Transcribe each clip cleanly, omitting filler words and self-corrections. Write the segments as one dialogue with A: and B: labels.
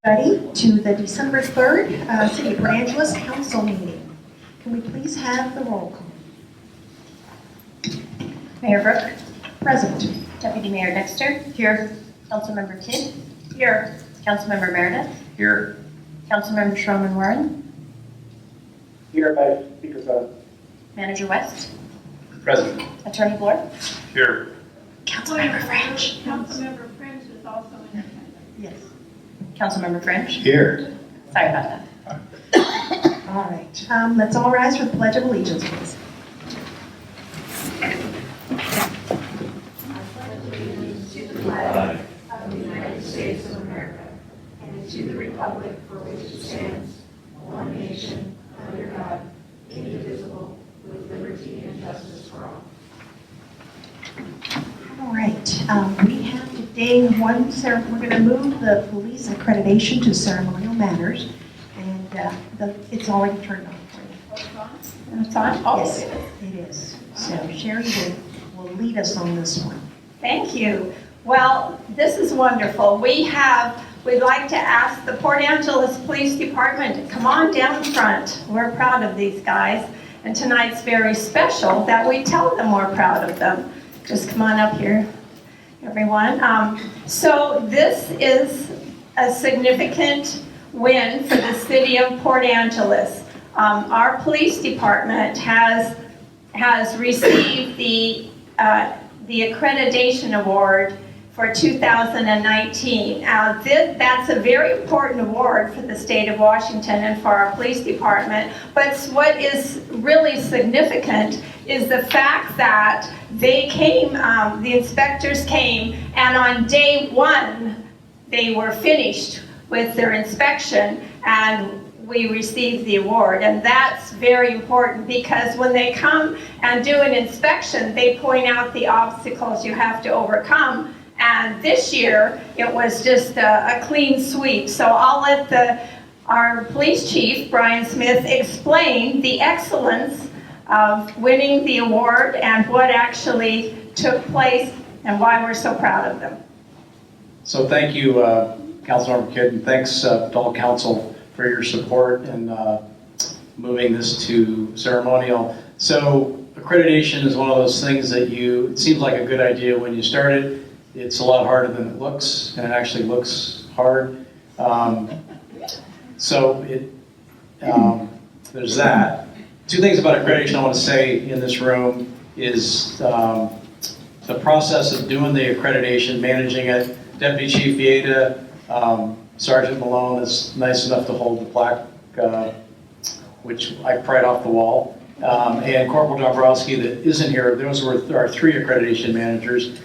A: Ready to the December 3rd City of Port Angeles Council meeting. Can we please have the roll call?
B: Mayor Brooke.
A: Present.
B: Deputy Mayor Dexter. Here. Councilmember Kidd. Here. Councilmember Meredith.
C: Here.
B: Councilmember Schroman Warren.
D: Here by speakerphone.
B: Manager West.
C: Present.
B: Attorney Bloor.
C: Here.
A: Councilmember French.
E: Councilmember French is also in attendance.
A: Yes.
B: Councilmember French.
C: Here.
B: Sorry about that.
A: All right. Let's all rise for the Pledge of Allegiance, please.
C: Aye.
E: Of the United States of America, and to the republic for which it stands, one nation, under God, indivisible, with liberty and justice for all.
A: All right. We have today we're going to move the police accreditation to ceremonial matters, and it's already turned on for you.
B: It's on? Oh,
A: Yes, it is. So Sherry will lead us on this one.
E: Thank you. Well, this is wonderful. We'd like to ask the Port Angeles Police Department to come on down front. We're proud of these guys, and tonight's very special that we tell them we're proud of them. Just come on up here, everyone. So this is a significant win for the city of Port Angeles. Our police department has received the Accreditation Award for 2019. That's a very important award for the state of Washington and for our police department. But what is really significant is the fact that they came, the inspectors came, and on day one, they were finished with their inspection, and we received the award. And that's very important because when they come and do an inspection, they point out the obstacles you have to overcome. And this year, it was just a clean sweep. So I'll let our police chief, Brian Smith, explain the excellence of winning the award and what actually took place and why we're so proud of them.
D: So thank you, Councilmember Kidd, and thanks to all council for your support in moving this to ceremonial. So accreditation is one of those things that it seems like a good idea when you start it. It's a lot harder than it looks, and it actually looks hard. There's that. Two things about accreditation I want to say in this room is the process of doing the accreditation, managing it. Deputy Chief Vieta, Sergeant Malone is nice enough to hold the plaque, which I pried off the wall, and Corporal Dombrowski that isn't here. Those were our three accreditation managers.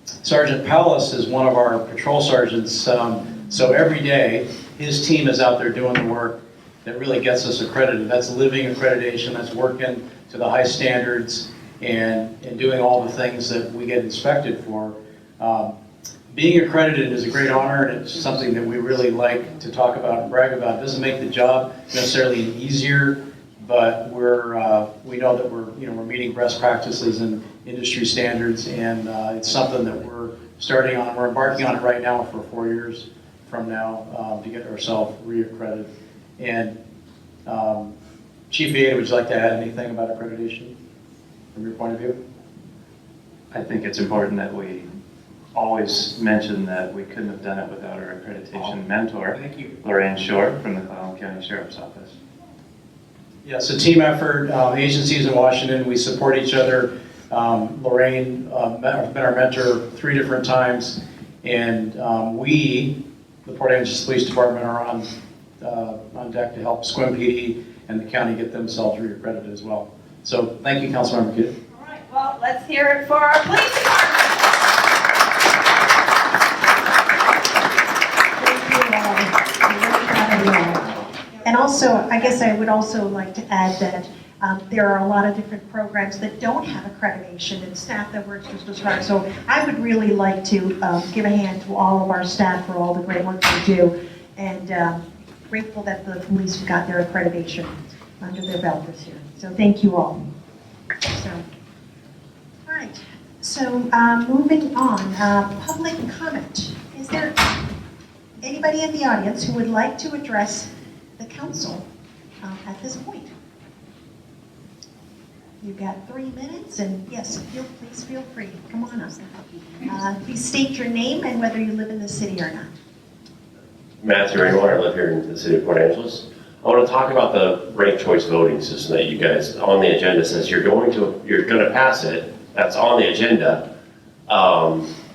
D: Sergeant Pallas is one of our patrol sergeants, so every day his team is out there doing the work that really gets us accredited. That's living accreditation, that's working to the high standards and doing all the things that we get inspected for. Being accredited is a great honor, and it's something that we really like to talk about and brag about. It doesn't make the job necessarily easier, but we know that we're meeting best practices and industry standards, and it's something that we're starting on. We're embarking on it right now for 4 years from now to get ourselves reaccredited. And Chief Vieta, would you like to add anything about accreditation from your point of view?
C: I think it's important that we always mention that we couldn't have done it without our accreditation mentor,
D: Thank you.
C: Lorraine Shore from the Clallam County Sheriff's Office.
D: Yeah, it's a team effort. Agencies in Washington, we support each other. Lorraine been our mentor 3 different times, and we, the Port Angeles Police Department, are on deck to help Sequim PD and the county get themselves reaccredited as well. So thank you, Councilmember Kidd.
E: All right, well, let's hear it for our police department.
A: And also, I guess I would also like to add that there are a lot of different programs that don't have accreditation and staff that works just as hard. So I would really like to give a hand to all of our staff for all the great work they do, and grateful that the police got their accreditation under their belt this year. So thank you all. So, all right. So moving on, public comment. Is there any anybody in the audience who would like to address the council at this point? You've got 3 minutes, and yes, please feel free. Come on up. Please state your name and whether you live in the city or not.
F: Matthew Raymore, I live here in the city of Port Angeles. I want to talk about the ranked choice voting system that you guys on the agenda says you're going to pass it. That's on the agenda,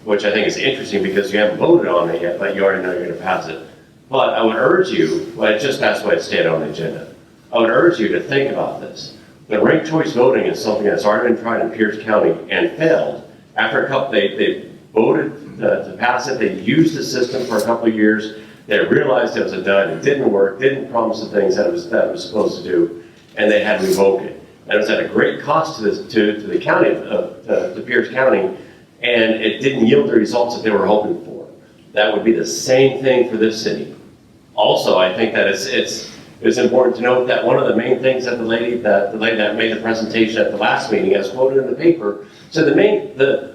F: which I think is interesting because you haven't voted on it yet, but you already know you're going to pass it. But I would urge you, well, it just passed away, it stayed on the agenda. I would urge you to think about this. The ranked choice voting is something that's already been tried in Pierce County and failed. After a couple, they voted to pass it. They used the system for a couple of years. They realized it was a dud, it didn't work, didn't promise the things that it was supposed to do, and they had to revoke it. And it was at a great cost to the county, to Pierce County, and it didn't yield the results that they were hoping for. That would be the same thing for this city. Also, I think that it's important to note that one of the main things that the lady that made the presentation at the last meeting, as quoted in the paper, said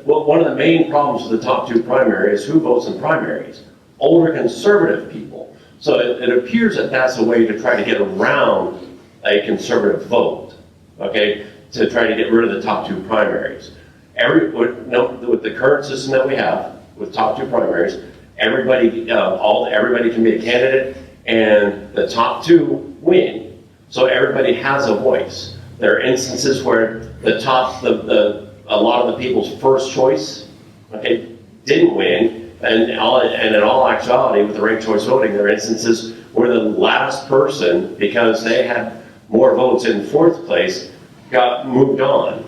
F: one of the main problems with the top 2 primary is who votes in primaries. Older conservative people. So it appears that that's a way to try to get around a conservative vote, okay, to try to get rid of the top 2 primaries. With the current system that we have, with top 2 primaries, everybody can be a candidate, and the top 2 win. So everybody has a voice. There are instances where a lot of the people's first choice, okay, didn't win. And in all actuality, with the ranked choice voting, there are instances where the last person, because they had more votes in 4th place, got moved on,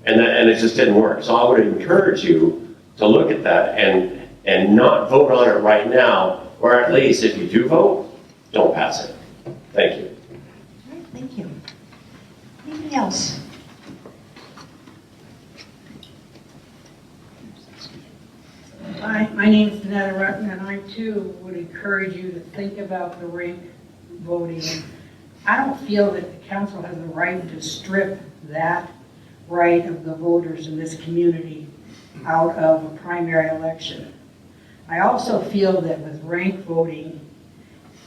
F: and it just didn't work. So I would encourage you to look at that and not vote on it right now, or at least if you do vote, don't pass it. Thank you.
A: All right, thank you. Anything else?
G: Hi, my name is Danetta Rutten, and I too would encourage you to think about the rank voting. I don't feel that the council has the right to strip that right of the voters in this community out of a primary election. I also feel that with rank voting,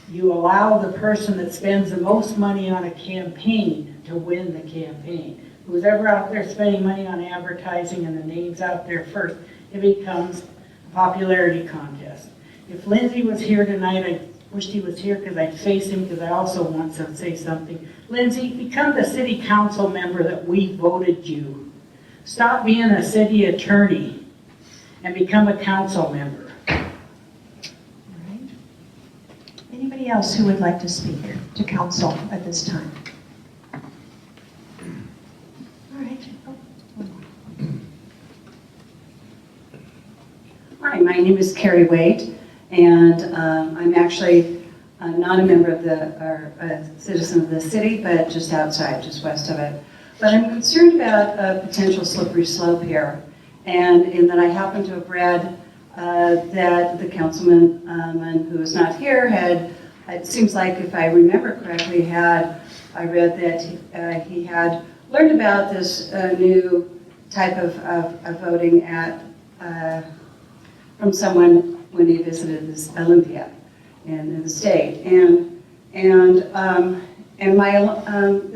G: you allow the person that spends the most money on a campaign to win the campaign. Who's ever out there spending money on advertising and the name's out there first, it becomes popularity contest. If Lindsay was here tonight, I wished he was here because I'd face him because I also want to say something. Lindsay, become the city council member that we voted you. Stop being a city attorney and become a council member.
A: All right. Anybody else who would like to speak to council at this time? All right. Oh, one more.
H: Hi, my name is Carrie Waite, and I'm actually not a member of a citizen of the city, but just outside, just west of it. But I'm concerned about a potential slippery slope here, and in that I happen to have read that the councilman who is not here it seems like if I remember correctly, I read that he had learned about this new type of voting from someone when he visited this Olympia in the state, and the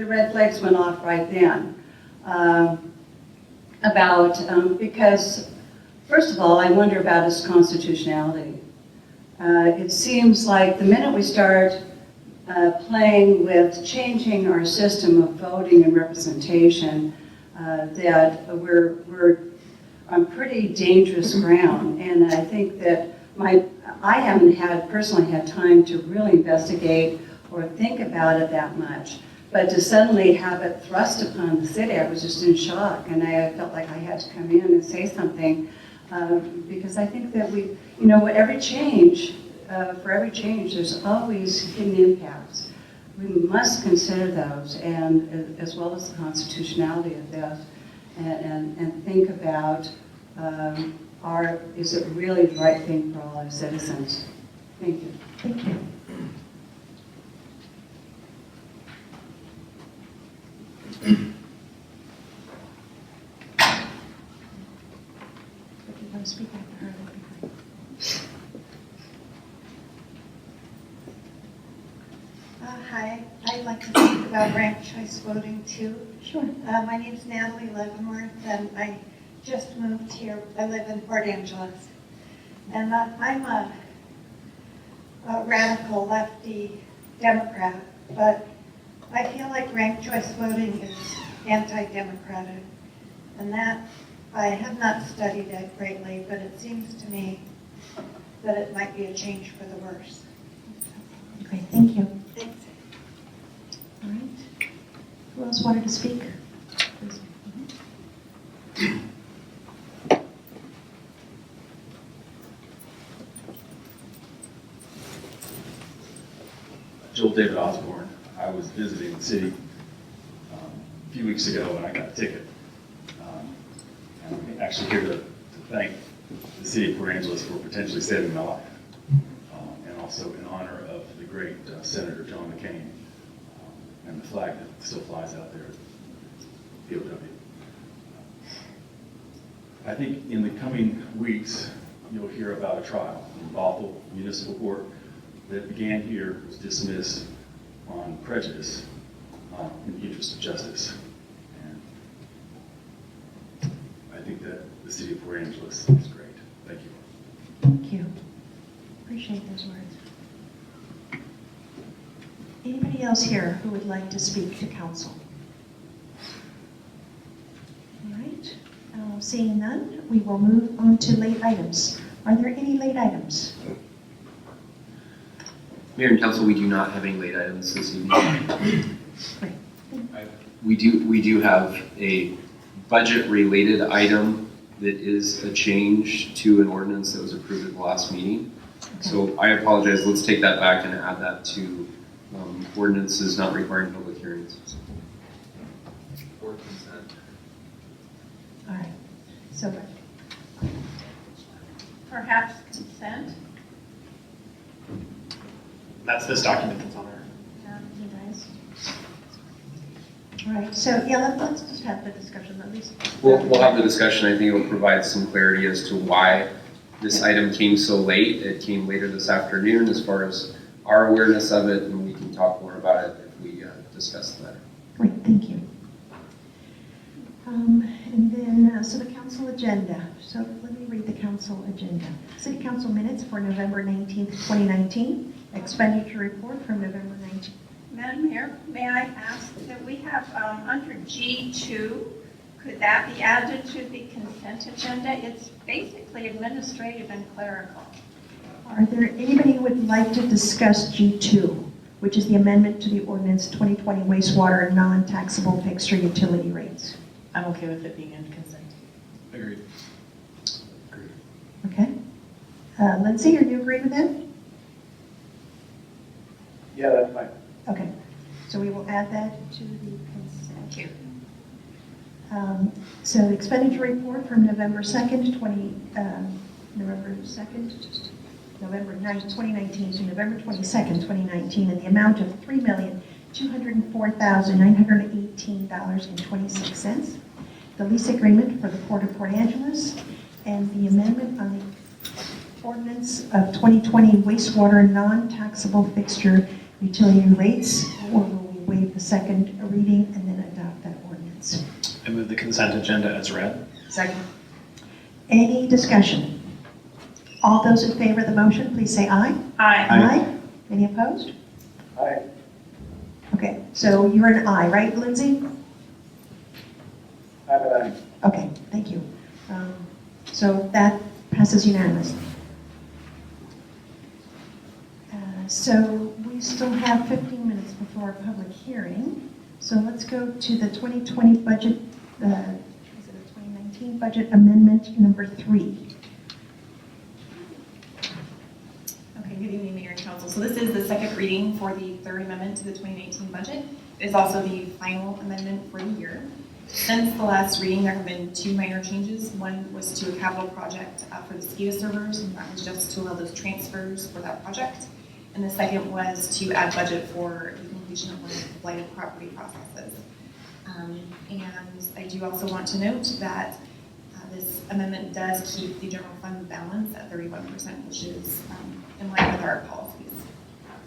H: red flags went off right then because first of all I wonder about his constitutionality. It seems like the minute we start playing with changing our system of voting and representation, that we're on pretty dangerous ground, and I think that I haven't personally had time to really investigate or think about it that much, but to suddenly have it thrust upon the city, I was just in shock, and I felt like I had to come in and say something, because I think that for every change, there's always hidden impacts. We must consider those, and as well as the constitutionality of those, and think about is it really the right thing for all our citizens? Thank you.
A: Thank you. If you want to speak after her, that'd be great.
I: Hi, I'd like to speak about ranked choice voting too.
A: Sure.
I: My name's Natalie Leavenworth, and I just moved here. I live in Port Angeles. And I'm a radical lefty Democrat, but I feel like ranked choice voting is anti-democratic. And that, I have not studied it greatly, but it seems to me that it might be a change for the worse.
A: Great, thank you.
I: Thanks.
A: All right. Who else wanted to speak? Please.
J: Joel David Osborne. I was visiting the city a few weeks ago and I got a ticket. And I'm actually here to thank the city of Port Angeles for potentially saving my life. And also in honor of the great Senator John McCain and the flag that still flies out there at POW. I think in the coming weeks, you'll hear about a trial in Bothell Municipal Court that began here, was dismissed on prejudice in the interest of justice. And I think that the city of Port Angeles is great. Thank you.
A: Thank you. Appreciate those words. Anybody else here who would like to speak to council? All right. Seeing none, we will move on to late items. Are there any late items?
K: Mayor and Council, we do not have any late items this evening.
A: Great.
K: We do have a budget-related item that is a change to an ordinance that was approved at the last meeting.
A: Okay.
K: So I apologize. Let's take that back and add that to ordinances not requiring public hearings. Or consent.
A: All right. So,
E: Perhaps consent?
L: That's this document that's on there.
A: you guys. All right. So, yeah, let's just have the discussion at least.
K: We'll have the discussion. I think it will provide some clarity as to why this item came so late. It came later this afternoon as far as our awareness of it, and we can talk more about it if we discuss the matter.
A: Great, thank you. And then, so the council agenda. So let me read the council agenda. City council minutes for November 19th, 2019. Expenditure report from November 19th.
E: Madam Mayor, may I ask that we have under G2, could that be added to the consent agenda? It's basically administrative and clerical.
A: Are there anybody who would like to discuss G2, which is the amendment to the ordinance 2020 wastewater and non-taxable fixture utility rates?
B: I'm okay with it being in consent.
J: Agreed.
A: Okay. Lindsay, are you agree with that?
C: Yeah, that's fine.
A: Okay. So we will add that to the consent.
E: Thank you.
A: So the expenditure report from November 2nd, November 9th, 2019 to November 22nd, 2019, in the amount of $3,204,918.26. The lease agreement for the Port of Port Angeles and the amendment on the ordinance of 2020 wastewater non-taxable fixture utility rates, or will we waive the second reading and then adopt that ordinance?
L: I move the consent agenda as read.
B: Second.
A: Any discussion? All those in favor of the motion, please say aye.
E: Aye.
A: Aye. Any opposed?
C: Aye.
A: Okay, so you're an aye, right, Lindsay?
C: I'm an aye.
A: Okay, thank you. So that passes unanimously. So we still have 15 minutes before our public hearing. So let's go to the 2020 budget, is it a 2019 budget amendment number 3.
M: Okay, good evening, Mayor and Council. So this is the second reading for the third amendment to the 2019 budget. It is also the final amendment for the year. Since the last reading, there have been 2 minor changes. One was to a capital project for the SCADA servers, and that was just to allow those transfers for that project. And the second was to add budget for the completion of one of the blighted property processes. And I do also want to note that this amendment does keep the general fund balance at 31%, which is in line with our policies.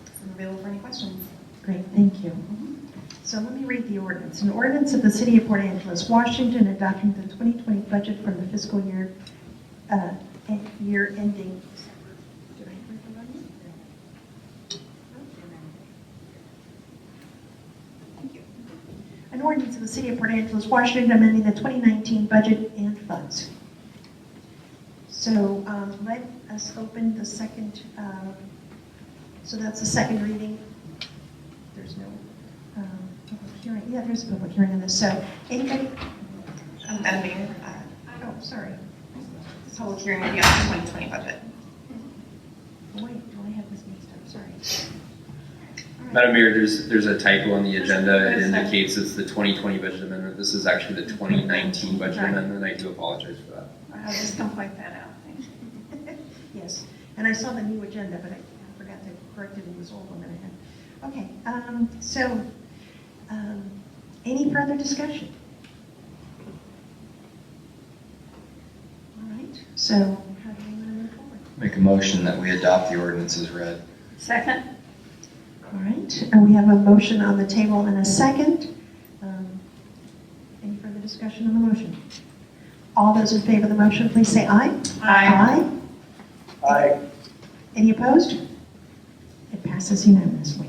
M: So I'm available for any questions.
A: Great, thank you. So let me read the ordinance. An ordinance of the City of Port Angeles, Washington, adopting the 2020 budget from the fiscal year ending. Did I read the wrong one? Thank you. An ordinance of the City of Port Angeles, Washington, amending the 2019 budget and funds. So let us open the second, so that's the second reading. There's no public hearing. Yeah, there's a public hearing on this. So anybody?
M: Madam Mayor,
A: Oh, sorry.
M: this public hearing will be on the 2020 budget.
A: Oh, wait, do I have this mixed up? Sorry. All right.
K: Madam Mayor, there's a typo on the agenda. It indicates it's the 2020 budget amendment. This is actually the 2019 budget amendment. I do apologize for that.
E: I'll just come point that out.
A: Yes, and I saw the new agenda, but I forgot to correct it in this old one that I had. Okay, any further discussion? All right, so how do we want to move forward?
N: Make a motion that we adopt the ordinance as read.
E: Second?
A: All right, and we have a motion on the table and a second. Any further discussion on the motion? All those in favor of the motion, please say aye. Aye.
D: Aye.
A: Any opposed? It passes unanimously.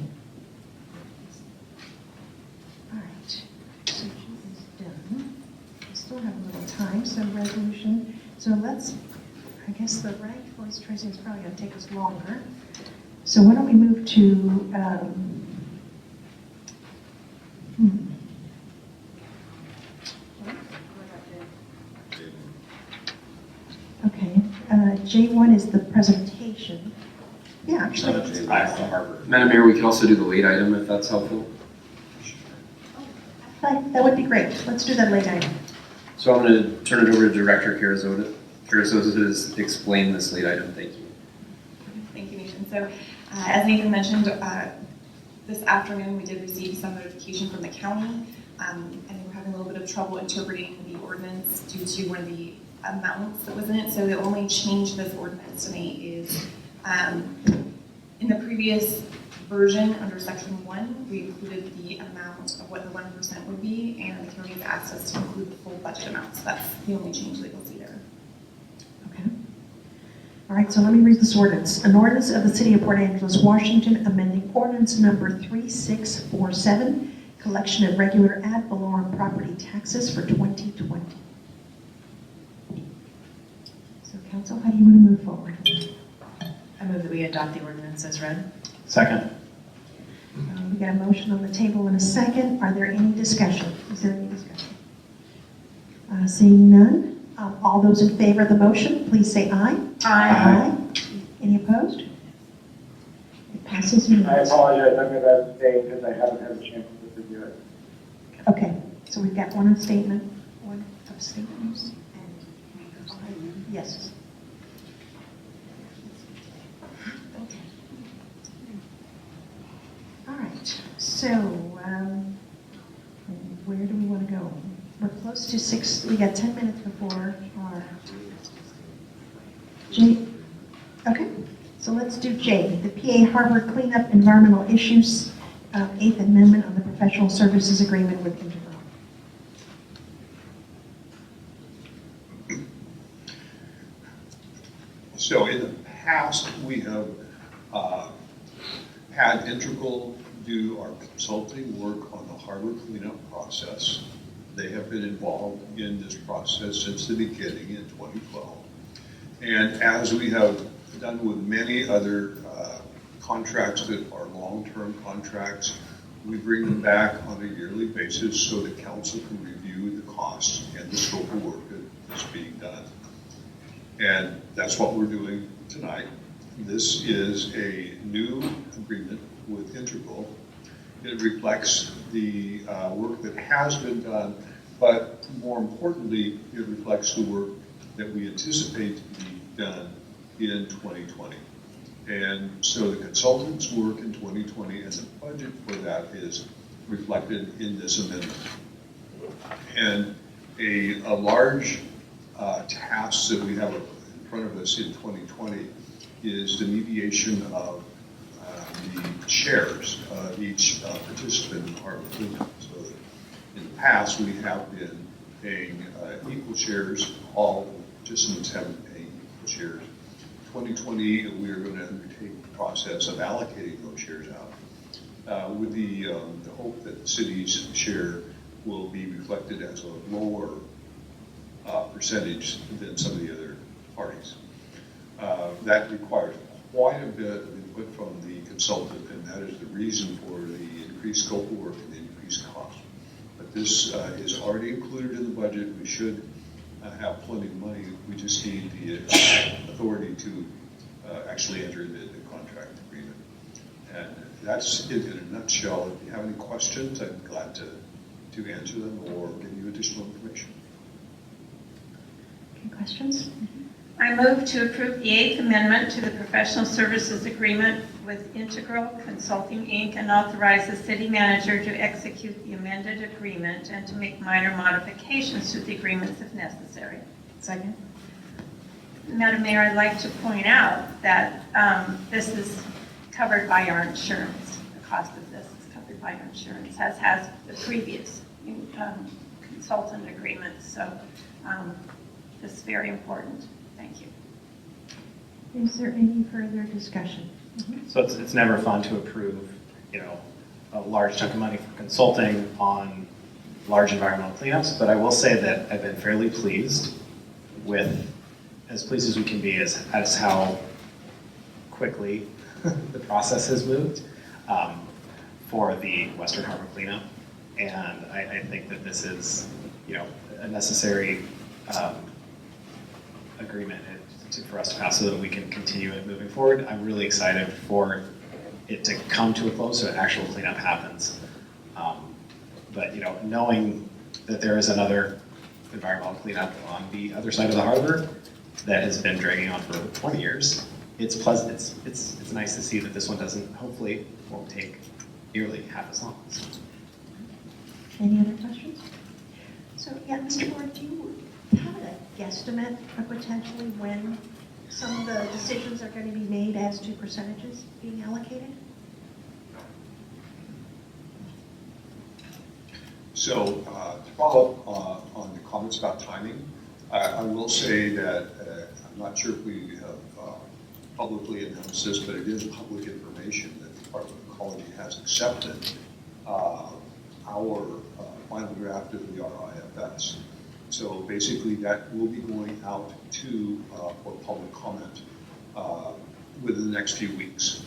A: All right, so she is done. We still have a little time, so resolution. So let's, I guess the ranked voice tracing is probably going to take us longer. So why don't we move to, okay, J1 is the presentation. Yeah, actually.
K: Madam Mayor, we could also do the late item if that's helpful.
A: That would be great. Let's do that late item.
K: So I'm going to turn it over to Director Carrizosa to explain this late item. Thank you.
M: Thank you, Nathan. So as Nathan mentioned, this afternoon we did receive some notification from the county. And we're having a little bit of trouble interpreting the ordinance due to one of the amounts that was in it. So the only change to this ordinance to me is in the previous version under section 1, we included the amount of what the 1% would be, and the county has asked us to include the full budget amount. So that's the only change that you'll see there.
A: Okay. All right, so let me read this ordinance. An ordinance of the City of Port Angeles, Washington, amending ordinance number 3647, collection of regular ad valorem property taxes for 2020. So council, how do you want to move forward?
O: I move that we adopt the ordinance as read.
L: Second.
A: We got a motion on the table and a second. Are there any discussion? Is there any discussion? Seeing none, all those in favor of the motion, please say aye. Aye. Any opposed? It passes
P: I
A: unanimously.
P: apologize, I'm going to abstain because I haven't had a chance to review it.
A: Okay, so we've got one abstatement, one abstatement, and yes. Okay. All right, so where do we want to go? We're close to 6, we got 10 minutes before our J. Okay, so let's do J, the PA Harbor Cleanup Environmental Issues, 8th Amendment on the Professional Services Agreement with Integral.
Q: So in the past, we have had Integral do our consulting work on the harbor cleanup process. They have been involved in this process since the beginning in 2012. And as we have done with many other contracts that are long-term contracts, we bring them back on a yearly basis so that council can review the costs and the scope of work that's being done. And that's what we're doing tonight. This is a new agreement with Integral. It reflects the work that has been done, but more importantly, it reflects the work that we anticipate to be done in 2020. And so the consultants' work in 2020 and the budget for that is reflected in this amendment. And a large task that we have in front of us in 2020 is the mediation of the shares each participant in the harbor cleanup. So that in the past, we have been paying equal shares. All participants have been paying equal shares. 2020, we are going to undertake the process of allocating those shares out with the hope that the city's share will be reflected as a lower percentage than some of the other parties. That requires quite a bit of input from the consultant, and that is the reason for the increased scope of work and the increased cost. But this is already included in the budget. We should have plenty of money. We just need the authority to actually enter into the contract agreement. And that's it in a nutshell. If you have any questions, I'm glad to answer them or give you additional information.
A: Any questions?
E: I move to approve the 8th Amendment to the Professional Services Agreement with Integral Consulting, Inc. and authorize the city manager to execute the amended agreement and to make minor modifications to the agreements if necessary.
O: Second.
E: Madam Mayor, I'd like to point out that this is covered by our insurance. The cost of this is covered by our insurance, as has the previous consultant agreements. So this is very important. Thank you.
A: Is there any further discussion?
L: So it's never fun to approve, a large chunk of money for consulting on large environmental cleanups, but I will say that I've been fairly pleased as pleased as we can be as how quickly the process has moved for the Western Harbor cleanup. And I think that this is, a necessary agreement for us to pass so that we can continue it moving forward. I'm really excited for it to come to a close so an actual cleanup happens. But knowing that there is another environmental cleanup on the other side of the harbor that has been dragging on for 20 years, it's pleasant. It's nice to see that this one hopefully won't take nearly half as long.
A: Any other questions? So, yeah, Mr. Ward, do you have a guesstimate of potentially when some of the decisions are going to be made as to percentages being allocated?
Q: So to follow up on the comments about timing, I will say that I'm not sure if we have publicly announced this, but it is public information that the Department of Ecology has accepted our final draft of the RIFS. So basically that will be going out for public comment within the next few weeks,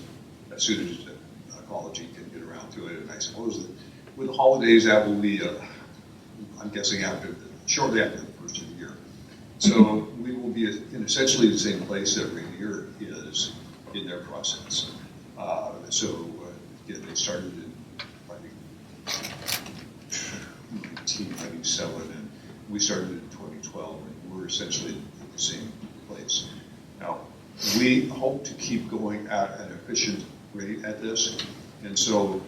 Q: as soon as the ecology can get around to it. And I suppose that with the holidays, that will be, I'm guessing, shortly after the first of the year. So we will be in essentially the same place that Rainier is in their process. Again, they started in, I think, 1997, and we started in 2012, and we're essentially in the same place. Now, we hope to keep going at an efficient rate at this, and so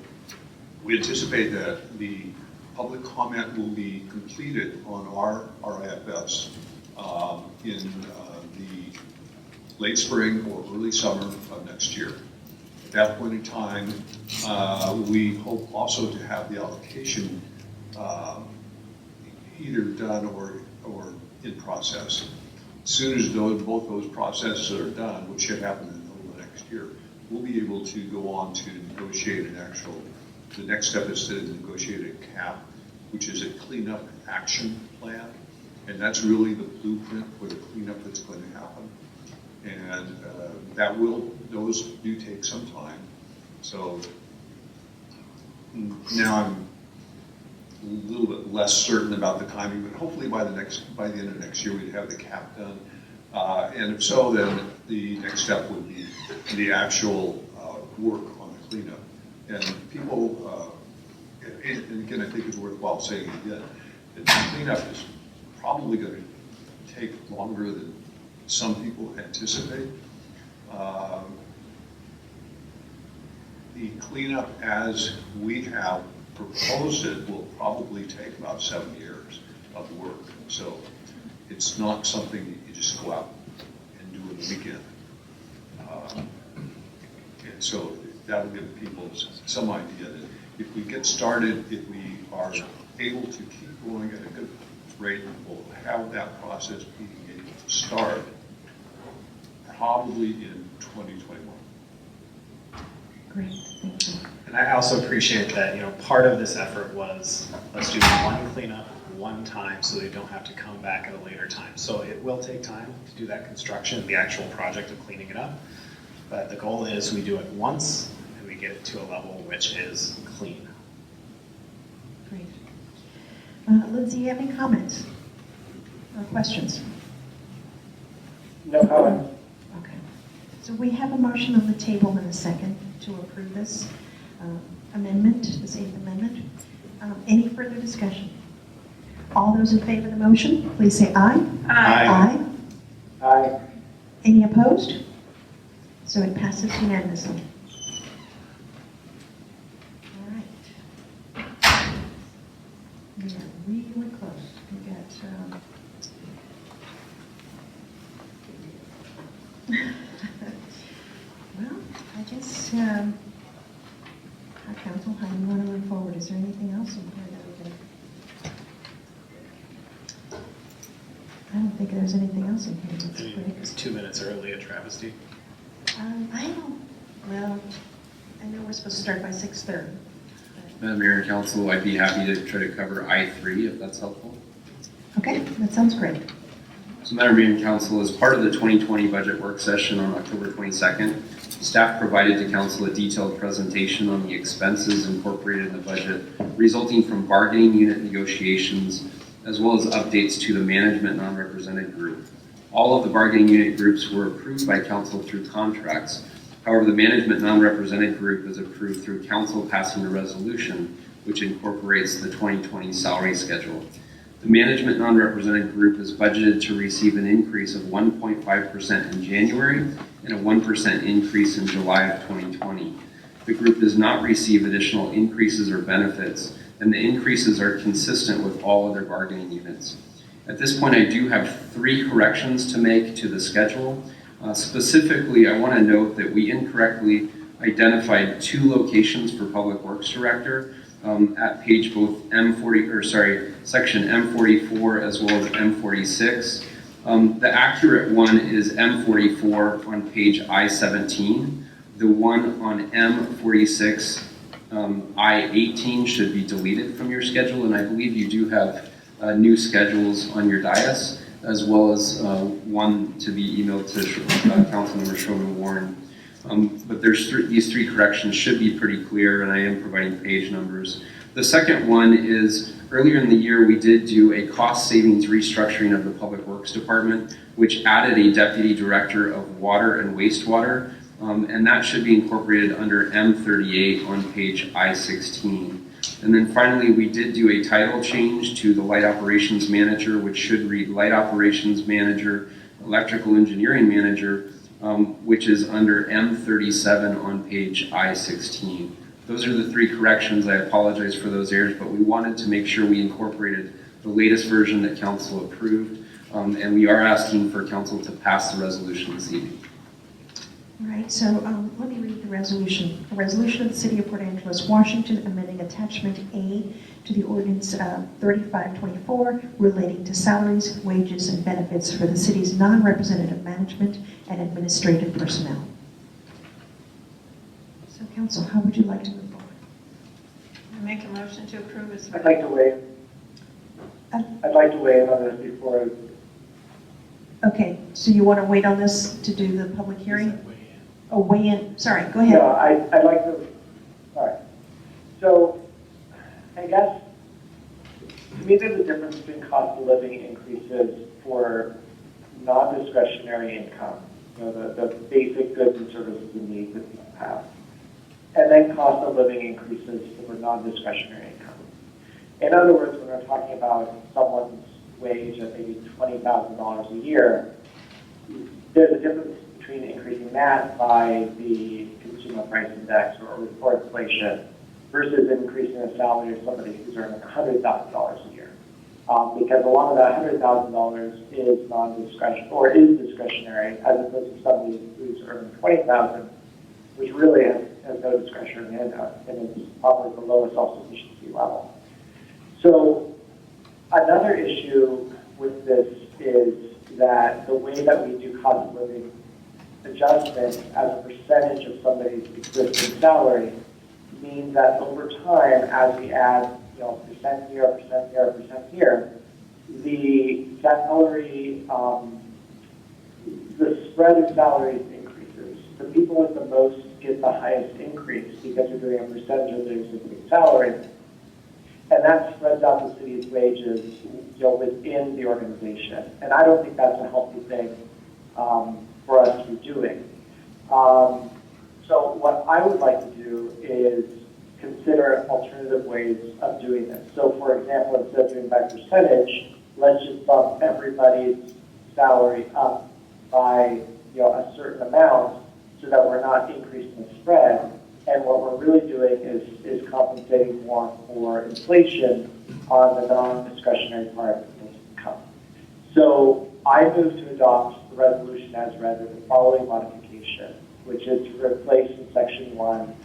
Q: we anticipate that the public comment will be completed on our RIFS in the late spring or early summer of next year. At that point in time, we hope also to have the allocation either done or in process. As soon as both those processes are done, which should happen in the middle of next year, we'll be able to go on to negotiate the next step is to negotiate a CAP, which is a cleanup action plan. And that's really the blueprint for the cleanup that's going to happen. And those do take some time. So now I'm a little bit less certain about the timing, but hopefully by the end of next year we'd have the CAP done. And if so, then the next step would be the actual work on the cleanup. And people, and again, I think it's worthwhile saying again, that the cleanup is probably going to take longer than some people anticipate. The cleanup as we have proposed it will probably take about 7 years of work. So it's not something that you just go out and do in a weekend. And so that'll give people some idea that if we get started, if we are able to keep going at a good rate, we'll have that process being able to start probably in 2021.
A: Great, thank you.
L: And I also appreciate that, part of this effort was, let's do one cleanup, one time, so they don't have to come back at a later time. So it will take time to do that construction, the actual project of cleaning it up. But the goal is we do it once, and we get it to a level which is clean.
A: Great. Lindsay, you have any comments or questions?
P: No comments.
A: Okay. So we have a motion on the table and a second to approve this amendment, this 8th amendment. Any further discussion? All those in favor of the motion, please say aye.
L: Aye.
A: Aye.
P: Aye.
A: Any opposed? So it passes unanimously. All right. We are really close. We got, well, I guess, Counsel, how do you want to move forward? Is there anything else in here that we can? I don't think there's anything else in here that's quick.
L: It's 2 minutes early, a travesty.
A: Well, I know we're supposed to start by 6:30.
K: Madam Mayor and Council, I'd be happy to try to cover I3 if that's helpful.
A: Okay, that sounds great.
K: So Madam Mayor and Council, as part of the 2020 budget work session on October 22nd, staff provided to Council a detailed presentation on the expenses incorporated in the budget resulting from bargaining unit negotiations, as well as updates to the management non-represented group. All of the bargaining unit groups were approved by Council through contracts. However, the management non-represented group is approved through Council passing a resolution which incorporates the 2020 salary schedule. The management non-represented group is budgeted to receive an increase of 1.5% in January and a 1% increase in July of 2020. The group does not receive additional increases or benefits, and the increases are consistent with all other bargaining units. At this point, I do have 3 corrections to make to the schedule. Specifically, I want to note that we incorrectly identified 2 locations for Public Works Director at page both section M44 as well as M46. The accurate one is M44 on page I-17. The one on M46, I-18 should be deleted from your schedule, and I believe you do have new schedules on your dais, as well as one to be emailed to Councilmember Sherman Warren. But these 3 corrections should be pretty clear, and I am providing page numbers. The second one is, earlier in the year, we did do a cost savings restructuring of the Public Works Department, which added a Deputy Director of Water and Wastewater, and that should be incorporated under M38 on page I-16. And then finally, we did do a title change to the Light Operations Manager, which should read Light Operations Manager, Electrical Engineering Manager, which is under M37 on page I-16. Those are the 3 corrections. I apologize for those errors, but we wanted to make sure we incorporated the latest version that Council approved, and we are asking for Council to pass the resolution this evening.
A: All right, so let me read the resolution. A resolution of the City of Port Angeles, Washington, amending Attachment A to the Ordinance 3524 relating to salaries, wages, and benefits for the city's non-representative management and administrative personnel. So, Council, how would you like to move forward?
E: I make a motion to approve as
P: I'd like to weigh in on this before.
A: Okay, so you want to wait on this to do the public hearing? Oh, weigh in. Sorry, go ahead.
P: No, I'd like to, all right. So, I guess, to me, there's a difference between cost of living increases for non-discretionary income, the basic goods and services and needs that people have, and then cost of living increases for non-discretionary income. In other words, when we're talking about someone's wage at maybe $20,000 a year, there's a difference between increasing that by the consumer price index or inflation versus increasing the salary of somebody who's earning $100,000 a year. Because a lot of that $100,000 is non-discretionary or is discretionary, as opposed to somebody who's earning $20,000, which really has no discretionary handout, and it's probably the lowest self-sufficiency level. So another issue with this is that the way that we do cost of living adjustments as a percentage of somebody's existing salary means that over time, as we add, percent here, percent here, percent here, the salary, the spread of salaries increases. The people with the most get the highest increase because we're doing a percentage of their existing salary. And that spreads out the city's wages, within the organization. And I don't think that's a healthy thing for us to be doing. So what I would like to do is consider alternative ways of doing this. So for example, instead of doing by percentage, let's just bump everybody's salary up by a certain amount so that we're not increasing the spread. And what we're really doing is compensating more for inflation on the non-discretionary part of the income. So I move to adopt the resolution as read with the following modification, which is to replace in section 1,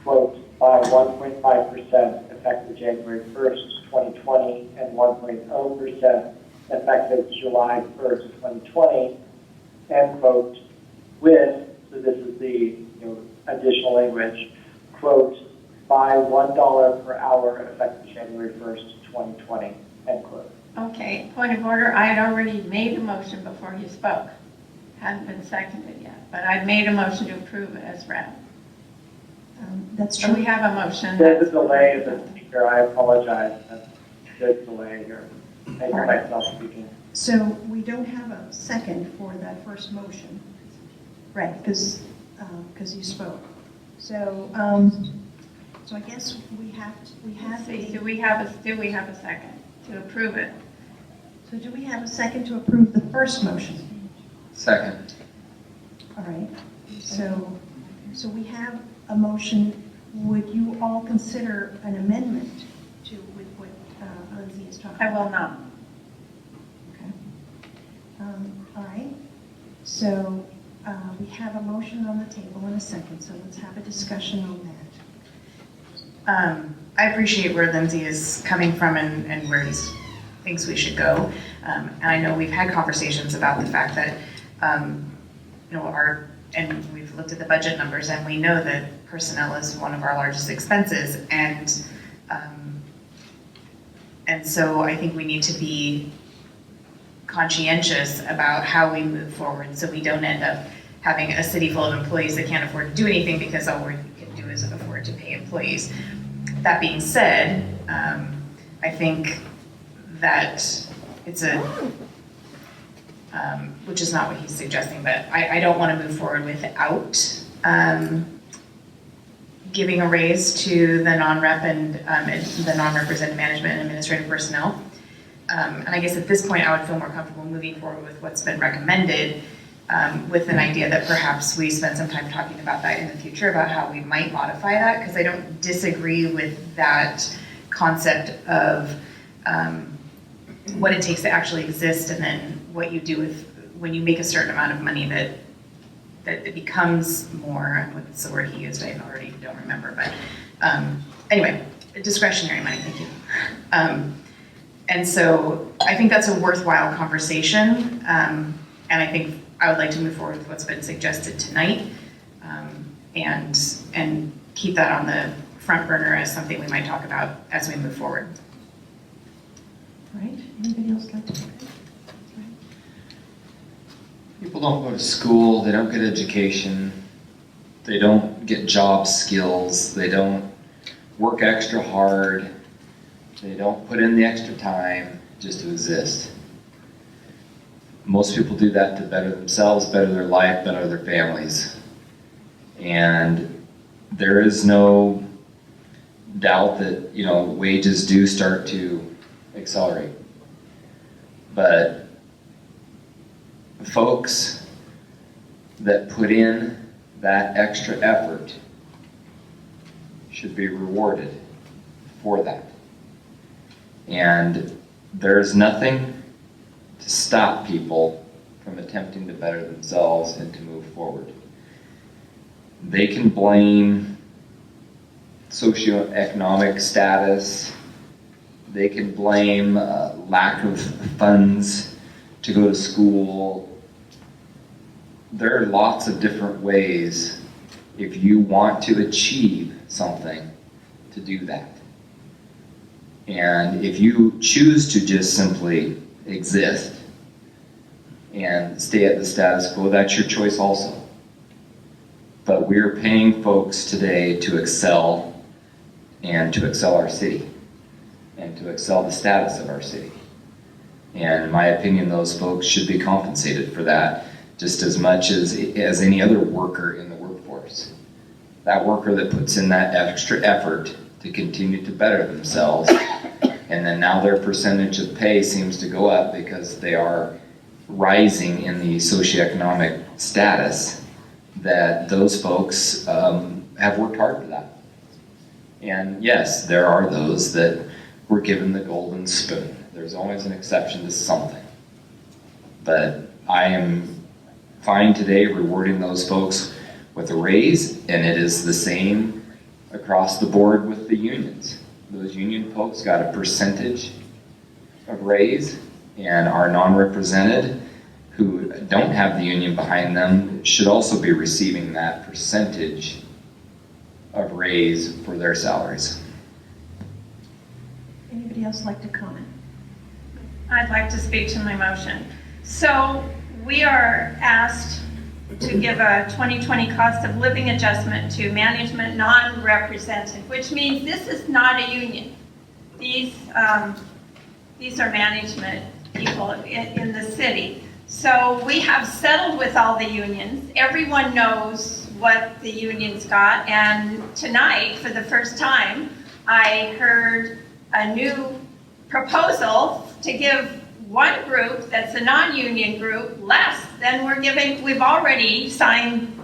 P: quote, by 1.5% effective January 1st, 2020, and 1.0% effective July 1st, 2020, end quote, with, so this is the additional language, quote, by $1 per hour effective January 1st, 2020, end quote.
E: Okay, point of order, I had already made a motion before you spoke. Hadn't been seconded yet, but I'd made a motion to approve it as read.
A: That's
E: So
A: true.
E: we have a motion.
P: There's a delay in the speaker, I apologize, there's a delay here. I hear myself speaking.
A: So we don't have a second for that first motion, right, because you spoke. So, so I guess we have,
E: Do we have a second to approve it?
A: so do we have a second to approve the first motion?
N: Second.
A: All right, so we have a motion. Would you all consider an amendment to with what Lindsay is talking about?
E: I will not.
A: Okay. All right, so we have a motion on the table in a second, so let's have a discussion on that.
O: I appreciate where Lindsay is coming from and where he thinks we should go. And I know we've had conversations about the fact that, and we've looked at the budget numbers and we know that personnel is one of our largest expenses. And so I think we need to be conscientious about how we move forward so we don't end up having a city full of employees that can't afford to do anything because all we can do is afford to pay employees. That being said, I think that it's which is not what he's suggesting, but I don't want to move forward without giving a raise to the non-rep and the non-represented management and administrative personnel. And I guess at this point, I would feel more comfortable moving forward with what's been recommended, with an idea that perhaps we spend some time talking about that in the future, about how we might modify that, because I don't disagree with that concept of what it takes to actually exist, and then what you do with when you make a certain amount of money that it becomes more, what's the word he used, I already don't remember, but anyway, discretionary money, thank you. And so I think that's a worthwhile conversation, and I think I would like to move forward with what's been suggested tonight, and keep that on the front burner as something we might talk about as we move forward.
A: All right, anybody else like to?
N: People don't go to school, they don't get education, they don't get job skills, they don't work extra hard, they don't put in the extra time just to exist. Most people do that to better themselves, better their life, better their families. And there is no doubt that, wages do start to accelerate. But folks that put in that extra effort should be rewarded for that. And there's nothing to stop people from attempting to better themselves and to move forward. They can blame socioeconomic status. They can blame lack of funds to go to school. There are lots of different ways, if you want to achieve something, to do that. And if you choose to just simply exist and stay at the status quo, that's your choice also. But we're paying folks today to excel, and to excel our city, and to excel the status of our city. And in my opinion, those folks should be compensated for that just as much as any other worker in the workforce. That worker that puts in that extra effort to continue to better themselves, and then now their percentage of pay seems to go up because they are rising in the socioeconomic status, that those folks have worked hard for that. And yes, there are those that were given the golden spoon. There's always an exception to something. But I am fine today rewarding those folks with a raise, and it is the same across the board with the unions. Those union folks got a percentage of raise, and our non-represented who don't have the union behind them should also be receiving that percentage of raise for their salaries.
A: Anybody else like to comment?
E: I'd like to speak to my motion. So we are asked to give a 2020 cost of living adjustment to management non-represented, which means this is not a union. These are management people in the city. So we have settled with all the unions. Everyone knows what the unions got, and tonight, for the first time, I heard a new proposal to give one group that's a non-union group less than we're giving. We've already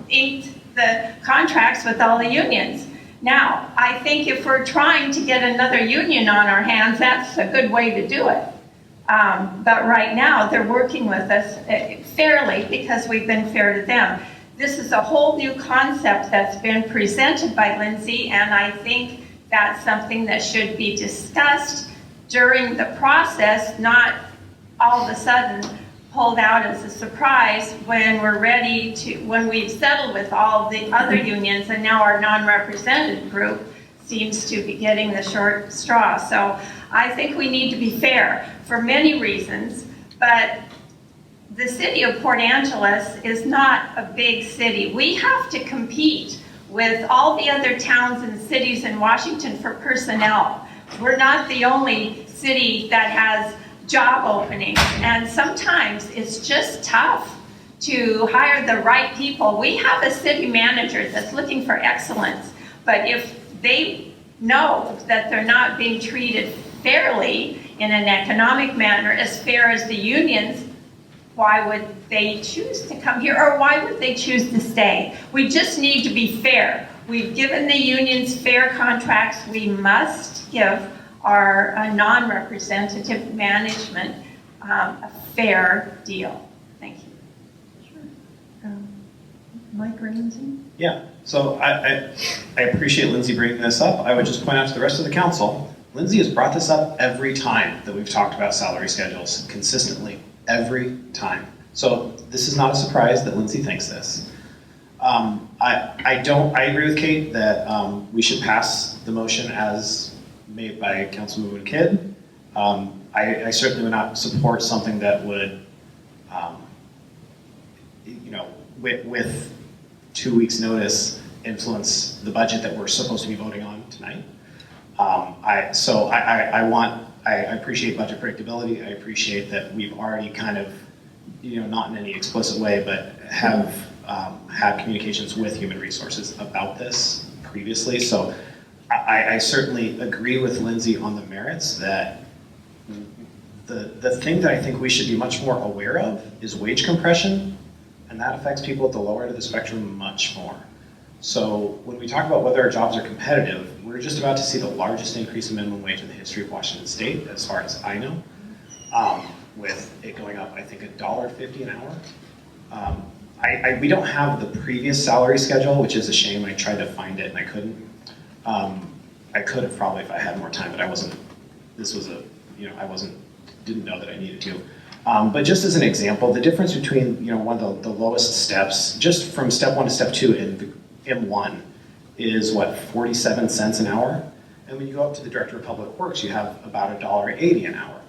E: inked the contracts with all the unions. Now, I think if we're trying to get another union on our hands, that's a good way to do it. But right now, they're working with us fairly because we've been fair to them. This is a whole new concept that's been presented by Lindsay, and I think that's something that should be discussed during the process, not all of a sudden pulled out as a surprise when we're ready to, when we've settled with all the other unions, and now our non-represented group seems to be getting the short straw. So I think we need to be fair for many reasons, but the city of Port Angeles is not a big city. We have to compete with all the other towns and cities in Washington for personnel. We're not the only city that has job openings, and sometimes it's just tough to hire the right people. We have a city manager that's looking for excellence, but if they know that they're not being treated fairly in an economic manner, as fair as the unions, why would they choose to come here, or why would they choose to stay? We just need to be fair. We've given the unions fair contracts. We must give our non-representative management a fair deal. Thank you.
A: Sure. Mike or Lindsay?
L: Yeah, so I appreciate Lindsay bringing this up. I would just point out to the rest of the council, Lindsay has brought this up every time that we've talked about salary schedules, consistently, every time. So this is not a surprise that Lindsay thinks this. I agree with Kate that we should pass the motion as made by Councilwoman Kidd. I certainly would not support something that would, with 2 weeks' notice, influence the budget that we're supposed to be voting on tonight. I appreciate budget predictability. I appreciate that we've already kind of, not in any explicit way, but have had communications with human resources about this previously. So I certainly agree with Lindsay on the merits that the thing that I think we should be much more aware of is wage compression, and that affects people at the lower end of the spectrum much more. So when we talk about whether our jobs are competitive, we're just about to see the largest increase in minimum wage in the history of Washington State, as far as I know, with it going up, I think, $1.50 an hour. We don't have the previous salary schedule, which is a shame. I tried to find it and I couldn't. I could have probably if I had more time, but I wasn't, this was a, didn't know that I needed to. But just as an example, the difference between, one of the lowest steps, just from step 1 to step 2 in M1 is what, 47 cents an hour? And when you go up to the Director of Public Works, you have about $1.80 an hour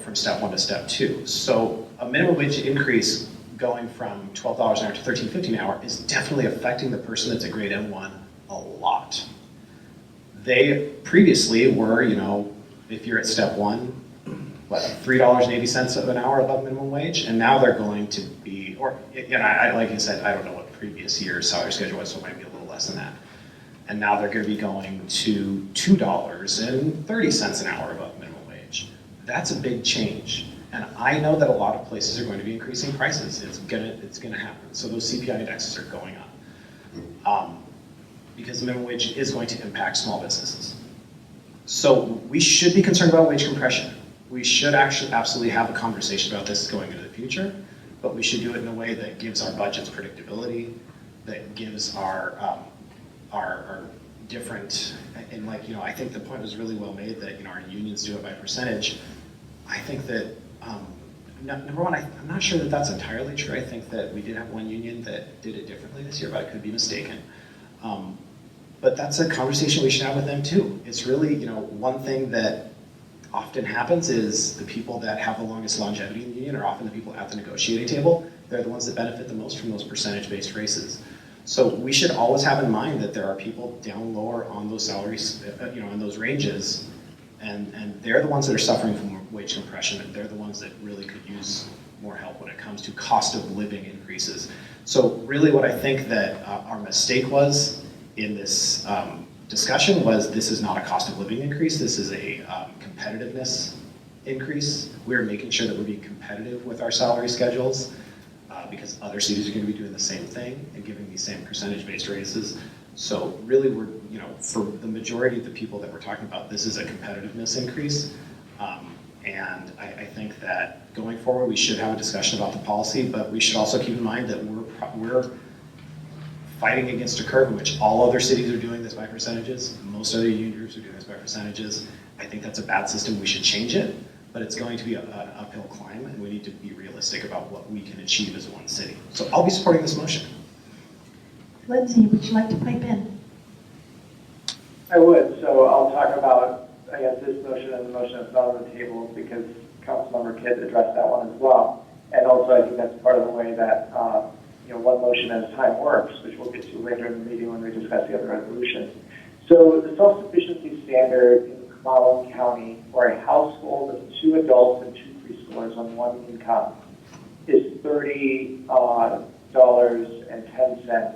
L: from step 1 to step 2. So a minimum wage increase going from $12 an hour to $13.50 an hour is definitely affecting the person that's at grade M1 a lot. They previously were, if you're at step 1, what, $3.80 an hour above minimum wage, and now they're going to be, or, like you said, I don't know what previous year's salary schedule was, so it might be a little less than that. And now they're going to be going to $2.30 an hour above minimum wage. That's a big change. And I know that a lot of places are going to be increasing prices. It's gonna happen. So those CPI indexes are going up. Because the minimum wage is going to impact small businesses. So we should be concerned about wage compression. We should actually absolutely have a conversation about this going into the future, but we should do it in a way that gives our budgets predictability, that gives our different, and I think the point was really well made that, our unions do it by percentage. I think that, number one, I'm not sure that that's entirely true. I think that we did have one union that did it differently this year, but I could be mistaken. But that's a conversation we should have with them too. It's really, one thing that often happens is the people that have the longest longevity in the union are often the people at the negotiating table. They're the ones that benefit the most from those percentage-based raises. So we should always have in mind that there are people down lower on those salaries, in those ranges, and they're the ones that are suffering from wage compression, and they're the ones that really could use more help when it comes to cost of living increases. So really what I think that our mistake was in this discussion was this is not a cost of living increase, this is a competitiveness increase. We're making sure that we're being competitive with our salary schedules because other cities are going to be doing the same thing and giving these same percentage-based raises. So really we're, for the majority of the people that we're talking about, this is a competitiveness increase. And I think that going forward, we should have a discussion about the policy, but we should also keep in mind that we're fighting against a curve in which all other cities are doing this by percentages. Most other union groups are doing this by percentages. I think that's a bad system. We should change it, but it's going to be an uphill climb, and we need to be realistic about what we can achieve as one city. So I'll be supporting this motion.
A: Lindsay, would you like to pipe in?
P: I would. So I'll talk about, this motion and the motion that's not on the table because Councilmember Kidd addressed that one as well. And also I think that's part of the way that, one motion at a time works, which we'll get to later in the meeting when we discuss the other resolutions. So the self-sufficiency standard in Kamala County for a household of 2 adults and 2 preschoolers on one income is $30.10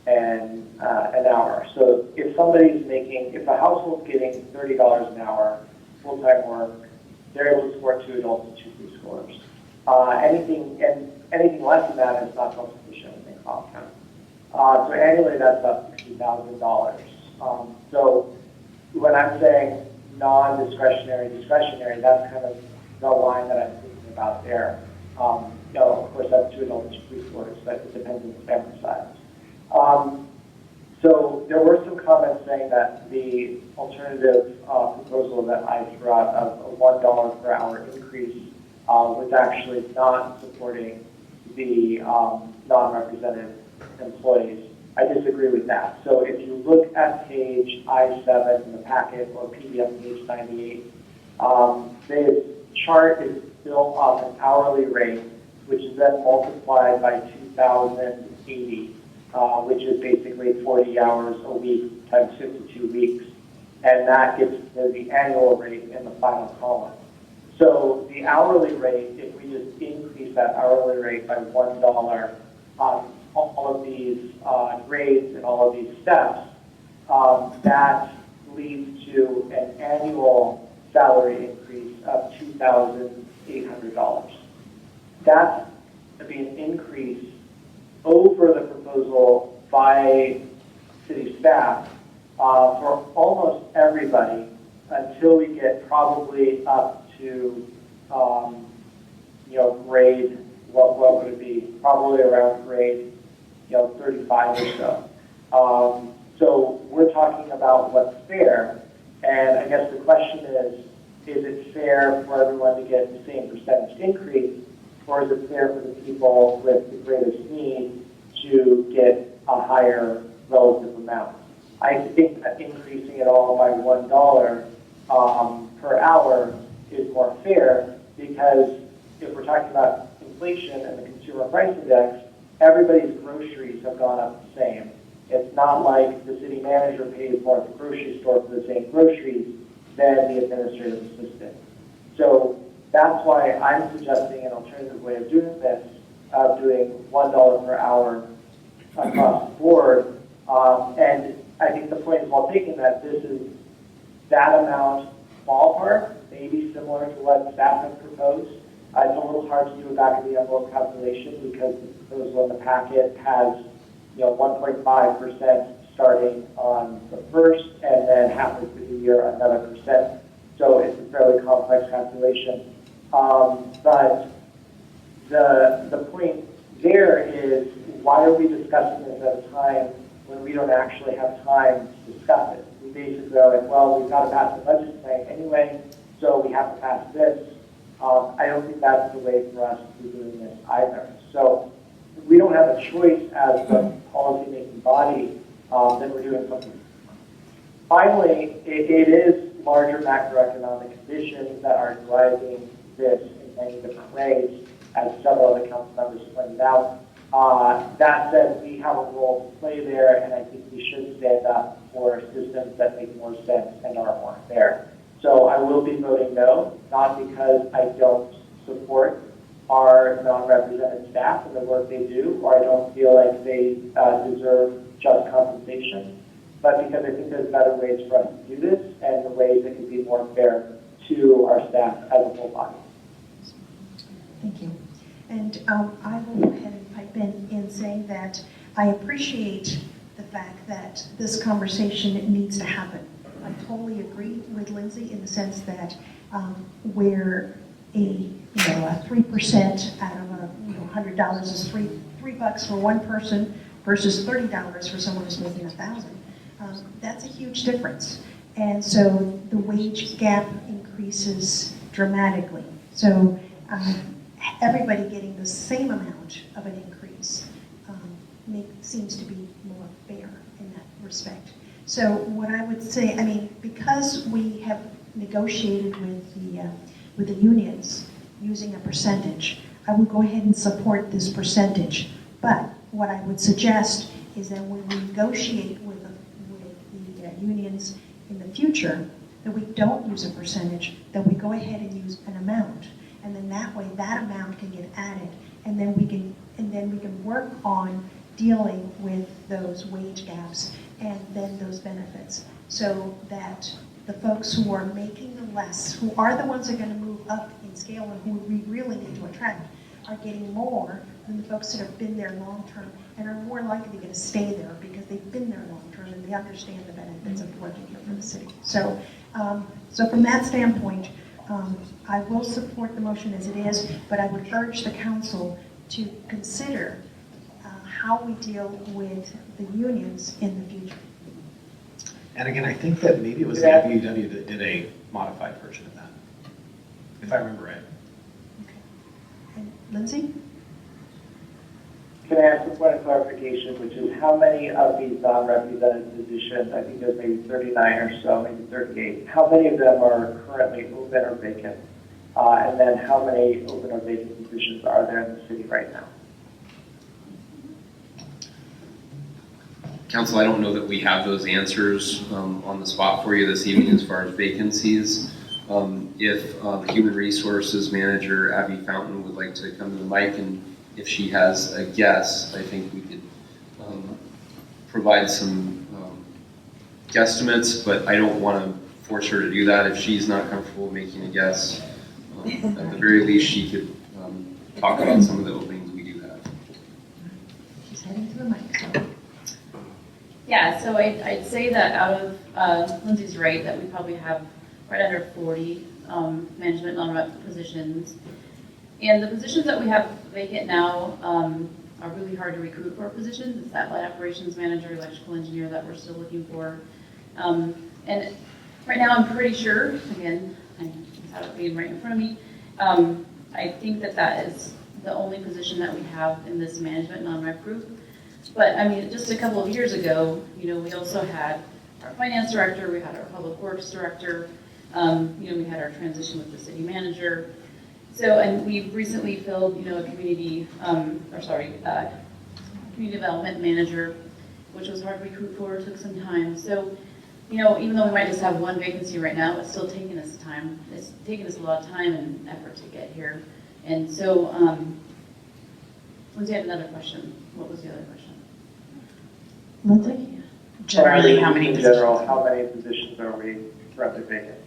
P: an hour. So if somebody's if a household's getting $30 an hour full-time work, they're able to support 2 adults and 2 preschoolers. Anything less than that is not self-sufficient in Kamala County. So annually, that's about $60,000. So when I'm saying non-discretionary, discretionary, that's kind of the line that I'm thinking about there. Of course, that's 2 adults and 2 preschoolers, but it depends on the family size. So there were some comments saying that the alternative proposal that I threw out of a $1 per hour increase was actually not supporting the non-represented employees. I disagree with that. So if you look at page I-7 in the packet or PDF page 98, the chart is built off an hourly rate, which is then multiplied by 2,080, which is basically 40 hours a week times 52 weeks. And that gives the annual rate in the final column. So the hourly rate, if we just increase that hourly rate by $1 on all of these grades and all of these steps, that leads to an annual salary increase of $2,800. That's to be an increase over the proposal by city staff for almost everybody until we get probably up to, grade, what would it be? Probably around grade, 35 or so. So we're talking about what's fair, and I guess the question is it fair for everyone to get the same percentage increase, or is it fair for the people with the greatest need to get a higher relative amount? I think that increasing it all by $1 per hour is more fair, because if we're talking about inflation and the consumer price index, everybody's groceries have gone up the same. It's not like the city manager pays more at the grocery store for the same groceries than the administrative assistant. So that's why I'm suggesting an alternative way of doing this, of doing $1 per hour across the board. And I think the point is well taken, that this is that amount ballpark, maybe similar to what staff has proposed. It's a little hard to do a back of the envelope calculation because the proposal in the packet has 1.5% starting on the 1st, and then halfway through the year another percent. So it's a fairly complex calculation. But the point there is, why are we discussing this at a time when we don't actually have time to discuss it? We basically are like, well, we've got to pass the budget tonight anyway, so we have to pass this. I don't think that's the way for us to be doing this either. So we don't have a choice as the policy-making body, then we're doing something. Finally, it is larger macroeconomic conditions that are driving this in many different ways, as several of the council members pointed out. That said, we have a role to play there, and I think we should stand up for systems that make more sense and are more fair. So I will be voting no, not because I don't support our non-represented staff and the work they do, or I don't feel like they deserve just compensation, but because I think there's better ways for us to do this and the ways that can be more fair to our staff as a whole body.
A: Thank you. And I will go ahead and pipe in saying that I appreciate the fact that this conversation needs to happen. I totally agree with Lindsay in the sense that where a 3% out of $100 is $3 for one person versus $30 for someone who's making $1,000. That's a huge difference. And so the wage gap increases dramatically. So everybody getting the same amount of an increase seems to be more fair in that respect. So what I would say, I mean, because we have negotiated with the unions using a percentage, I would go ahead and support this percentage. But what I would suggest is that when we negotiate with the unions in the future, that we don't use a percentage, that we go ahead and use an amount. And then that way, that amount can get added, and then we can work on dealing with those wage gaps and then those benefits, so that the folks who are making the less, who are the ones that are going to move up in scale and who we really need to attract, are getting more than the folks that have been there long term and are more likely to stay there because they've been there long term and they understand the benefits of working here for the city. So, so from that standpoint, I will support the motion as it is, but I would urge the council to consider how we deal with the unions in the future.
L: And again, I think that maybe it was the WW that did a modified version of that, if I remember right.
A: Okay. And Lindsay?
P: Can I ask a point of clarification, which is how many of these non-represented positions, I think there's maybe 39 or so, maybe 38, how many of them are currently open or vacant? And then how many open or vacant positions are there in the city right now?
K: Council, I don't know that we have those answers on the spot for you this evening as far as vacancies. If the Human Resources Manager, Abby Fountain, would like to come to the mic, and if she has a guess, I think we could provide some guesstimates, but I don't want to force her to do that if she's not comfortable making a guess. At the very least, she could talk about some of the openings we do have.
A: She's heading to the mic. So.
R: Yeah, so I'd say that out of, Lindsay's right, that we probably have right under 40 management non-rep positions. And the positions that we have vacant now, are really hard to recruit for positions. It's that light operations manager, electrical engineer that we're still looking for. And right now, I'm pretty sure, again, I have it being right in front of me, I think that that is the only position that we have in this management non-rep group. But I mean, just a couple of years ago, you know, we also had our finance director, we had our public works director, you know, we had our transition with the city manager. So, and we've recently filled, you know, a community development manager, which was hard to recruit for, took some time. So, you know, even though we might just have one vacancy right now, it's still taking us time. It's taken us a lot of time and effort to get here. And so, Lindsay had another question. What was the other question?
A: Lindsay?
O: Generally, how many
P: in
O: positions?
P: general, how many positions are we currently vacant?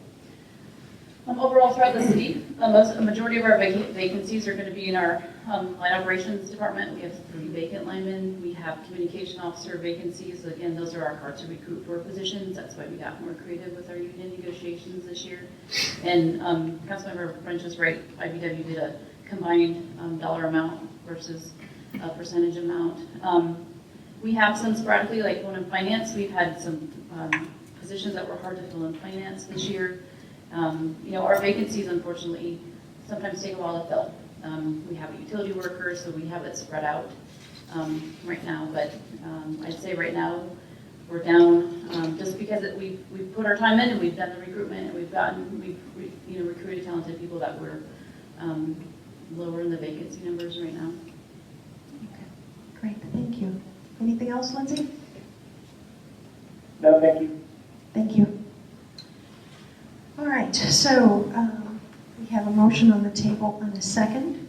R: Overall, throughout the city, a majority of our vacancies are going to be in our line operations department. We have 3 vacant linemen. We have communication officer vacancies. Again, those are our hard to recruit for positions. That's why we got more creative with our union negotiations this year. And Councilmember French is right. IBW did a combined dollar amount versus a percentage amount. We have some sporadically, like one in finance. We've had some positions that were hard to fill in finance this year. You know, our vacancies, unfortunately, sometimes take a while to fill. We have a utility worker, so we have it spread out right now. But I'd say right now we're down just because we've put our time in and we've done the recruitment and we've you know, recruited talented people that we're lower in the vacancy numbers right now.
A: Okay, great, thank you. Anything else, Lindsay?
P: No, thank you.
A: Thank you. All right, so we have a motion on the table and a second.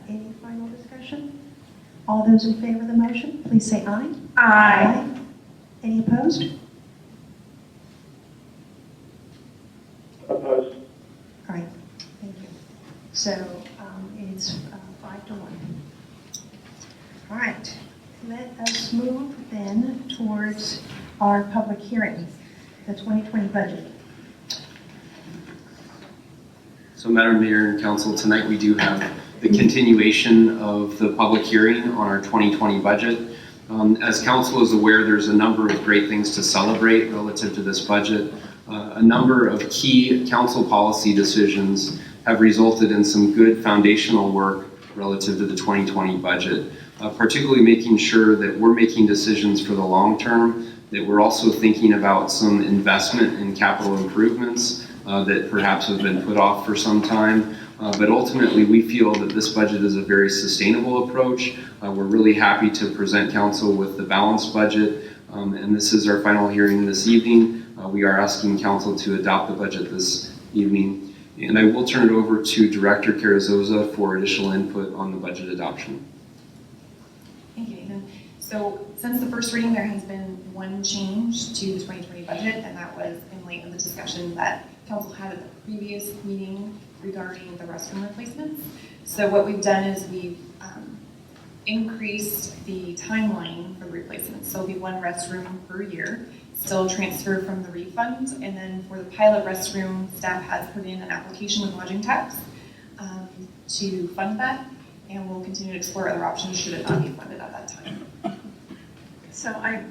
A: Any final discussion? All those in favor of the motion, please say aye.
E: Aye.
A: Any opposed?
P: Opposed.
A: All right, thank you. So it's 5-1. All right, let us move then towards our public hearing, the 2020 budget.
K: So Madam Mayor and Council, tonight we do have the continuation of the public hearing on our 2020 budget. As Council is aware, there's a number of great things to celebrate relative to this budget. A number of key Council policy decisions have resulted in some good foundational work relative to the 2020 budget, particularly making sure that we're making decisions for the long term, that we're also thinking about some investment in capital improvements that perhaps have been put off for some time. But ultimately, we feel that this budget is a very sustainable approach. We're really happy to present Council with the balanced budget, and this is our final hearing this evening. We are asking Council to adopt the budget this evening. And I will turn it over to Director Carrizosa for additional input on the budget adoption.
M: Thank you, Nathan. So since the first reading, there has been one change to the 2020 budget, and that was in light of the discussion that Council had at the previous meeting regarding the restroom replacements. So what we've done is we've increased the timeline for the replacements. So it'll be 1 restroom per year, still transferred from the refund. And then for the pilot restroom, staff has put in an application with lodging tax to fund that. And we'll continue to explore other options should it not be funded at that time.
E: So I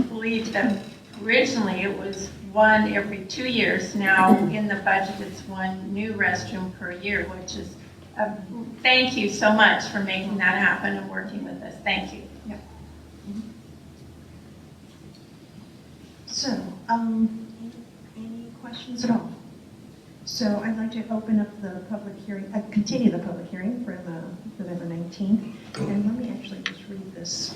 E: believe that originally it was 1 every 2 years. Now in the budget, it's 1 new restroom per year, which is, thank you so much for making that happen and working with us. Thank you.
M: Yep.
A: So, any questions at all? So I'd like to open up the public hearing, continue the public hearing for the November 19th. And let me actually just read this,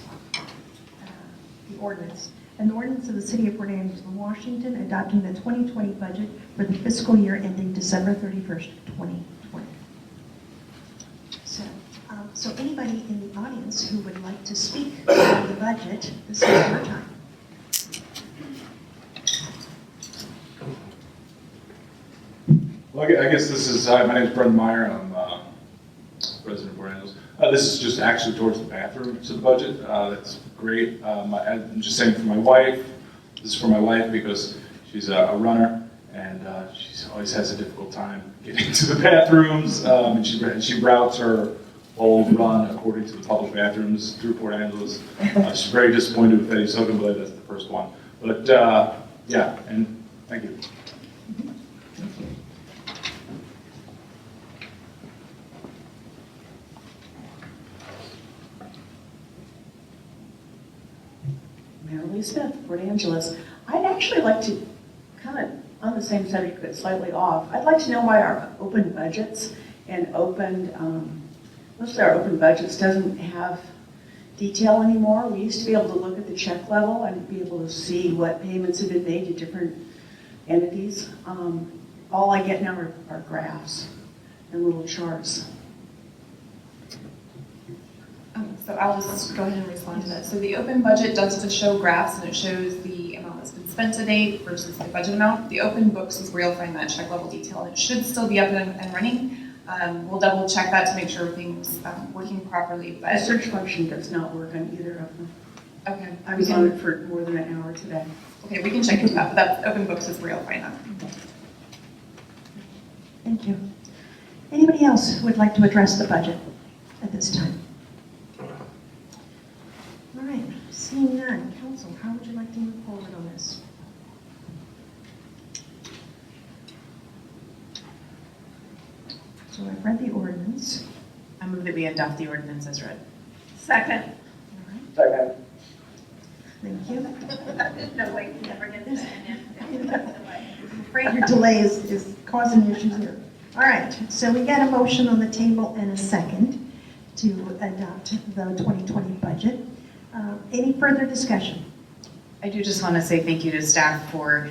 A: the ordinance. An ordinance of the City of Port Angeles, Washington, adopting the 2020 budget for the fiscal year ending December 31st, 2020. So anybody in the audience who would like to speak on the budget, this is your time.
S: Well, I guess this is, hi, my name is Brendan Meyer, I'm president of Port Angeles. This is just actually towards the bathrooms of the budget. That's great. I'm just saying for my wife, this is for my wife because she's a runner and she always has a difficult time getting to the bathrooms, and she routes her all run according to the public bathrooms through Port Angeles. I was very disappointed with Eddie's Hogan, but that's the first one. But yeah, and thank you.
T: Mary Lee Smith, Port Angeles. I'd actually like to, kind of on the same subject but slightly off, I'd like to know why our open budgets and mostly our open budgets doesn't have detail anymore. We used to be able to look at the check level and be able to see what payments have been made to different entities. All I get now are graphs and little charts.
M: So I'll just go ahead and respond to that. So the open budget does just show graphs, and it shows the amount that's been spent to date versus the budget amount. The open books is where you'll find that check level detail, and it should still be up and running. We'll double check that to make sure everything's working properly. But
T: The search function does not work on either of them.
M: Okay.
T: I was on it for more than an hour today.
M: Okay, we can check into that, but that open books is where you'll find that.
A: Thank you. Anybody else who would like to address the budget at this time? All right, seeing none. Counsel, how would you like to move forward on this? So I've read the ordinance.
O: I move that we adopt the ordinance as read.
E: Second.
P: Second.
A: Thank you.
E: No way, you never get this.
A: I'm afraid your delay is causing issues here. All right, so we got a motion on the table and a second to adopt the 2020 budget. Any further discussion?
O: I do just want to say thank you to staff for,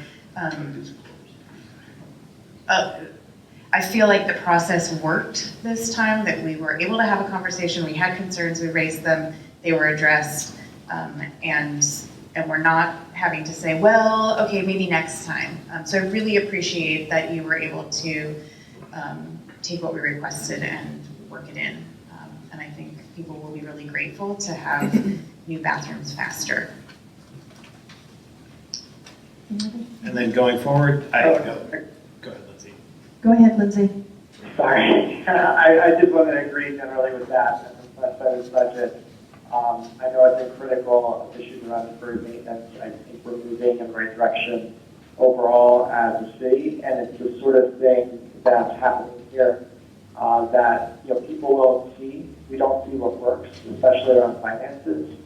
O: I feel like the process worked this time, that we were able to have a conversation, we had concerns, we raised them, they were addressed, and we're not having to say, well, okay, maybe next time. So I really appreciate that you were able to take what we requested and work it in. And I think people will be really grateful to have new bathrooms faster.
L: And then going forward, go ahead, Lindsay.
A: Go ahead, Lindsay.
P: Sorry, I did want to agree generally with that. And from this budget, I know it's been critical of issues around deferred maintenance. I think we're moving in the right direction overall as a city, and it's the sort of thing that's happening here that people won't see. We don't see what works, especially around finances.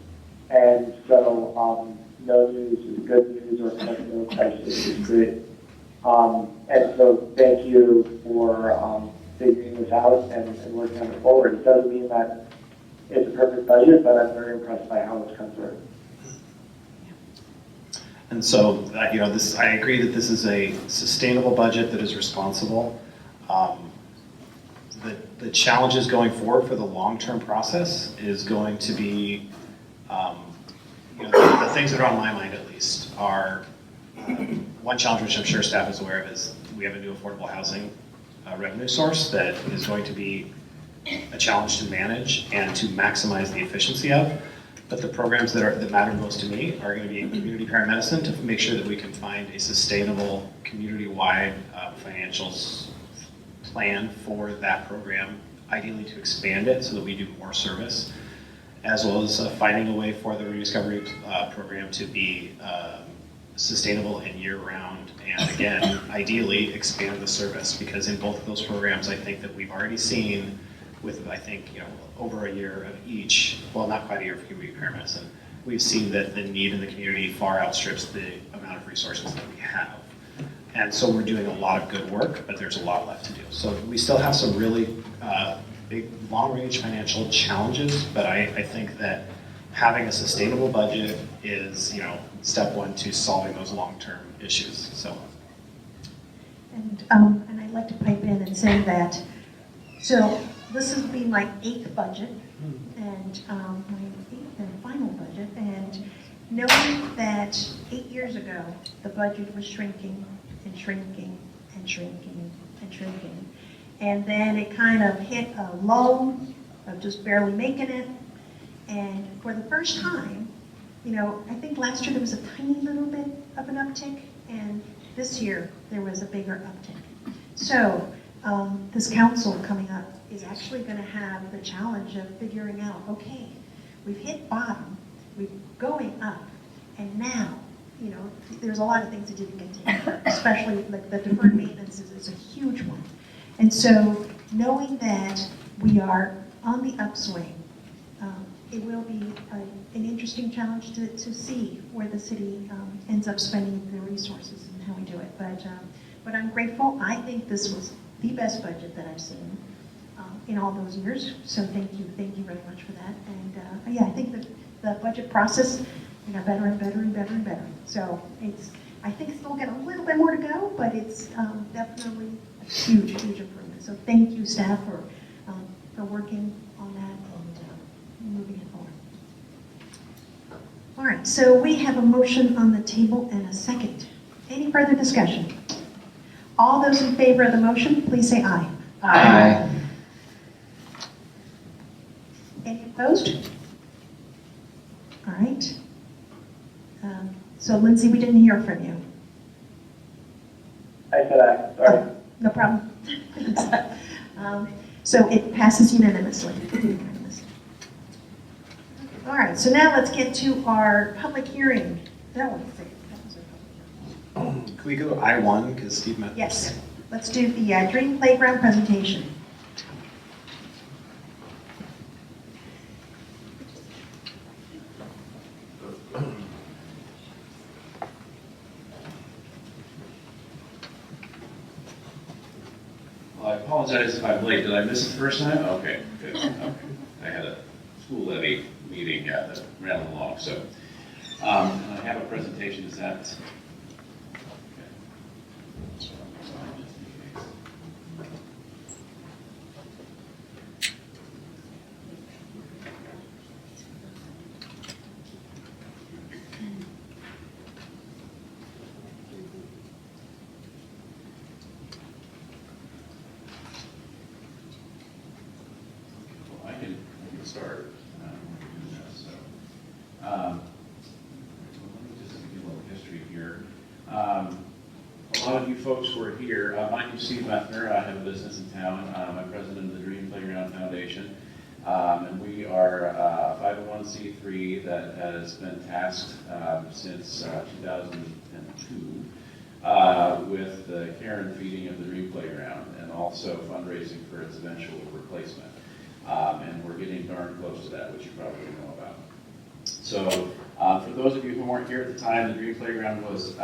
P: And so no news is good news, or no crisis is great. And so thank you for figuring this out and working on it forward. It doesn't mean that it's a perfect budget, but I'm very impressed by how it's come through.
L: And so, I agree that this is a sustainable budget that is responsible. The challenges going forward for the long-term process is going to be, the things that are on my mind at least are, one challenge which I'm sure staff is aware of is we have a new affordable housing revenue source that is going to be a challenge to manage and to maximize the efficiency of. But the programs that matter most to me are going to be community paramedicine, to make sure that we can find a sustainable community-wide financials plan for that program, ideally to expand it so that we do more service, as well as finding a way for the rediscovery program to be sustainable and year-round, and again, ideally expand the service, because in both of those programs, I think that we've already seen with, over a year of each, well, not quite a year for community paramedicine, we've seen that the need in the community far outstrips the amount of resources that we have. And so we're doing a lot of good work, but there's a lot left to do. So we still have some really big, long-range financial challenges, but I think that having a sustainable budget is, step one to solving those long-term issues. So.
A: And I'd like to pipe in and say that, so this has been my 8th budget, and my 8th and final budget, and knowing that 8 years ago, the budget was shrinking and shrinking and shrinking and shrinking, and then it kind of hit a lull of just barely making it, and for the first time, I think last year there was a tiny little bit of an uptick, and this year there was a bigger uptick. So this council coming up is actually going to have the challenge of figuring out, okay, we've hit bottom, we're going up, and now, you know, there's a lot of things that didn't get taken, especially like the deferred maintenance is a huge one. And so knowing that we are on the upswing, it will be an interesting challenge to see where the city ends up spending their resources and how we do it. But I'm grateful. I think this was the best budget that I've seen in all those years. So thank you very much for that. And yeah, I think that the budget process got better and better and better and better. So I think still got a little bit more to go, but it's definitely a huge improvement. So thank you, staff, for working on that and moving it forward. All right, so we have a motion on the table and a second. Any further discussion? All those in favor of the motion, please say aye.
N: Aye.
A: Any opposed? All right. So Lindsay, we didn't hear from you.
P: I said aye, sorry.
A: No problem. So it passes unanimously. All right, so now let's get to our public hearing. That was our public hearing.
L: Can we go to I1, because Steve met?
A: Yes, let's do the Dream Playground presentation.
U: Well, I apologize if I'm late. Did I miss it the first time? Okay, good. Okay. I had a school levy meeting that ran along, so. And I have a presentation. Is that? I can start. Let me just give you a little history here. A lot of you folks who are here, my name is Steve Methner. I have a business in town. I'm president of the Dream Playground Foundation. And we are a 501c3 that has been tasked since 2002 with the care and feeding of the Dream Playground and also fundraising for its eventual replacement. And we're getting darn close to that, which you probably know about. So for those of you who weren't here at the time, the Dream Playground was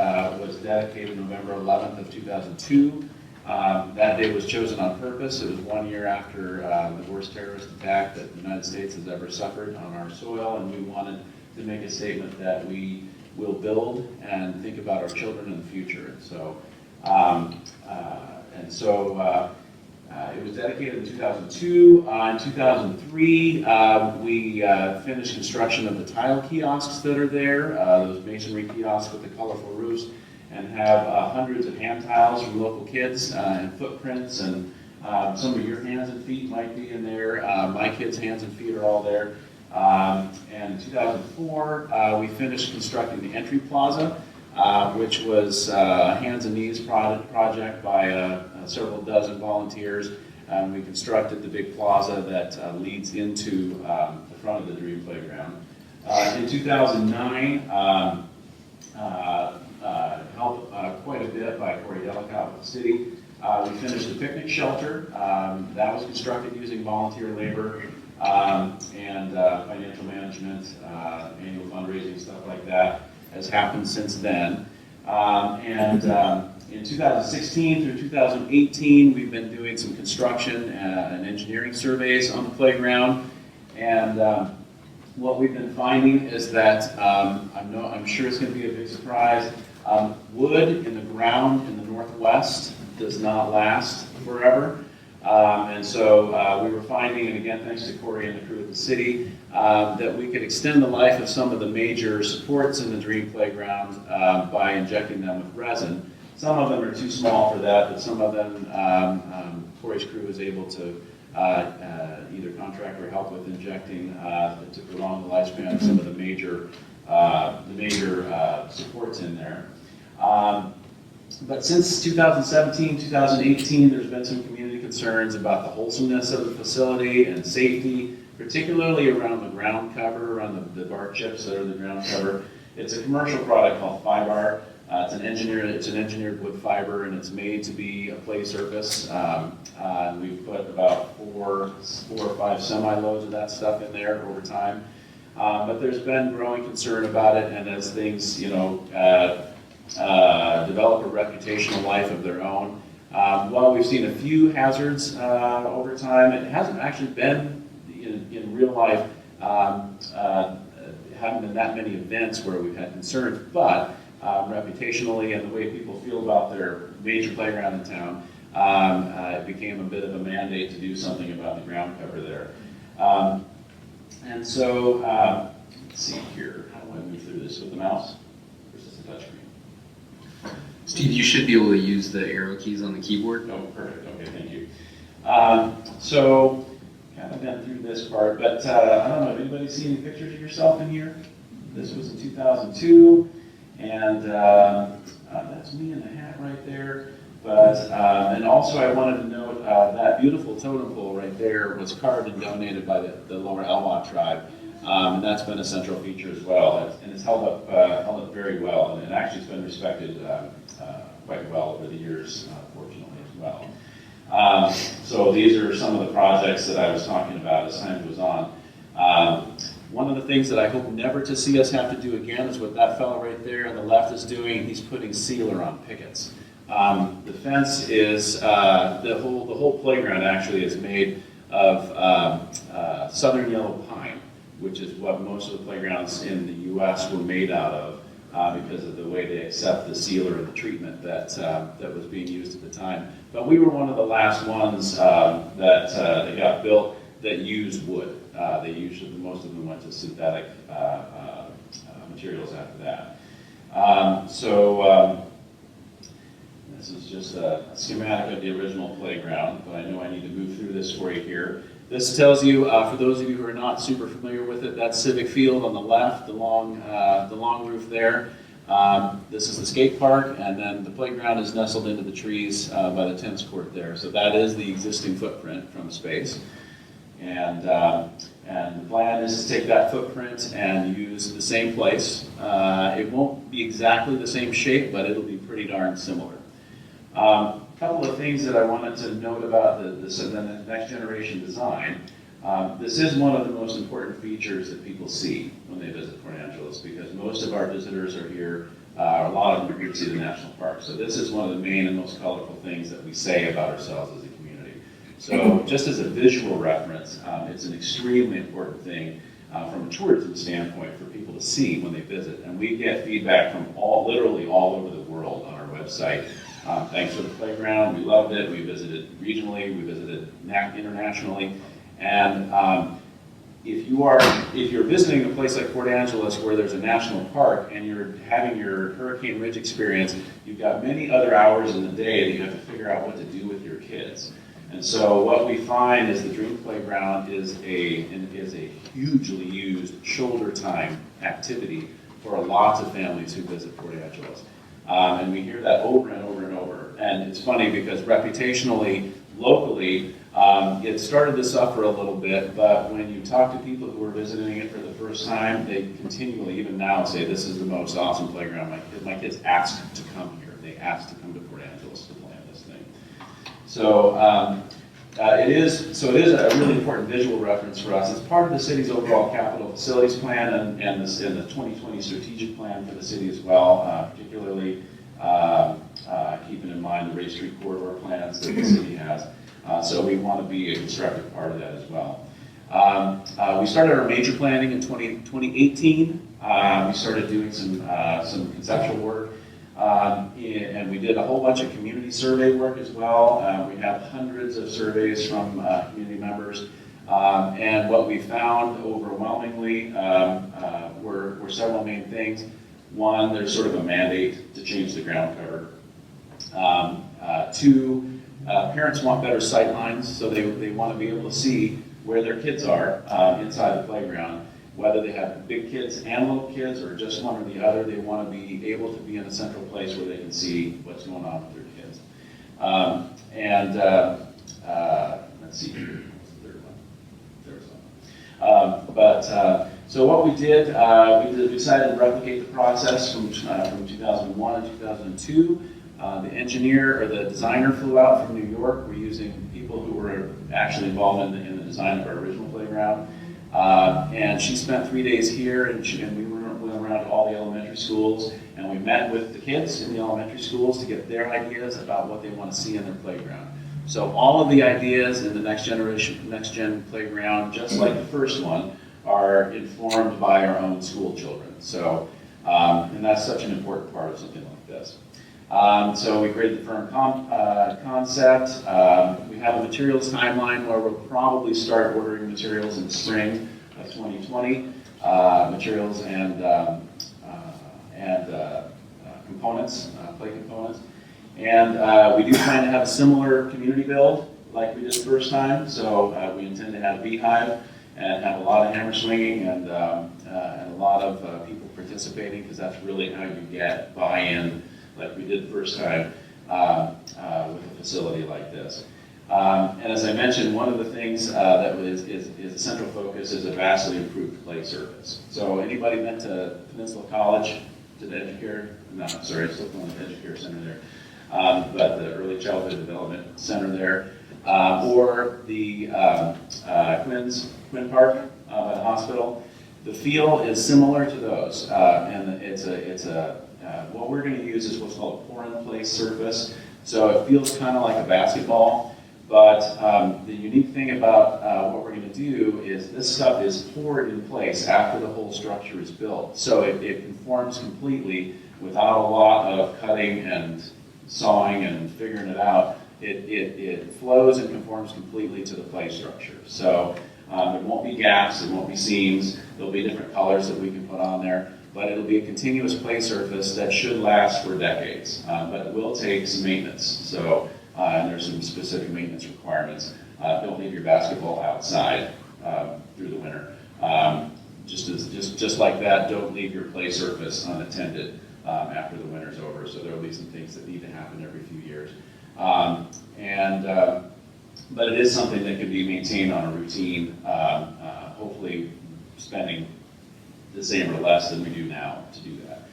U: dedicated November 11th of 2002. That day was chosen on purpose. It was 1 year after the worst terrorist attack that the United States has ever suffered on our soil, and we wanted to make a statement that we will build and think about our children in the future. And so, it was dedicated in 2002. In 2003, we finished construction of the tile kiosks that are there, those masonry kiosks with the colorful roofs, and have hundreds of hand tiles from local kids and footprints, and some of your hands and feet might be in there. My kids' hands and feet are all there. And in 2004, we finished constructing the entry plaza, which was a hands and knees project by several dozen volunteers. We constructed the big plaza that leads into the front of the Dream Playground. In 2009, helped quite a bit by Corey Delicott with the city. We finished the picnic shelter. That was constructed using volunteer labor and financial management, annual fundraising, stuff like that has happened since then. In 2016 through 2018, we've been doing some construction and engineering surveys on the playground. And what we've been finding is that, I'm sure it's going to be a big surprise, wood in the ground in the Northwest does not last forever. And so we were finding, and again, thanks to Corey and the crew at the city, that we could extend the life of some of the major supports in the Dream Playground by injecting them with resin. Some of them are too small for that, but some of them Corey's crew is able to either contract or help with injecting to prolong the lifespan of some of the major supports in there. But since 2017, 2018, there's been some community concerns about the wholesomeness of the facility and safety, particularly around the ground cover, around the bark chips that are the ground cover. It's a commercial product called Fibar. It's an engineered wood fiber, and it's made to be a play surface. We've put about four or five semi-loads of that stuff in there over time. But there's been growing concern about it, and as things, develop a reputational life of their own. While we've seen a few hazards over time, it hasn't actually been in real life. Haven't been that many events where we've had concerns, but reputationally and the way people feel about their major playground in town, it became a bit of a mandate to do something about the ground cover there. And so, let's see here, how do I move through this with the mouse versus the touchscreen?
K: Steve, you should be able to use the arrow keys on the keyboard.
U: Oh, perfect, okay, thank you. So, kind of been through this part, but I don't know, anybody see any pictures of yourself in here? This was in 2002, and that's me in the hat right there. But, and also I wanted to note that beautiful totem pole right there was carved and donated by the Lower Elwha tribe. And that's been a central feature as well. And it's held up very well, and actually it's been respected quite well over the years, fortunately as well. So these are some of the projects that I was talking about as time goes on. One of the things that I hope never to see us have to do again is what that fellow right there on the left is doing. He's putting sealer on pickets. The fence is, the whole playground actually is made of southern yellow pine, which is what most of the playgrounds in the U.S. were made out of because of the way they accept the sealer and the treatment that was being used at the time. But we were one of the last ones that got built that used wood. Most of them went to synthetic materials after that. This is just a schematic of the original playground, but I know I need to move through this for you here. This tells you, for those of you who are not super familiar with it, that's Civic Field on the left, the long roof there. This is the skate park, and then the playground is nestled into the trees by the tennis court there. So that is the existing footprint from space. And the plan is to take that footprint and use the same place. It won't be exactly the same shape, but it'll be pretty darn similar. A couple of things that I wanted to note about the next generation design. This is one of the most important features that people see when they visit Port Angeles, because most of our visitors are here, a lot of them are here to see the national park. So this is one of the main and most colorful things that we say about ourselves as a community. So just as a visual reference, it's an extremely important thing from a tourism standpoint for people to see when they visit. And we get feedback from literally all over the world on our website. Thanks for the playground, we loved it, we visited regionally, we visited internationally. And if you're visiting a place like Port Angeles where there's a national park and you're having your Hurricane Ridge experience, you've got many other hours in the day that you have to figure out what to do with your kids. And so what we find is the Dream Playground is a hugely used shoulder time activity for lots of families who visit Port Angeles. And we hear that over and over and over. And it's funny because reputationally, locally, it started to suffer a little bit, but when you talk to people who are visiting it for the first time, they continually, even now, say this is the most awesome playground. My kids asked to come here. They asked to come to Port Angeles to play on this thing. So it is a really important visual reference for us. It's part of the city's overall capital facilities plan and the 2020 strategic plan for the city as well, particularly keeping in mind the Ray Street corridor plans that the city has. So we want to be a constructive part of that as well. We started our major planning in 2018. We started doing some conceptual work. And we did a whole bunch of community survey work as well. We have hundreds of surveys from community members. And what we found overwhelmingly were several main things. One, there's sort of a mandate to change the ground cover. Two, parents want better sight lines, so they want to be able to see where their kids are inside the playground. whether they have big kids and little kids or just one or the other, they want to be able to be in a central place where they can see what's going on with their kids. Let's see here, what's the third one? There was one. So what we did, we decided to replicate the process from 2001 and 2002. The engineer or the designer flew out from New York. We're using people who were actually involved in the design of our original playground. And she spent 3 days here, and we went around to all the elementary schools, and we met with the kids in the elementary schools to get their ideas about what they want to see in their playground. So all of the ideas in the next gen playground, just like the first one, are informed by our own school children. So, and that's such an important part of something like this. So we created the firm concept. We have a materials timeline where we'll probably start ordering materials in the spring of 2020, materials and components, play components. And we do plan to have a similar community build like we did the first time. So we intend to have a beehive and have a lot of hammer swinging and a lot of people participating, because that's really how you get buy-in like we did the first time with a facility like this. And as I mentioned, one of the things that is a central focus is a vastly improved play surface. So anybody been to Peninsula College, to the Educare? No, sorry, I'm still calling it the Educare Center there. But the Early Childhood Development Center there, or the Quinn Park by the hospital. The feel is similar to those, and what we're going to use is what's called a pour-in-place surface. So it feels kind of like a basketball, but the unique thing about what we're going to do is this stuff is poured in place after the whole structure is built. So it conforms completely without a lot of cutting and sawing and figuring it out. It flows and conforms completely to the play structure. So there won't be gaps, there won't be seams, there'll be different colors that we can put on there, but it'll be a continuous play surface that should last for decades, but it will take some maintenance. So, and there's some specific maintenance requirements. Don't leave your basketball outside through the winter. Just like that, don't leave your play surface unattended after the winter's over. So there will be some things that need to happen every few years. But it is something that can be maintained on a routine, hopefully spending the same or less than we do now to do that.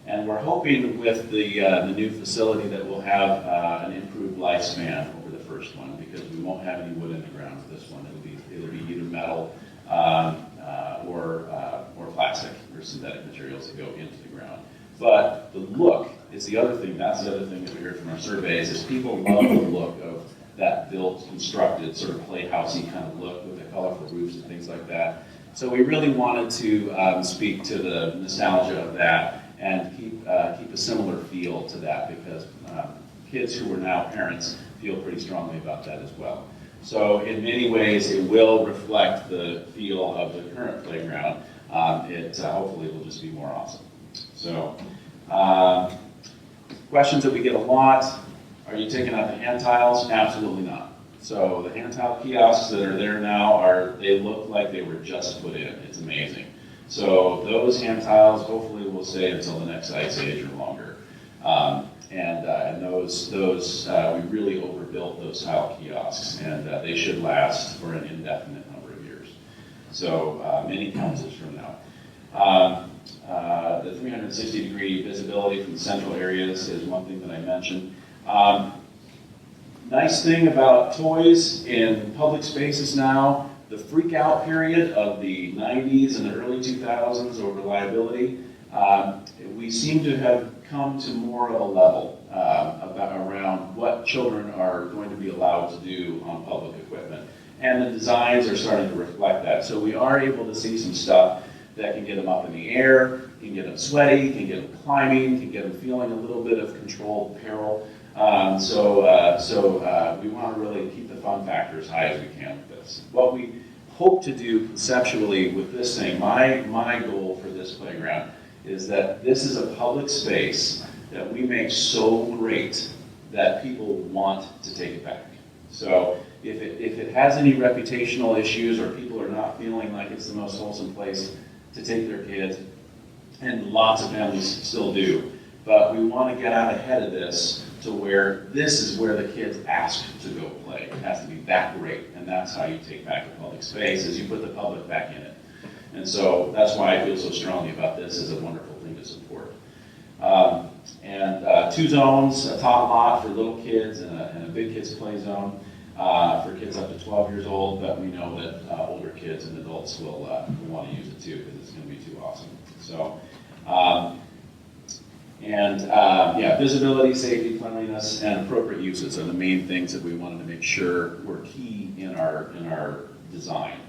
U: And we're hoping with the new facility that we'll have an improved lifespan over the first one, because we won't have any wood in the ground for this one. It'll be either metal or plastic or synthetic materials that go into the ground. But the look is the other thing. That's the other thing that we heard from our surveys, is people love the look of that built, constructed, sort of playhousey kind of look with the colorful roofs and things like that. So we really wanted to speak to the nostalgia of that and keep a similar feel to that, because kids who are now parents feel pretty strongly about that as well. So in many ways, it will reflect the feel of the current playground. Hopefully will just be more awesome. So questions that we get a lot: are you taking out the hand tiles? Absolutely not. So the hand tile kiosks that are there now they look like they were just put in. It's amazing. So those hand tiles hopefully will stay until the next ice age or longer. And those we really overbuilt those tile kiosks, and they should last for an indefinite number of years. So many councils from now. The 360-degree visibility from the central areas is one thing that I mentioned. Nice thing about toys in public spaces now, the freak out period of the 90s and the early 2000s over liability, we seem to have come to more of a level around what children are going to be allowed to do on public equipment. And the designs are starting to reflect that. So we are able to see some stuff that can get them up in the air, can get them sweaty, can get them climbing, can get them feeling a little bit of controlled peril. So we want to really keep the fun factor as high as we can with this. What we hope to do conceptually with this thing, my goal for this playground is that this is a public space that we make so great that people want to take it back. So if it has any reputational issues or people are not feeling like it's the most wholesome place to take their kids, and lots of families still do, but we want to get out ahead of this to where this is where the kids ask to go play. It has to be that great, and that's how you take back the public space, is you put the public back in it. And so that's why I feel so strongly about this as a wonderful thing to support. Two zones, a top lot for little kids and a big kids play zone for kids up to 12 years old, but we know that older kids and adults will want to use it too, because it's going to be too awesome. So, yeah, visibility, safety, cleanliness, and appropriate uses are the main things that we wanted to make sure were key in our design.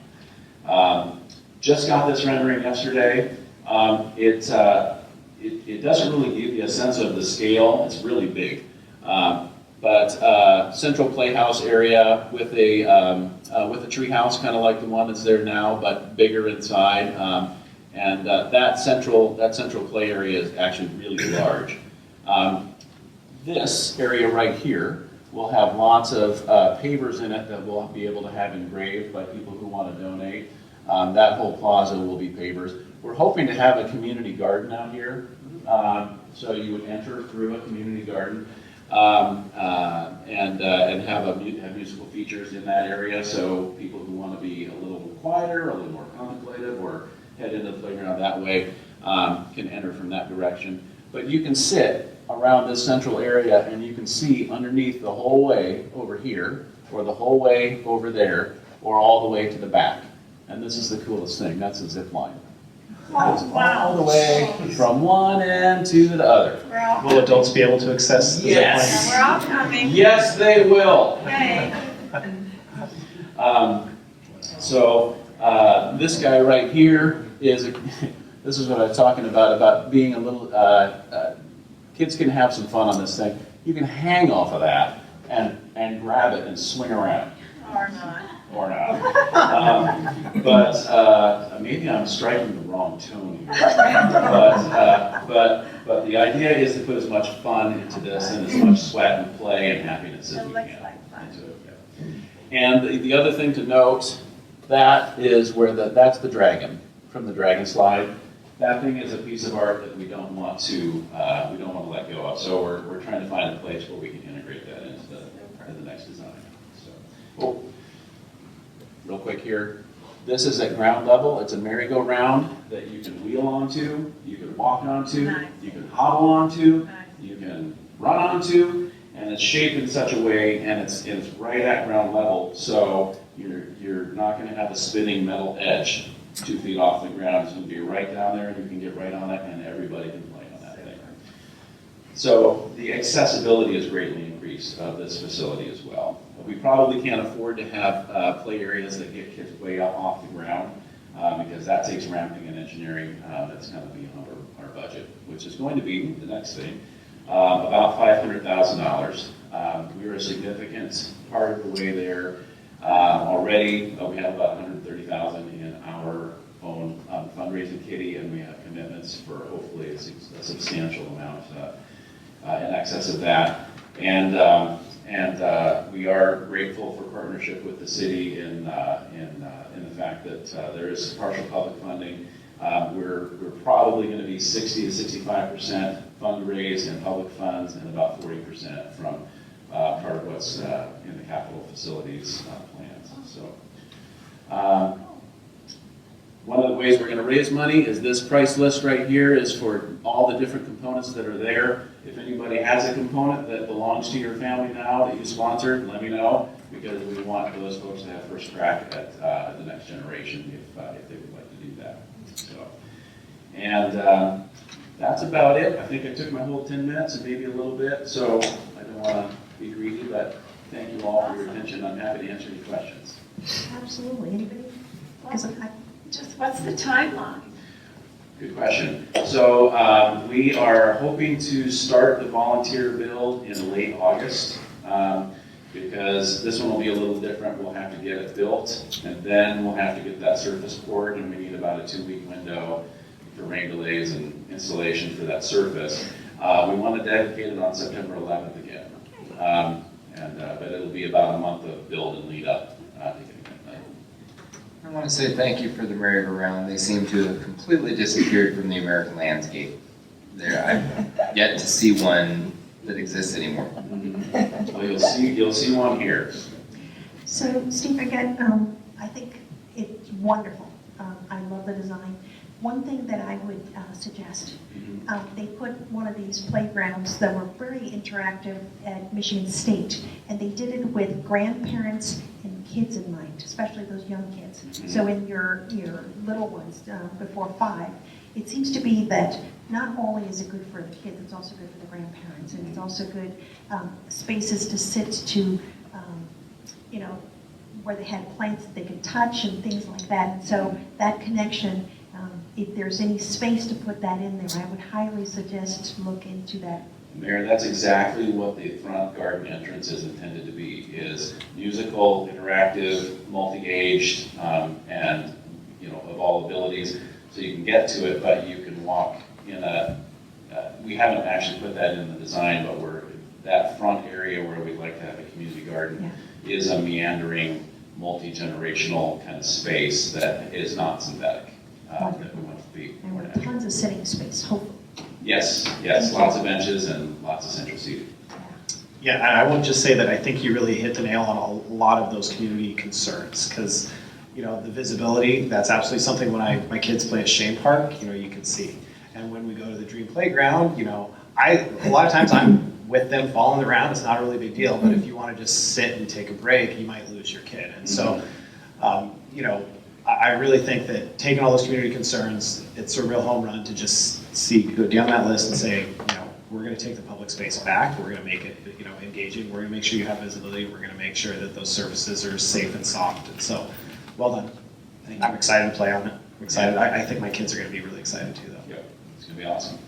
U: Just got this rendering yesterday. It doesn't really give you a sense of the scale. It's really big. But central playhouse area with a tree house, kind of like the one that's there now, but bigger inside. That central play area is actually really large. This area right here will have lots of pavers in it that we'll be able to have engraved by people who want to donate. That whole plaza will be pavers. We're hoping to have a community garden out here. So you would enter through a community garden and have musical features in that area. So people who want to be a little quieter, a little more contemplative, or head into the playground that way can enter from that direction. But you can sit around this central area and you can see underneath the whole way over here, or the whole way over there, or all the way to the back. And this is the coolest thing. That's a zip line. It's all the way from one end to the other.
L: Will adults be able to access the zip line?
E: We're all coming.
U: Yes, they will.
E: Yay.
U: This guy right here is, this is what I was talking about being a little, kids can have some fun on this thing. You can hang off of that and grab it and swing around.
E: Or not.
U: Or not. But maybe I'm striking the wrong tone here. But the idea is to put as much fun into this and as much sweat and play and happiness as we can into it. Yeah. And the other thing to note, that is where that's the dragon from the dragon slide. That thing is a piece of art that we don't want to let go of. So we're trying to find a place where we can integrate that into the next design. So, real quick here. This is at ground level. It's a merry-go-round that you can wheel onto, you can walk onto, you can hobble onto, you can run onto, and it's shaped in such a way, and it's right at ground level, so you're not going to have a spinning metal edge 2 feet off the ground. It's going to be right down there, and you can get right on it, and everybody can play on that thing. So the accessibility is greatly increased of this facility as well. We probably can't afford to have play areas that get kids way up off the ground because that takes ramping and engineering that's going to be under our budget, which is going to be the next thing, about $500,000. We're a significant part of the way there already. We have about $130,000 in our own fundraising kitty, and we have commitments for hopefully a substantial amount in excess of that. And we are grateful for partnership with the city in the fact that there is partial public funding. We're probably going to be 60 to 65% fundraised in public funds and about 40% from part of what's in the capital facilities plans. So one of the ways we're going to raise money is this price list right here is for all the different components that are there. If anybody has a component that belongs to your family now that you sponsored, let me know, because we want those folks to have first crack at the next generation if they would like to do that. So, and that's about it. I think I took my whole 10 minutes and maybe a little bit, so I don't want to be greedy, but thank you all for your attention. I'm happy to answer any questions.
A: Absolutely. Anybody? Because
E: Just what's the timeline?
U: Good question. So we are hoping to start the volunteer build in late August because this one will be a little different. We'll have to get it built, and then we'll have to get that surface poured, and we need about a 2-week window for rain delays and installation for that surface. We want to dedicate it on September 11th again, but it'll be about a month of build and lead up to getting that done.
N: I want to say thank you for the merry-go-round. They seem to have completely disappeared from the American landscape. I've yet to see one that exists anymore.
U: Well, you'll see one here.
A: So, Steve, again, I think it's wonderful. I love the design. One thing that I would suggest, they put one of these playgrounds that were very interactive at Michigan State, and they did it with grandparents and kids in mind, especially those young kids. So in your little ones before 5, it seems to be that not only is it good for the kids, it's also good for the grandparents, and it's also good spaces to sit to, where they had plants that they could touch and things like that. And so that connection, if there's any space to put that in there, I would highly suggest look into that.
U: Mayor, that's exactly what the front garden entrance is intended to be, is musical, interactive, multi-aged, and of all abilities. So you can get to it, but you can walk in we haven't actually put that in the design, but that front area where we'd like to have a community garden is a meandering, multi-generational kind of space that is not synthetic, that we want to be more
A: And with
U: natural.
A: tons of sitting space, hopefully.
U: Yes, lots of benches and lots of central seating.
L: Yeah, and I would just say that I think you really hit the nail on a lot of those community concerns, because the visibility, that's absolutely something when my kids play at Shane Park, you can see. And when we go to the Dream Playground, a lot of times I'm with them following around, it's not a really big deal, but if you want to just sit and take a break, you might lose your kid. And so, I really think that taking all those community concerns, it's a real home run to just go down that list and say, we're going to take the public space back, we're going to make it, engaging, we're going to make sure you have visibility, we're going to make sure that those surfaces are safe and soft. And so, well done. I'm excited to play on it. I'm excited. I think my kids are going to be really excited too, though.
U: Yeah, it's going to be awesome.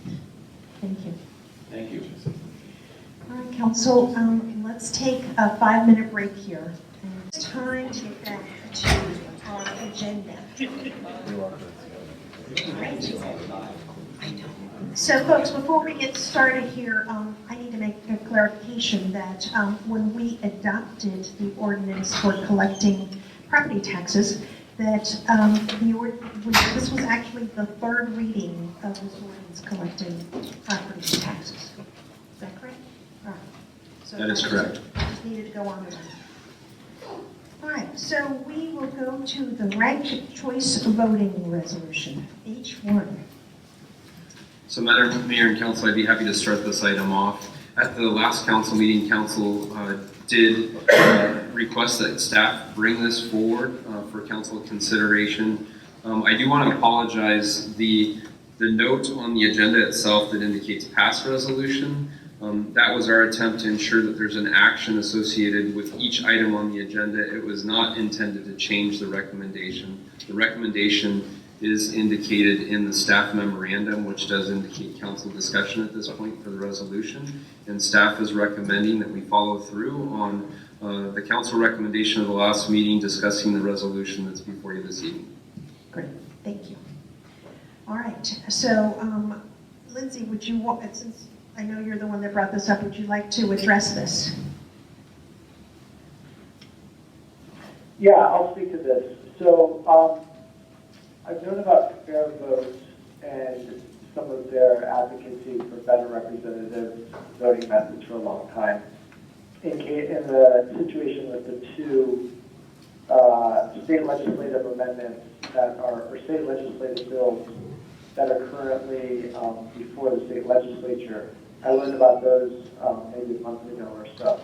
A: Thank you.
U: Thank you.
A: All right, Council, let's take a 5-minute break here. And it's time to get back to our agenda. All right. So, folks, before we get started here, I need to make a clarification that when we adopted the ordinance for collecting property taxes, that this was actually the 3rd reading of this ordinance collecting property taxes. Is that correct? All right. So
K: That is correct.
A: I just needed to go on with that. All right, so we will go to the ranked choice voting resolution, H1.
K: So Madam Mayor and Council, I'd be happy to start this item off. At the last council meeting, council did request that staff bring this forward for council consideration. I do want to apologize. The note on the agenda itself that indicates pass resolution, that was our attempt to ensure that there's an action associated with each item on the agenda. It was not intended to change the recommendation. The recommendation is indicated in the staff memorandum, which does indicate council discussion at this point for the resolution. And staff is recommending that we follow through on the council recommendation of the last meeting discussing the resolution that's before you this evening.
A: Great, thank you. All right, so Lindsay, would you want, since I know you're the one that brought this up, would you like to address this?
P: Yeah, I'll speak to this. So I've known about Fair Vote and some of their advocacy for better representative voting methods for a long time. In the situation with the 2 state legislative amendments or state legislative bills that are currently before the state legislature, I learned about those maybe a month ago or so.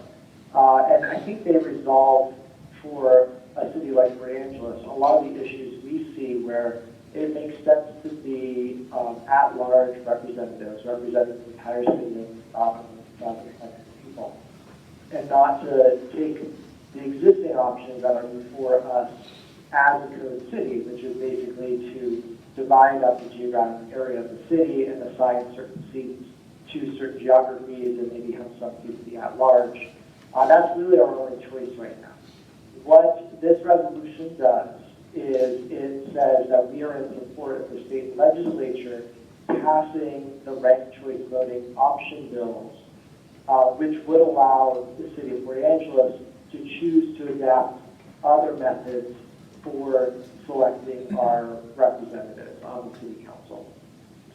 P: And I think they resolve for a city like Port Angeles a lot of the issues we see where it makes sense to be at-large representatives, representing the entire city of 1,500 people, and not to take the existing options that are before us as a code city, which is basically to divide up the geographic area of the city and assign certain seats to certain geographies and maybe have some seats be at large. That's really our only choice right now. What this resolution does is it says that we are in support of the state legislature passing the ranked choice voting option bills, which would allow the city of Los Angeles to choose to adapt other methods for selecting our representatives on the city council.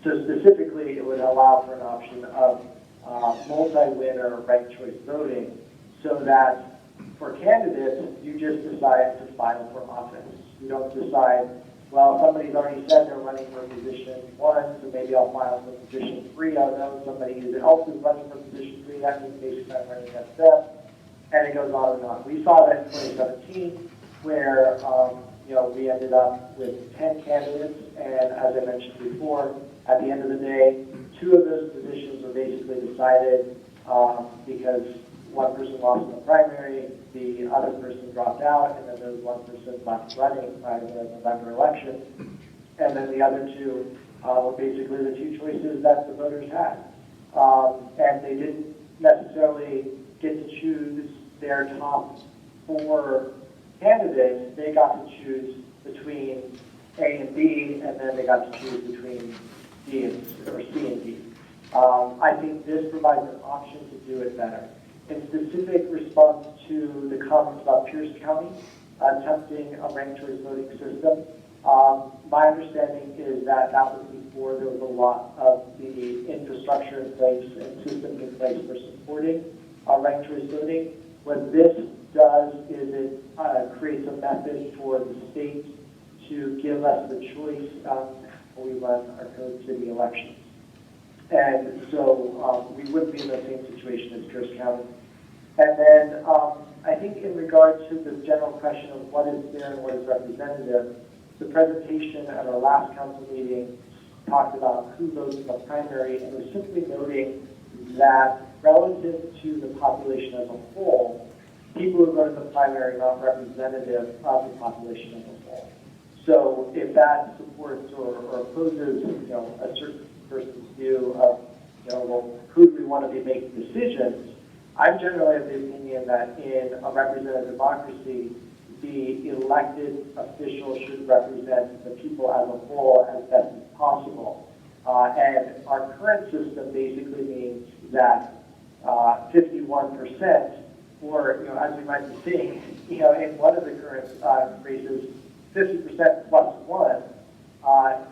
P: So specifically, it would allow for an option of multi-winner ranked choice voting, so that for candidates, you just decide to file for office. You don't decide, well, somebody's already said they're running for position 1, so maybe I'll file for position 3. I know somebody else is running for position 3, that means basically I'm running against them, and it goes on and on. We saw that in 2017, where we ended up with 10 candidates, and as I mentioned before, at the end of the day, 2 of those positions were basically decided because one person lost in the primary, the other person dropped out, and then there was one person left running by the November election. And then the other 2 were basically the 2 choices that the voters had. And they didn't necessarily get to choose their top 4 candidates. They got to choose between A and B, and then they got to choose between D and C and D. I think this provides an option to do it better. In specific response to the comments about Pierce County attempting a ranked choice voting system, my understanding is that that was before there was a lot of the infrastructure in place and systems in place for supporting ranked choice voting. What this does is it creates a method for the state to give us the choice when we run our code city elections. And so we wouldn't be in the same situation as Pierce County. And then I think in regard to the general question of what is fair and what is representative, the presentation at our last council meeting talked about who votes in the primary, and was simply noting that relative to the population as a whole, people who vote in the primary are not representative of the population as a whole. So if that supports or opposes, a certain person's view of, well, who do we want to be making decisions, I'm generally of the opinion that in a representative democracy, the elected official should represent the people as a whole as best as possible. And our current system basically means that 51%, or as we might be seeing, in one of the current races, 50% plus 1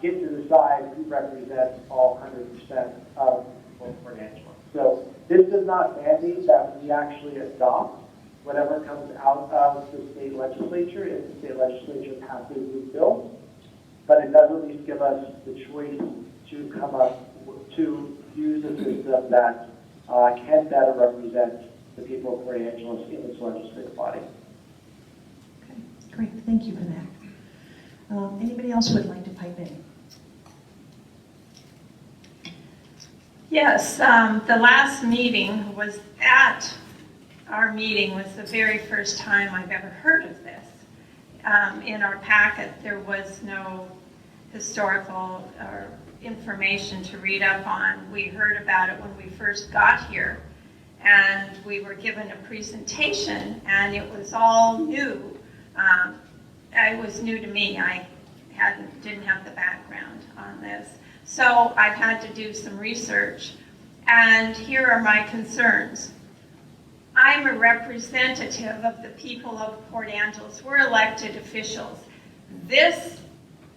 P: get to decide who represents all 100% of Port Angeles. So this does not mandate that we actually adopt whatever comes out of the state legislature if the state legislature passes this bill, but it does at least give us the choice to come up to use a system that can better represent the people of Port Angeles in its legislative body.
A: Okay, great, thank you for that. Anybody else would like to pipe in?
E: Yes, the last meeting was our meeting was the very first time I've ever heard of this. In our packet, there was no historical or information to read up on. We heard about it when we first got here, and we were given a presentation, and it was all new. It was new to me. I didn't have the background on this. So I've had to do some research, and here are my concerns. I'm a representative of the people of Port Angeles. We're elected officials. This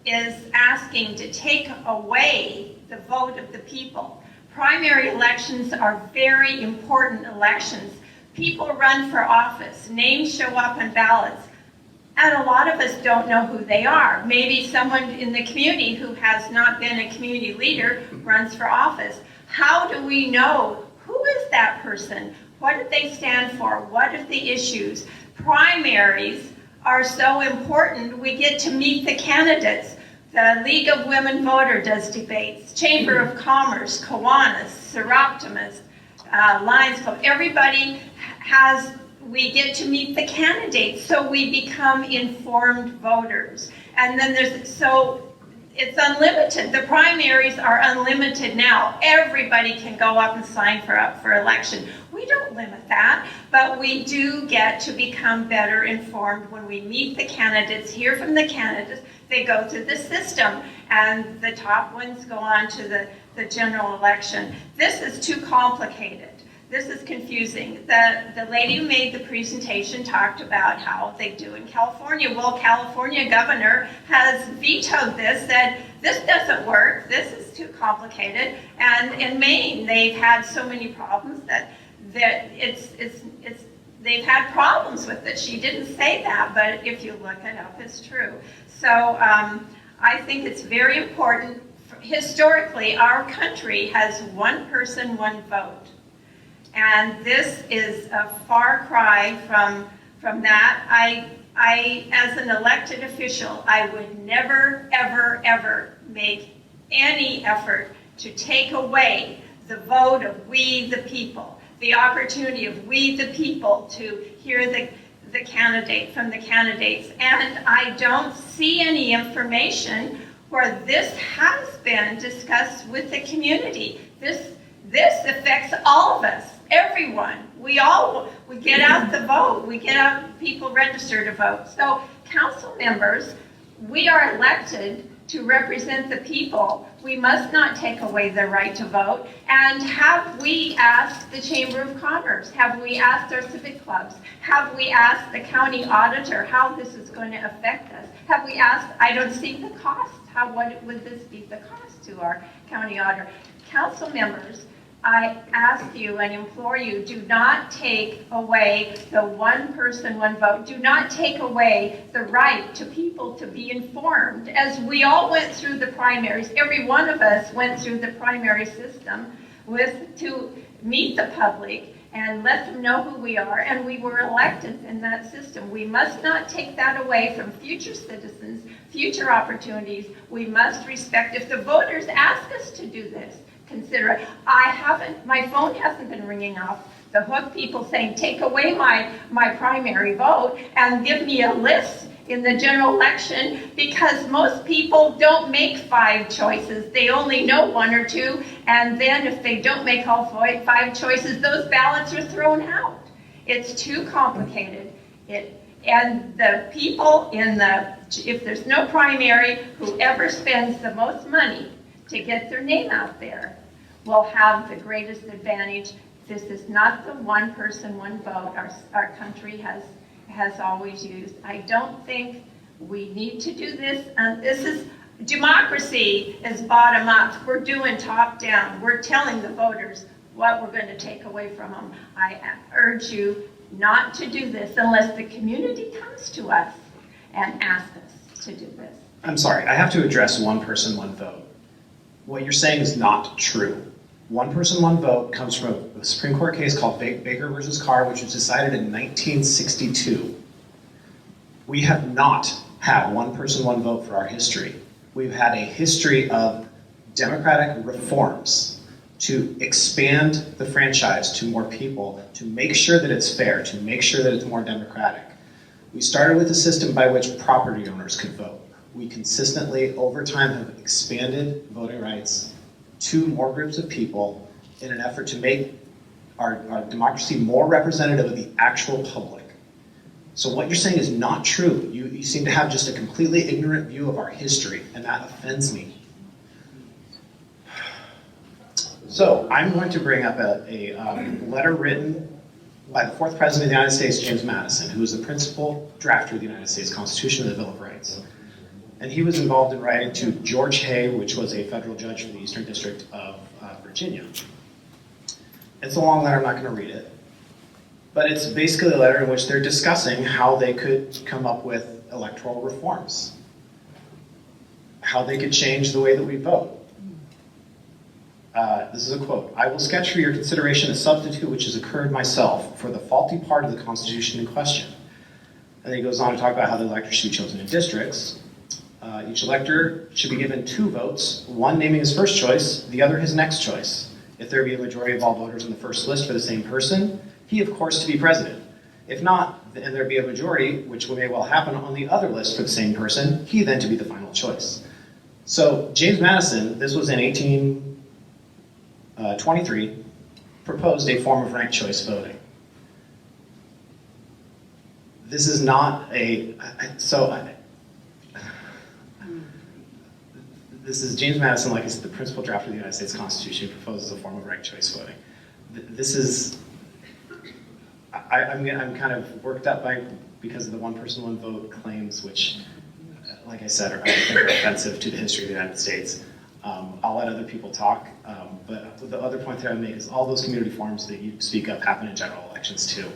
E: is asking to take away the vote of the people. Primary elections are very important elections. People run for office. Names show up on ballots. And a lot of us don't know who they are. Maybe someone in the community who has not been a community leader runs for office. How do we know who is that person? What do they stand for? What are the issues? Primaries are so important. We get to meet the candidates. The League of Women Voters does debates. Chamber of Commerce, Kiwanis, Seroptimus, Lions Club. Everybody we get to meet the candidates, so we become informed voters. And then it's unlimited. The primaries are unlimited now. Everybody can go up and sign for election. We don't limit that, but we do get to become better informed when we meet the candidates, hear from the candidates. They go through the system, and the top ones go on to the general election. This is too complicated. this is confusing. The lady who made the presentation talked about how they do in California. Well, California governor has vetoed this, said this doesn't work, this is too complicated. And in Maine, they've had so many problems that they've had problems with it. She didn't say that, but if you look it up, it's true. So I think it's very important. Historically, our country has one person, one vote. And this is a far cry from that. I, as an elected official, I would never, ever, ever make any effort to take away the vote of we the people, the opportunity of we the people to hear the candidate from the candidates. And I don't see any information where this has been discussed with the community. This affects all of us, everyone. We get out the vote. We get out, people register to vote. So council members, we are elected to represent the people. We must not take away their right to vote. And have we asked the Chamber of Commerce? Have we asked our civic clubs? Have we asked the county auditor how this is going to affect us? Have we asked, I don't see the cost. What would this be the cost to our county auditor? Council members, I ask you and implore you, do not take away the one person, one vote. Do not take away the right to people to be informed. As we all went through the primaries, every one of us went through the primary system to meet the public and let them know who we are, and we were elected in that system. We must not take that away from future citizens, future opportunities. We must respect, if the voters ask us to do this, consider it. My phone hasn't been ringing off the hook, people saying, take away my primary vote and give me a list in the general election, because most people don't make 5 choices. They only know 1 or 2, and then if they don't make all 5 choices, those ballots are thrown out. It's too complicated. And the people if there's no primary, whoever spends the most money to get their name out there will have the greatest advantage. This is not the one person, one vote our country has always used. I don't think we need to do this. Democracy is bottom up. We're doing top down. We're telling the voters what we're going to take away from them. I urge you not to do this unless the community comes to us and asks us to do this.
L: I'm sorry, I have to address one person, one vote. What you're saying is not true. One person, one vote comes from a Supreme Court case called Baker versus Carr, which was decided in 1962. We have not had one person, one vote for our history. We've had a history of democratic reforms to expand the franchise to more people, to make sure that it's fair, to make sure that it's more democratic. We started with a system by which property owners could vote. We consistently, over time, have expanded voting rights to more groups of people in an effort to make our democracy more representative of the actual public. So what you're saying is not true. You seem to have just a completely ignorant view of our history, and that offends me. So I'm going to bring up a letter written by the 4th President of the United States, James Madison, who was the principal drafter of the United States Constitution and the Bill of Rights. And he was involved in writing to George Hay, which was a federal judge for the Eastern District of Virginia. It's a long letter, I'm not going to read it. But it's basically a letter in which they're discussing how they could come up with electoral reforms, how they could change the way that we vote. This is a quote. "I will sketch for your consideration a substitute which has occurred myself for the faulty part of the Constitution in question." And then he goes on to talk about how the electors should be chosen in districts. Each elector should be given 2 votes, one naming his first choice, the other his next choice. If there be a majority of all voters on the first list for the same person, he of course to be president. If not, and there be a majority, which may well happen on the other list for the same person, he then to be the final choice. So James Madison, this was in 1823, proposed a form of ranked choice voting. This is not this is James Madison, like I said, the principal drafter of the United States Constitution, proposes a form of ranked choice voting. this is, I'm kind of worked up because of the one person, one vote claims, which, like I said, I think are offensive to the history of the United States. I'll let other people talk, but the other point that I would make is all those community forums that you speak of happen in general elections too.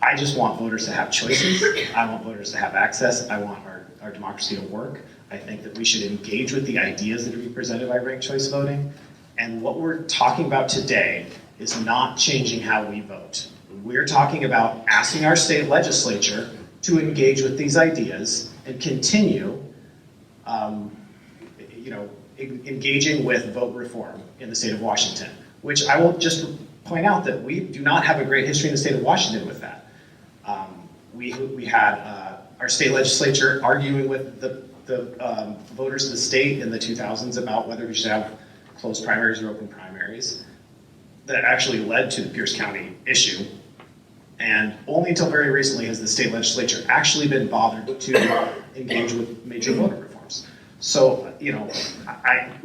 L: I just want voters to have choices. I want voters to have access. I want our democracy to work. I think that we should engage with the ideas that are being presented by ranked choice voting. And what we're talking about today is not changing how we vote. We're talking about asking our state legislature to engage with these ideas and continue engaging with vote reform in the state of Washington, which I will just point out that we do not have a great history in the state of Washington with that. We had our state legislature arguing with the voters of the state in the 2000s about whether we should have closed primaries or open primaries. That actually led to the Pierce County issue. And only until very recently has the state legislature actually been bothered to engage with major voter reforms. So,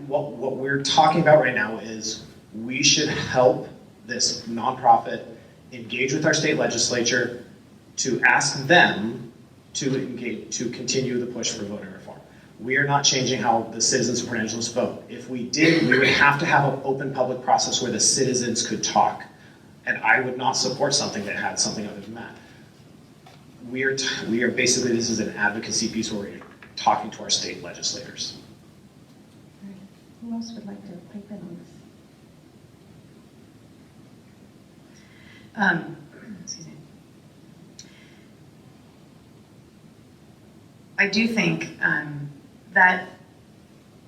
L: what we're talking about right now is we should help this nonprofit engage with our state legislature to ask them to engage, to continue the push for voting reform. We are not changing how the citizens of Port Angeles vote. If we did, we would have to have an open public process where the citizens could talk. And I would not support something that had something other than that. We are basically, this is an advocacy piece where we're talking to our state legislators.
A: All right. Who else would like to pipe in on this?
O: Excuse me. I do think that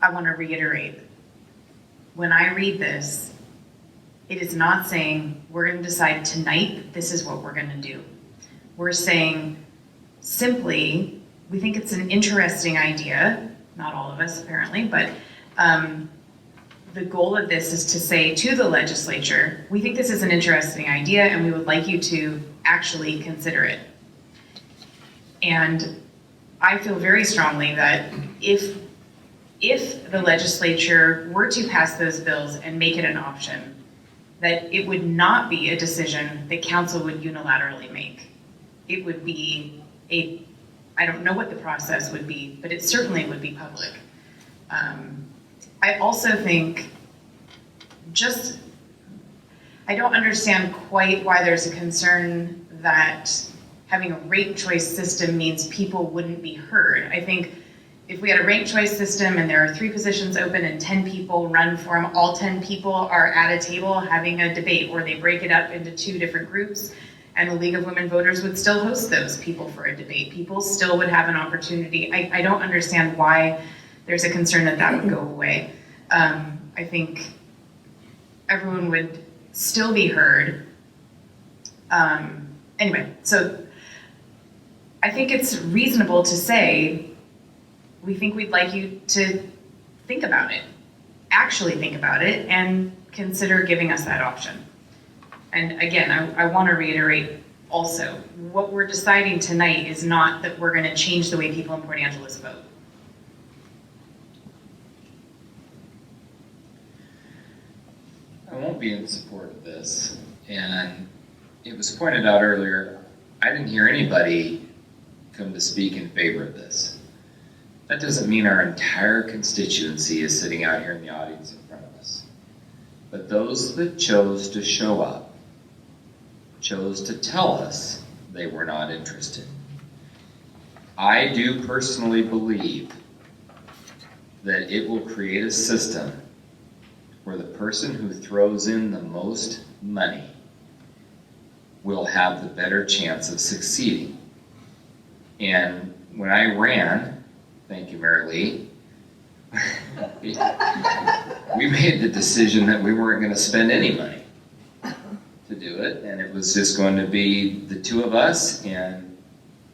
O: I want to reiterate, when I read this, it is not saying we're going to decide tonight that this is what we're going to do. We're saying simply, we think it's an interesting idea, not all of us apparently, but the goal of this is to say to the legislature, we think this is an interesting idea and we would like you to actually consider it. And I feel very strongly that if the legislature were to pass those bills and make it an option, that it would not be a decision that council would unilaterally make. It would be I don't know what the process would be, but it certainly would be public. I also think I don't understand quite why there's a concern that having a ranked choice system means people wouldn't be heard. I think if we had a ranked choice system and there are 3 positions open and 10 people run for them, all 10 people are at a table having a debate, or they break it up into 2 different groups, and the League of Women Voters would still host those people for a debate. People still would have an opportunity. I don't understand why there's a concern that that would go away. I think everyone would still be heard. Anyway, so I think it's reasonable to say, we think we'd like you to think about it, actually think about it, and consider giving us that option. And again, I want to reiterate also, what we're deciding tonight is not that we're going to change the way people in Port Angeles vote.
N: I won't be in support of this, and it was pointed out earlier, I didn't hear anybody come to speak in favor of this. That doesn't mean our entire constituency is sitting out here in the audience in front of us. But those that chose to show up, chose to tell us they were not interested. I do personally believe that it will create a system where the person who throws in the most money will have the better chance of succeeding. And when I ran, thank you, Mary Lee, we made the decision that we weren't going to spend any money to do it, and it was just going to be the 2 of us, and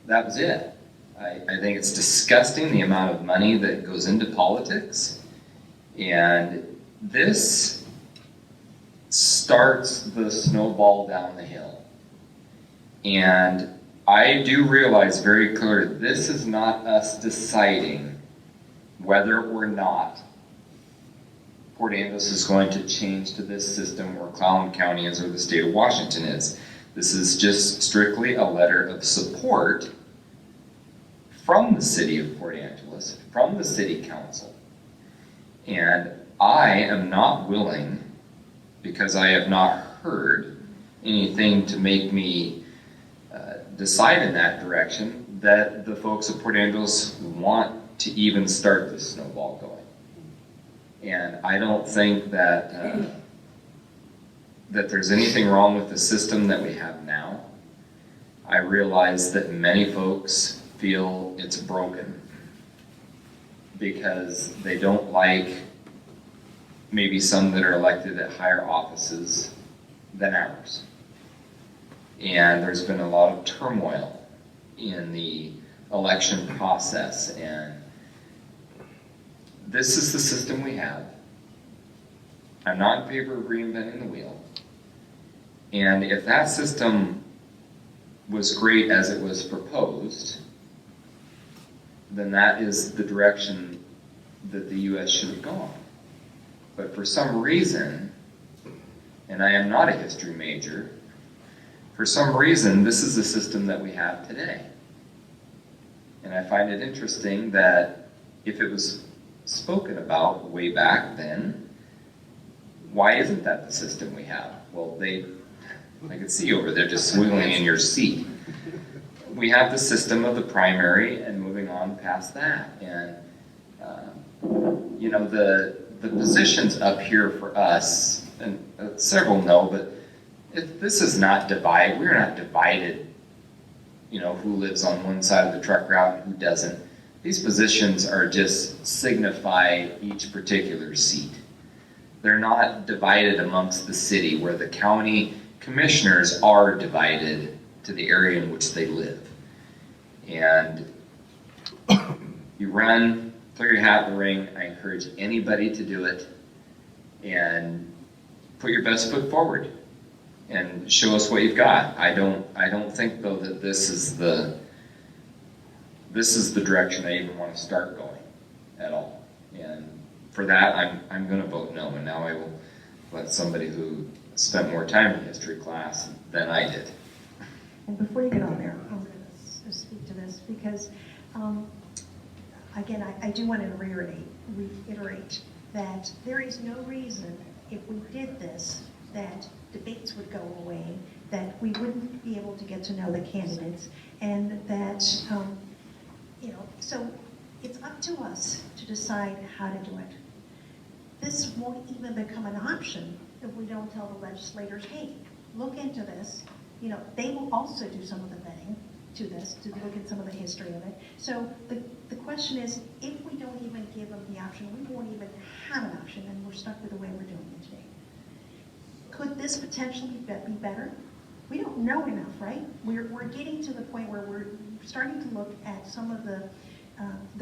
N: that was it. I think it's disgusting the amount of money that goes into politics, and this starts the snowball down the hill. And I do realize very clearly this is not us deciding whether or not Port Angeles is going to change to this system or Clallam County is or the state of Washington is. This is just strictly a letter of support from the city of Port Angeles, from the city council. And I am not willing, because I have not heard anything to make me decide in that direction, that the folks of Port Angeles want to even start this snowball going. And I don't think that that there's anything wrong with the system that we have now. I realize that many folks feel it's broken because they don't like maybe some that are elected at higher offices than ours. And there's been a lot of turmoil in the election process, and this is the system we have. I'm not in favor of reinventing the wheel. And if that system was great as it was proposed, then that is the direction that the U.S. should have gone. But for some reason, and I am not a history major, for some reason, this is the system that we have today. And I find it interesting that if it was spoken about way back then, why isn't that the system we have? Well, I could see over there just swiveling in your seat. We have the system of the primary and moving on past that. And, you know, the positions up here for us, and several know, but this is not divided. We're not divided, you know, who lives on one side of the truck route and who doesn't. These positions are just signify each particular seat. They're not divided amongst the city where the county commissioners are divided to the area in which they live. And you run, throw your hat in the ring. I encourage anybody to do it and put your best foot forward and show us what you've got. I don't think though that this is the direction I even want to start going at all. And for that, I'm going to vote no. And now I will let somebody who spent more time in history class than I did.
A: And before you get on there, I'm going to speak to this because, again, I do want to reiterate that there is no reason if we did this that debates would go away, that we wouldn't be able to get to know the candidates, and that, you know, so it's up to us to decide how to do it. This won't even become an option if we don't tell the legislators, hey, look into this. You know, they will also do some of the vetting to this, to look at some of the history of it. So the question is, if we don't even give them the option, we won't even have an option, and we're stuck with the way we're doing it today. Could this potentially be better? We don't know enough, right? We're getting to the point where we're starting to look at some of the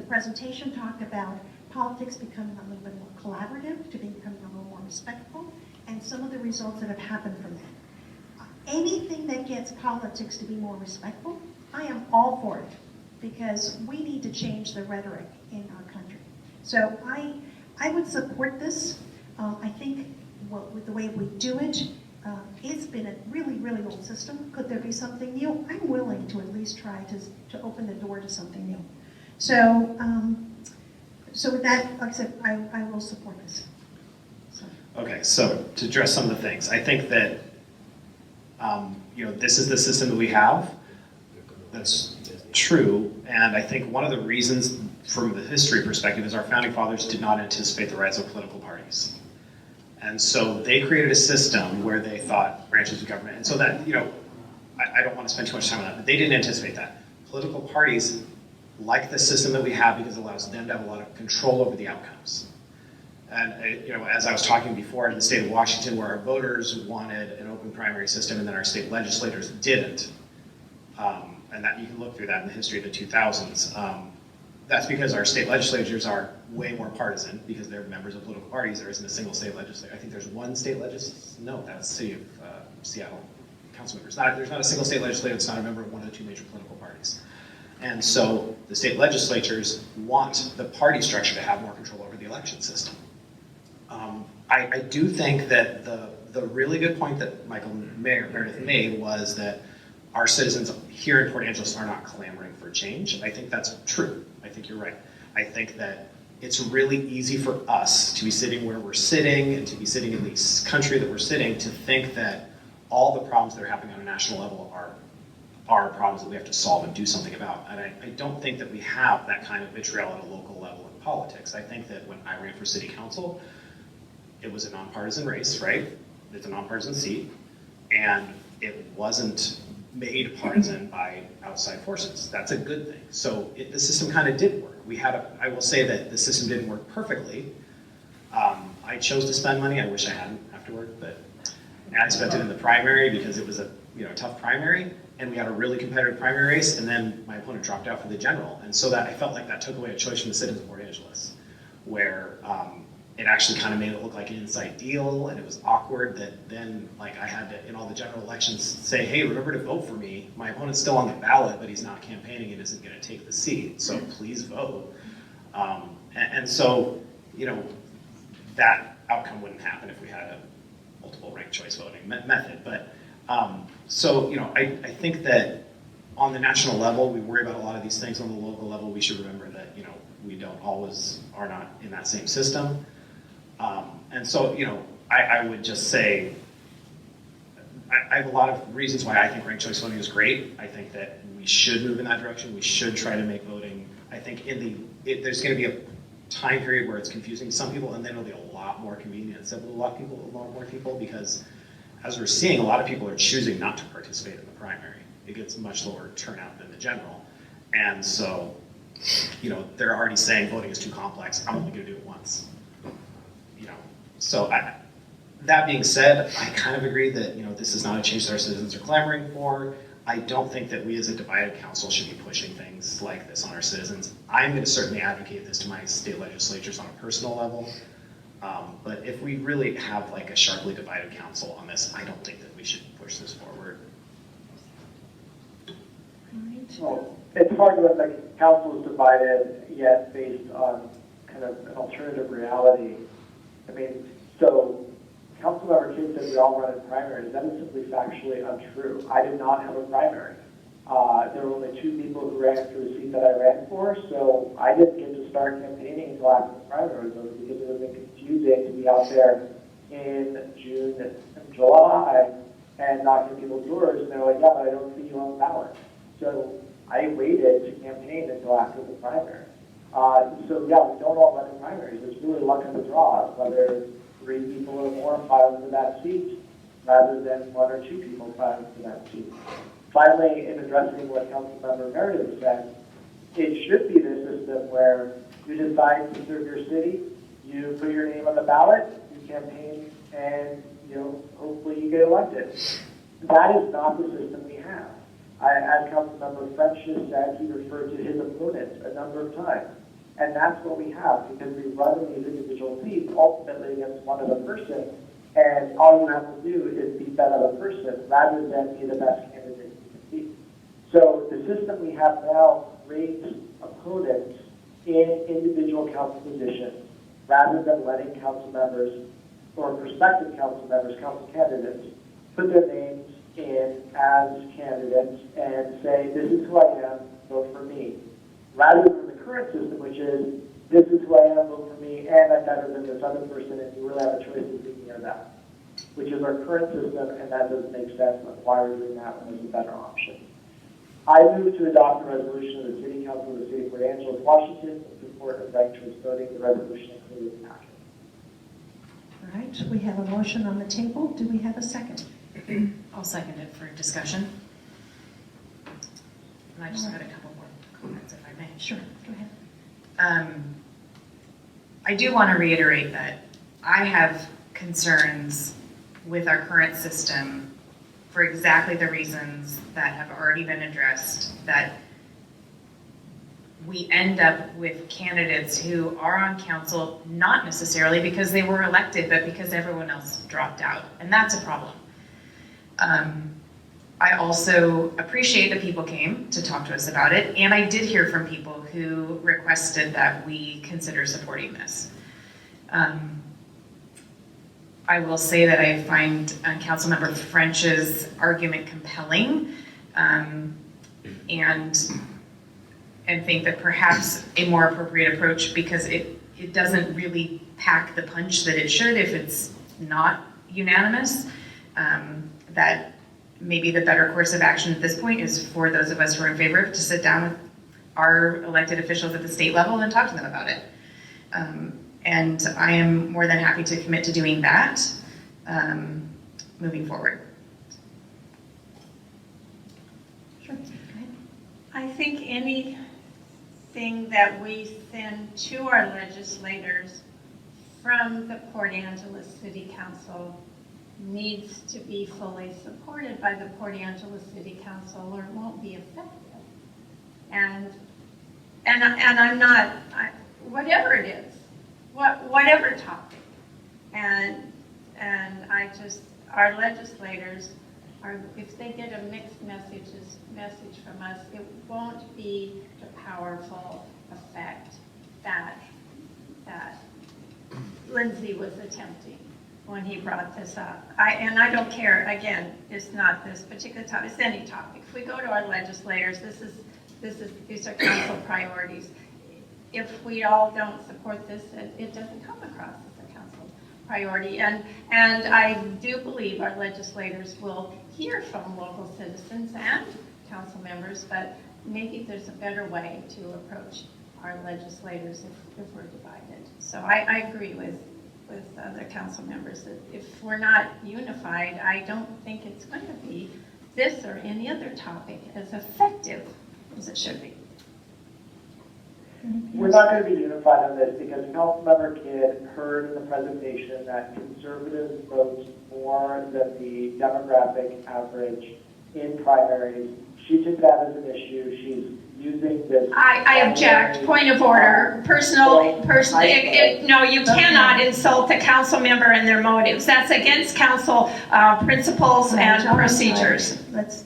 A: presentation talked about politics becoming a little bit more collaborative, to becoming a little more respectful, and some of the results that have happened from that. Anything that gets politics to be more respectful, I am all for it, because we need to change the rhetoric in our country. So I would support this. I think with the way we do it, it's been a really, really old system. Could there be something new? I'm willing to at least try to open the door to something new. So, so with that, like I said, I will support this. So.
L: Okay, so to address some of the things, I think that you know, this is the system that we have. That's true, and I think one of the reasons from the history perspective is our founding fathers did not anticipate the rise of political parties. And so they created a system where they thought branches of government, and so that, you know, I don't want to spend too much time on that, but they didn't anticipate that. Political parties like the system that we have because it allows them to have a lot of control over the outcomes. And, you know, as I was talking before, in the state of Washington, where our voters wanted an open primary system and then our state legislators didn't, and that you can look through that in the history of the 2000s, that's because our state legislatures are way more partisan because they're members of political parties. There isn't a single state legislature. I think there's one state legislature. No, that's the city of Seattle council members. There's not a single state legislature that's not a member of one of the two major political parties. And so the state legislatures want the party structure to have more control over the election system. I do think that the really good point that Meredith made was that our citizens here in Port Angeles are not clamoring for change. I think that's true. I think you're right. I think that it's really easy for us to be sitting where we're sitting and to be sitting in the country that we're sitting to think that all the problems that are happening on a national level are problems that we have to solve and do something about. And I don't think that we have that kind of vitriol at a local level in politics. I think that when I ran for city council, it was a nonpartisan race, right? It's a nonpartisan seat, and it wasn't made partisan by outside forces. That's a good thing. So the system kind of did work. I will say that the system didn't work perfectly. I chose to spend money. I wish I hadn't afterward, but I spent it in the primary because it was a tough primary, and we had a really competitive primary race, and then my opponent dropped out for the general, and so that I felt like that took away a choice from the citizens of Port Angeles, where it actually kind of made it look like an inside deal, and it was awkward that then I had to, in all the general elections, say, hey, remember to vote for me. My opponent's still on the ballot, but he's not campaigning and isn't going to take the seat, so please vote. And so, that outcome wouldn't happen if we had a multiple ranked choice voting method. But I think that on the national level, we worry about a lot of these things. On the local level, we should remember that, we are not in that same system. And so, I would just say, I have a lot of reasons why I think ranked choice voting is great. I think that we should move in that direction. We should try to make voting, I think there's going to be a time period where it's confusing to some people, and then it'll be a lot more convenient and simple to a lot more people, because as we're seeing, a lot of people are choosing not to participate in the primary. It gets much lower turnout than the general. And so, they're already saying voting is too complex. I'm only going to do it once. So that being said, I kind of agree that, this is not a change that our citizens are clamoring for. I don't think that we as a divided council should be pushing things like this on our citizens. I'm going to certainly advocate this to my state legislatures on a personal level. But if we really have a sharply divided council on this, I don't think that we should push this forward.
P: Well, it's hard when the council is divided yet based on kind of an alternative reality. So Councilmember Kidd said we all run in primaries. That is simply factually untrue. I did not have a primary. There were only 2 people who ran for the seat that I ran for, so I didn't get to start campaigning until after the primary was over, because it would have been confusing to be out there in June and July and knocking people's doors, and they're like, yeah, but I don't see you on the ballot. So I waited to campaign until after the primary. So yeah, we don't all run in primaries. It's really luck of the draw, whether 3 people or more filing for that seat, rather than 1 or 2 people filing for that seat. Finally, in addressing what Councilmember Meredith said, it should be the system where you decide to serve your city, you put your name on the ballot, you campaign, and hopefully you get elected. That is not the system we have. As Councilmember French just said, he referred to his opponent a number of times. And that's what we have, because we run in these individual seats ultimately against one other person, and all you have to do is beat that other person rather than be the best candidate you can be. So the system we have now rates opponents in individual council positions rather than letting council members or prospective council members, council candidates, put their names in as candidates and say, this is who I am, vote for me. Rather than the current system, which is, this is who I am, vote for me, and I'm better than this other person, and you really have a choice between me or them, which is our current system, and that doesn't make sense. Why are we doing that when there's a better option? I move to adopt a resolution of the City Council of the City of Port Angeles, Washington, in support of ranked choice voting. The resolution includes the packet.
A: All right, we have a motion on the table. Do we have a second?
O: I'll second it for discussion. And I just had a couple more comments, if I may.
A: Sure, go ahead.
O: I do want to reiterate that I have concerns with our current system for exactly the reasons that have already been addressed, that we end up with candidates who are on council, not necessarily because they were elected, but because everyone else dropped out, and that's a problem. I also appreciate that people came to talk to us about it, and I did hear from people who requested that we consider supporting this. I will say that I find Councilmember French's argument compelling, and think that perhaps a more appropriate approach, because it doesn't really pack the punch that it should if it's not unanimous, that maybe the better course of action at this point is for those of us who are in favor to sit down with our elected officials at the state level and talk to them about it. And I am more than happy to commit to doing that moving forward.
E: Sure. I think anything that we send to our legislators from the Port Angeles City Council needs to be fully supported by the Port Angeles City Council, or it won't be effective. And I'm not, whatever it is, whatever topic, and I just, our legislators are, if they get a mixed message from us, it won't be the powerful effect that Lindsay was attempting when he brought this up. And I don't care, again, it's not this particular topic, it's any topic. If we go to our legislators, these are council priorities. If we all don't support this, it doesn't come across as a council priority. And I do believe our legislators will hear from local citizens and council members, but maybe there's a better way to approach our legislators if we're divided. So I agree with other council members that if we're not unified, I don't think it's going to be this or any other topic as effective as it should be.
P: We're not going to be unified on this because Councilmember Kidd heard in the presentation that conservatives vote more than the demographic average in primaries. She took that as an issue. She's using this.
E: I object. Point of order. No, you cannot insult a council member and their motives. That's against council principles and procedures.
A: Let's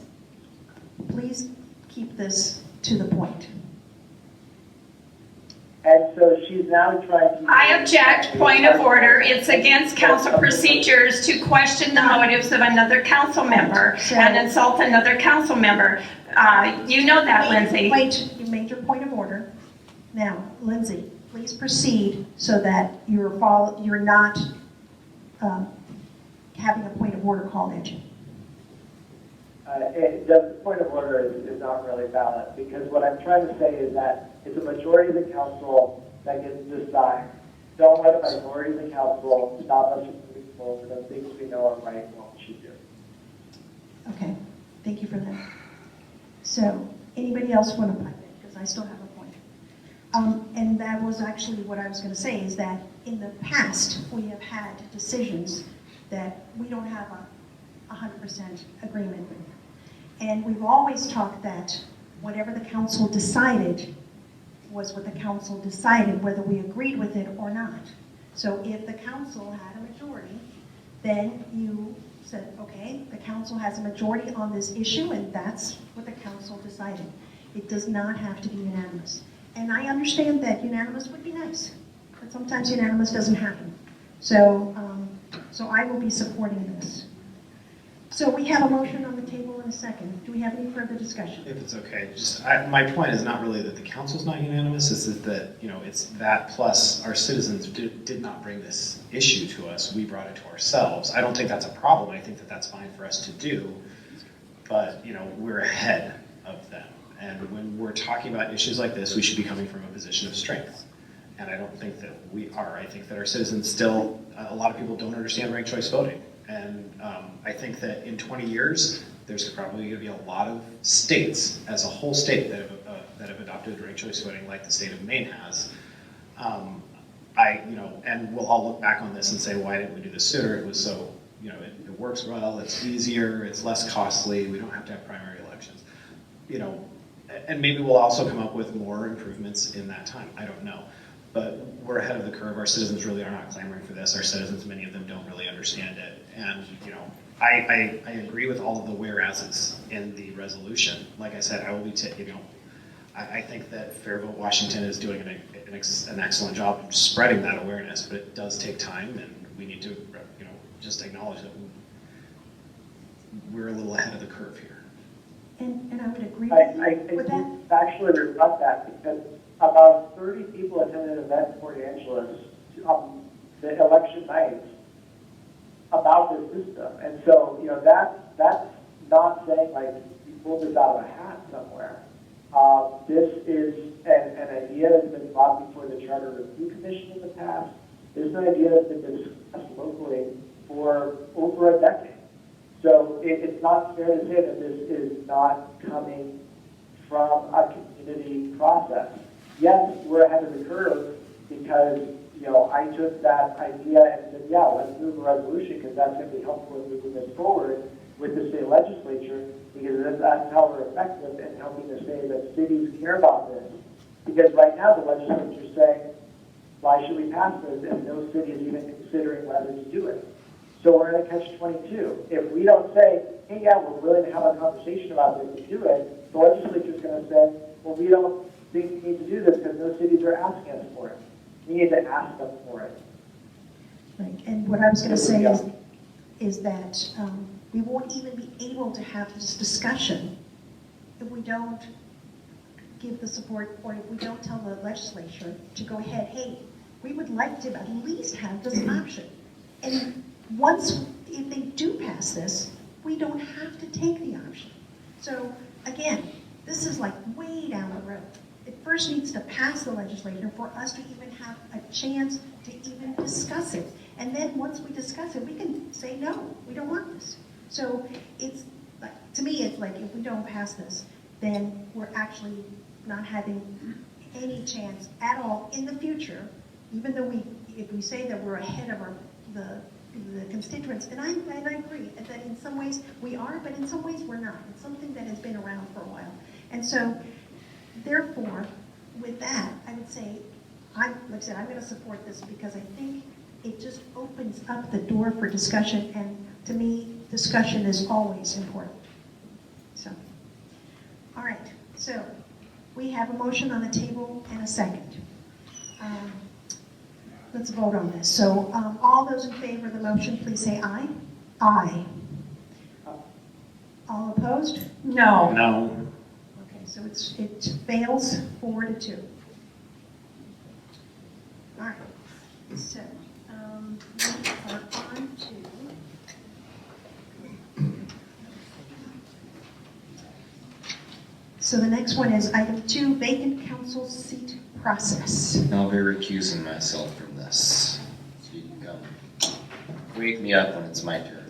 A: please keep this to the point.
P: And so she's now trying to...
E: I object, point of order. It's against council procedures to question the motives of another council member and insult another council member. You know that, Lindsay.
A: Wait, you made your point of order. Now, Lindsay, please proceed so that you're not having a point of order called at you.
P: The point of order is not really valid, because what I'm trying to say is that it's a majority of the council that gets to decide. Don't let a minority of the council stop us from moving forward on things we know are right and wrong should do.
A: Okay, thank you for that. So, anybody else want to pipe in? Because I still have a point. And that was actually what I was going to say, is that in the past, we have had decisions that we don't have a 100% agreement with. And we've always talked that whatever the council decided was what the council decided, whether we agreed with it or not. So if the council had a majority, then you said, okay, the council has a majority on this issue, and that's what the council decided. It does not have to be unanimous. And I understand that unanimous would be nice, but sometimes unanimous doesn't happen. So, so I will be supporting this. So we have a motion on the table in a second. Do we have any further discussion?
L: If it's okay, just my point is not really that the council's not unanimous, it's that, you know, it's that plus our citizens did not bring this issue to us, we brought it to ourselves. I don't think that's a problem, I think that that's fine for us to do, but, you know, we're ahead of them. And when we're talking about issues like this, we should be coming from a position of strength. And I don't think that we are. I think that our citizens still, a lot of people don't understand ranked choice voting. And I think that in 20 years, there's probably going to be a lot of states, as a whole state, that have adopted ranked choice voting, like the state of Maine has. And we'll all look back on this and say, why didn't we do this sooner? It was so, you know, it works well, it's easier, it's less costly, we don't have to have primary elections. You know, and maybe we'll also come up with more improvements in that time. I don't know. But we're ahead of the curve. Our citizens really are not clamoring for this. Our citizens, many of them don't really understand it. And, you know, I agree with all of the whereases in the resolution. Like I said, I will be, I think that Fair Vote Washington is doing an excellent job of spreading that awareness, but it does take time, and we need to, you know, just acknowledge that we're a little ahead of the curve here.
A: And I would agree
P: I
A: with that.
P: actually rebut that because about 30 people attended an event in Port Angeles the election night about this system. And so, that's not saying like we pulled this out of a hat somewhere. This is an idea that's been brought before the Charter Review Commission in the past. This is an idea that's been discussed locally for over a decade. So it's not fair to say that this is not coming from a community process. Yes, we're ahead of the curve because, I took that idea and said, yeah, let's move a resolution because that's going to be helpful in moving this forward with the state legislature because that's how we're effective in helping to say that cities care about this. Because right now the legislature is saying, why should we pass this if no city is even considering whether to do it? So we're in a catch-22. If we don't say, hey, yeah, we're willing to have a conversation about this and do it, the legislature is going to say, well, we don't think we need to do this because no cities are asking us for it. We need to ask them for it.
A: Right. And what I was going to say is that we won't even be able to have this discussion if we don't give the support or if we don't tell the legislature to go ahead, hey, we would like to at least have this option. And if they do pass this, we don't have to take the option. So again, this is like way down the road. It first needs to pass the legislature for us to even have a chance to even discuss it. And then once we discuss it, we can say, no, we don't want this. So it's, to me, it's like if we don't pass this, then we're actually not having any chance at all in the future, even though if we say that we're ahead of the constituents, and I agree that in some ways we are, but in some ways we're not. It's something that has been around for a while. And so, therefore, with that, I would say, like I said, I'm going to support this because I think it just opens up the door for discussion, and to me, discussion is always important. So, all right, so we have a motion on the table and a second. Let's vote on this. So all those in favor of the motion, please say aye. Aye. All opposed?
L: No. No.
A: Okay, so it fails 4-2. All right, so we are on to so the next one is item 2, vacant council seat process.
N: I'll be recusing myself from this. So you can come wake me up when it's my turn.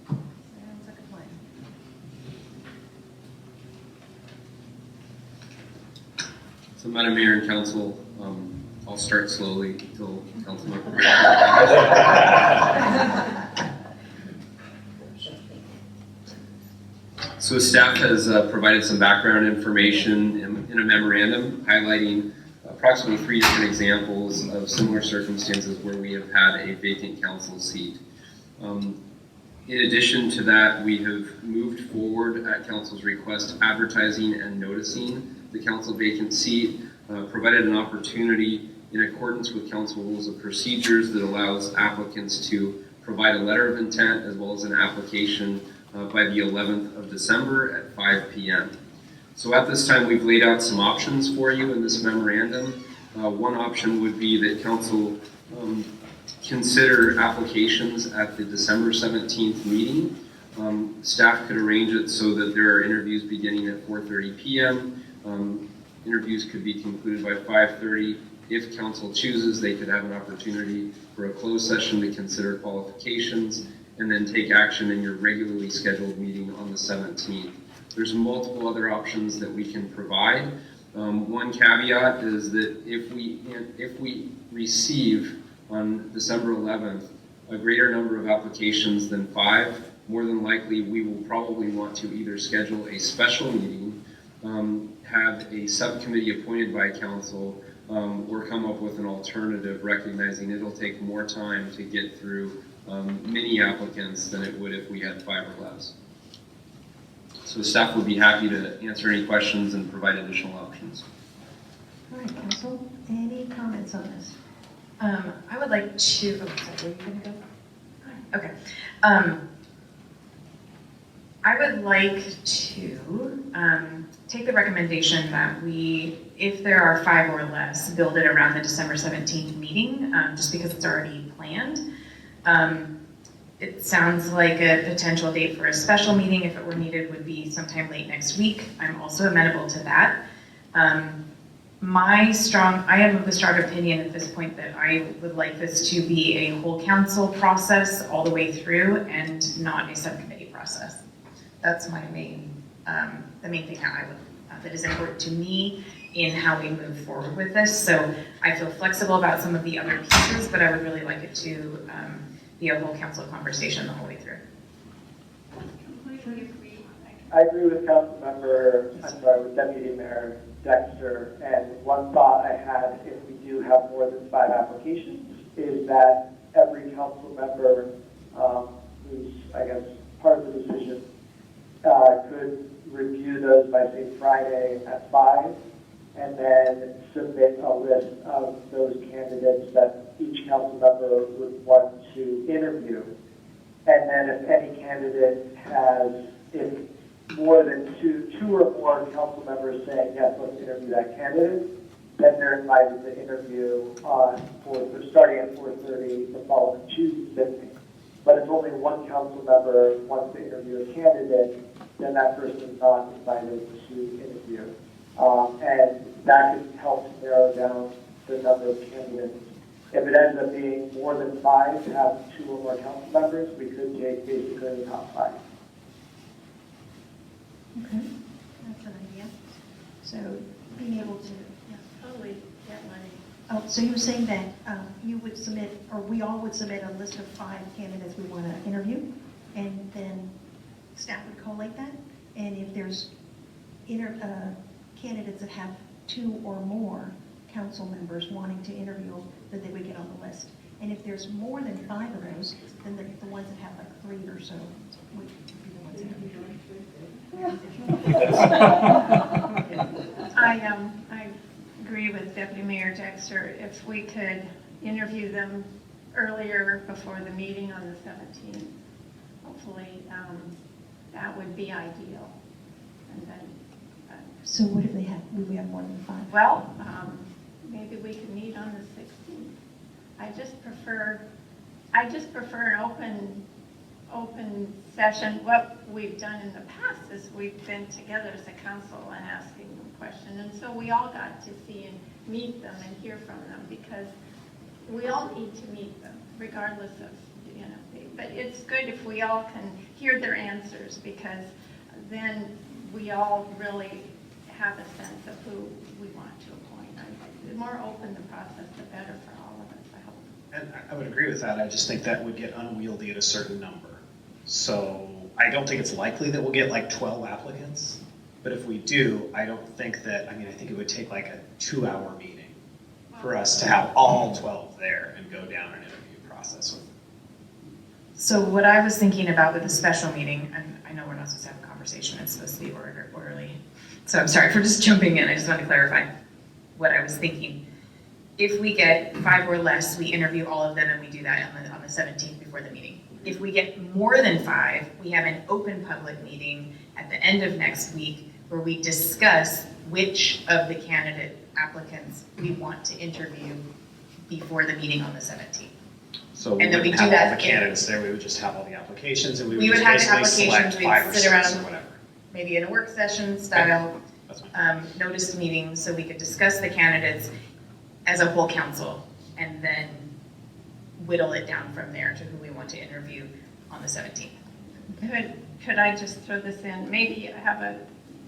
A: Sounds like a plan.
K: So Madam Mayor and Council, I'll start slowly until Councilmember. So staff has provided some background information in a memorandum highlighting approximately 3 different examples of similar circumstances where we have had a vacant council seat. In addition to that, we have moved forward at council's request advertising and noticing the council vacant seat, provided an opportunity in accordance with council rules of procedures that allows applicants to provide a letter of intent as well as an application by the 11th of December at 5 p.m. So at this time, we've laid out some options for you in this memorandum. One option would be that council consider applications at the December 17th meeting. Staff could arrange it so that there are interviews beginning at 4:30 p.m. Interviews could be concluded by 5:30. If council chooses, they could have an opportunity for a closed session to consider qualifications and then take action in your regularly scheduled meeting on the 17th. There's multiple other options that we can provide. One caveat is that if we receive on December 11th a greater number of applications than 5, more than likely we will probably want to either schedule a special meeting, have a subcommittee appointed by council, or come up with an alternative, recognizing it'll take more time to get through many applicants than it would if we had 5 or less. So staff would be happy to answer any questions and provide additional options.
A: All right, council, any comments on this?
O: I would like to, oh, sorry, were you going to go? Okay. I would like to take the recommendation that we, if there are 5 or less, build it around the December 17th meeting, just because it's already planned. It sounds like a potential date for a special meeting, if it were needed, would be sometime late next week. I'm also amenable to that. I am of the strong opinion at this point that I would like this to be a whole council process all the way through and not a subcommittee process. That's my main, the main thing that is important to me in how we move forward with this. So I feel flexible about some of the other pieces, but I would really like it to be a whole council conversation the whole way through.
P: I agree with with Deputy Mayor Dexter, and one thought I had, if we do have more than 5 applications, is that every council member who's, I guess, part of the decision could review those by, say, Friday at 5, and then submit a list of those candidates that each council member would want to interview. And then if any candidate has, if more than two or more council members saying, yes, let's interview that candidate, then they're invited to interview starting at 4:30 the following Tuesday. But if only one council member wants to interview a candidate, then that person is not invited to interview. And that could help narrow down the number of candidates. If it ends up being more than 5 to have 2 or more council members, we could take basically the top 5.
A: Okay, that's an idea. So being able to,
E: Totally get money.
A: oh, so you were saying that you would submit, or we all would submit a list of 5 candidates we want to interview, and then staff would collate that, and if there's candidates that have 2 or more council members wanting to interview, then they would get on the list. And if there's more than 5 of those, then the ones that have like 3 or so would be the ones interviewed.
E: I agree with Deputy Mayor Dexter. If we could interview them earlier before the meeting on the 17th, hopefully that would be ideal. And then,
A: So what if we have more than 5?
E: well, maybe we could meet on the 16th. I just prefer an open session. What we've done in the past is we've been together as a council and asking them questions, and so we all got to see and meet them and hear from them, because we all need to meet them regardless of, but it's good if we all can hear their answers, because then we all really have a sense of who we want to appoint. The more open the process, the better for all of us, I hope.
L: And I would agree with that. I just think that would get unwieldy at a certain number. So I don't think it's likely that we'll get like 12 applicants. But if we do, I don't think that, I think it would take like a 2-hour meeting for us to have all 12 there and go down an interview process with them.
O: So what I was thinking about with the special meeting, and I know we're not supposed to have a conversation, it's supposed to be orderly. So I'm sorry for just jumping in, I just want to clarify what I was thinking. If we get 5 or less, we interview all of them, and we do that on the 17th before the meeting. If we get more than 5, we have an open public meeting at the end of next week where we discuss which of the candidate applicants we want to interview before the meeting on the 17th.
L: So we wouldn't have all the candidates there, we would just have all the applications, and we would
O: have
L: just
O: the
L: basically
O: applications,
L: select 5 or
O: we'd
L: 6
O: sit around
L: or whatever.
O: maybe in a work session style noticed meeting, so we could discuss the candidates as a whole council, and then whittle it down from there to who we want to interview on the 17th.
E: Could I just throw this in? Maybe have a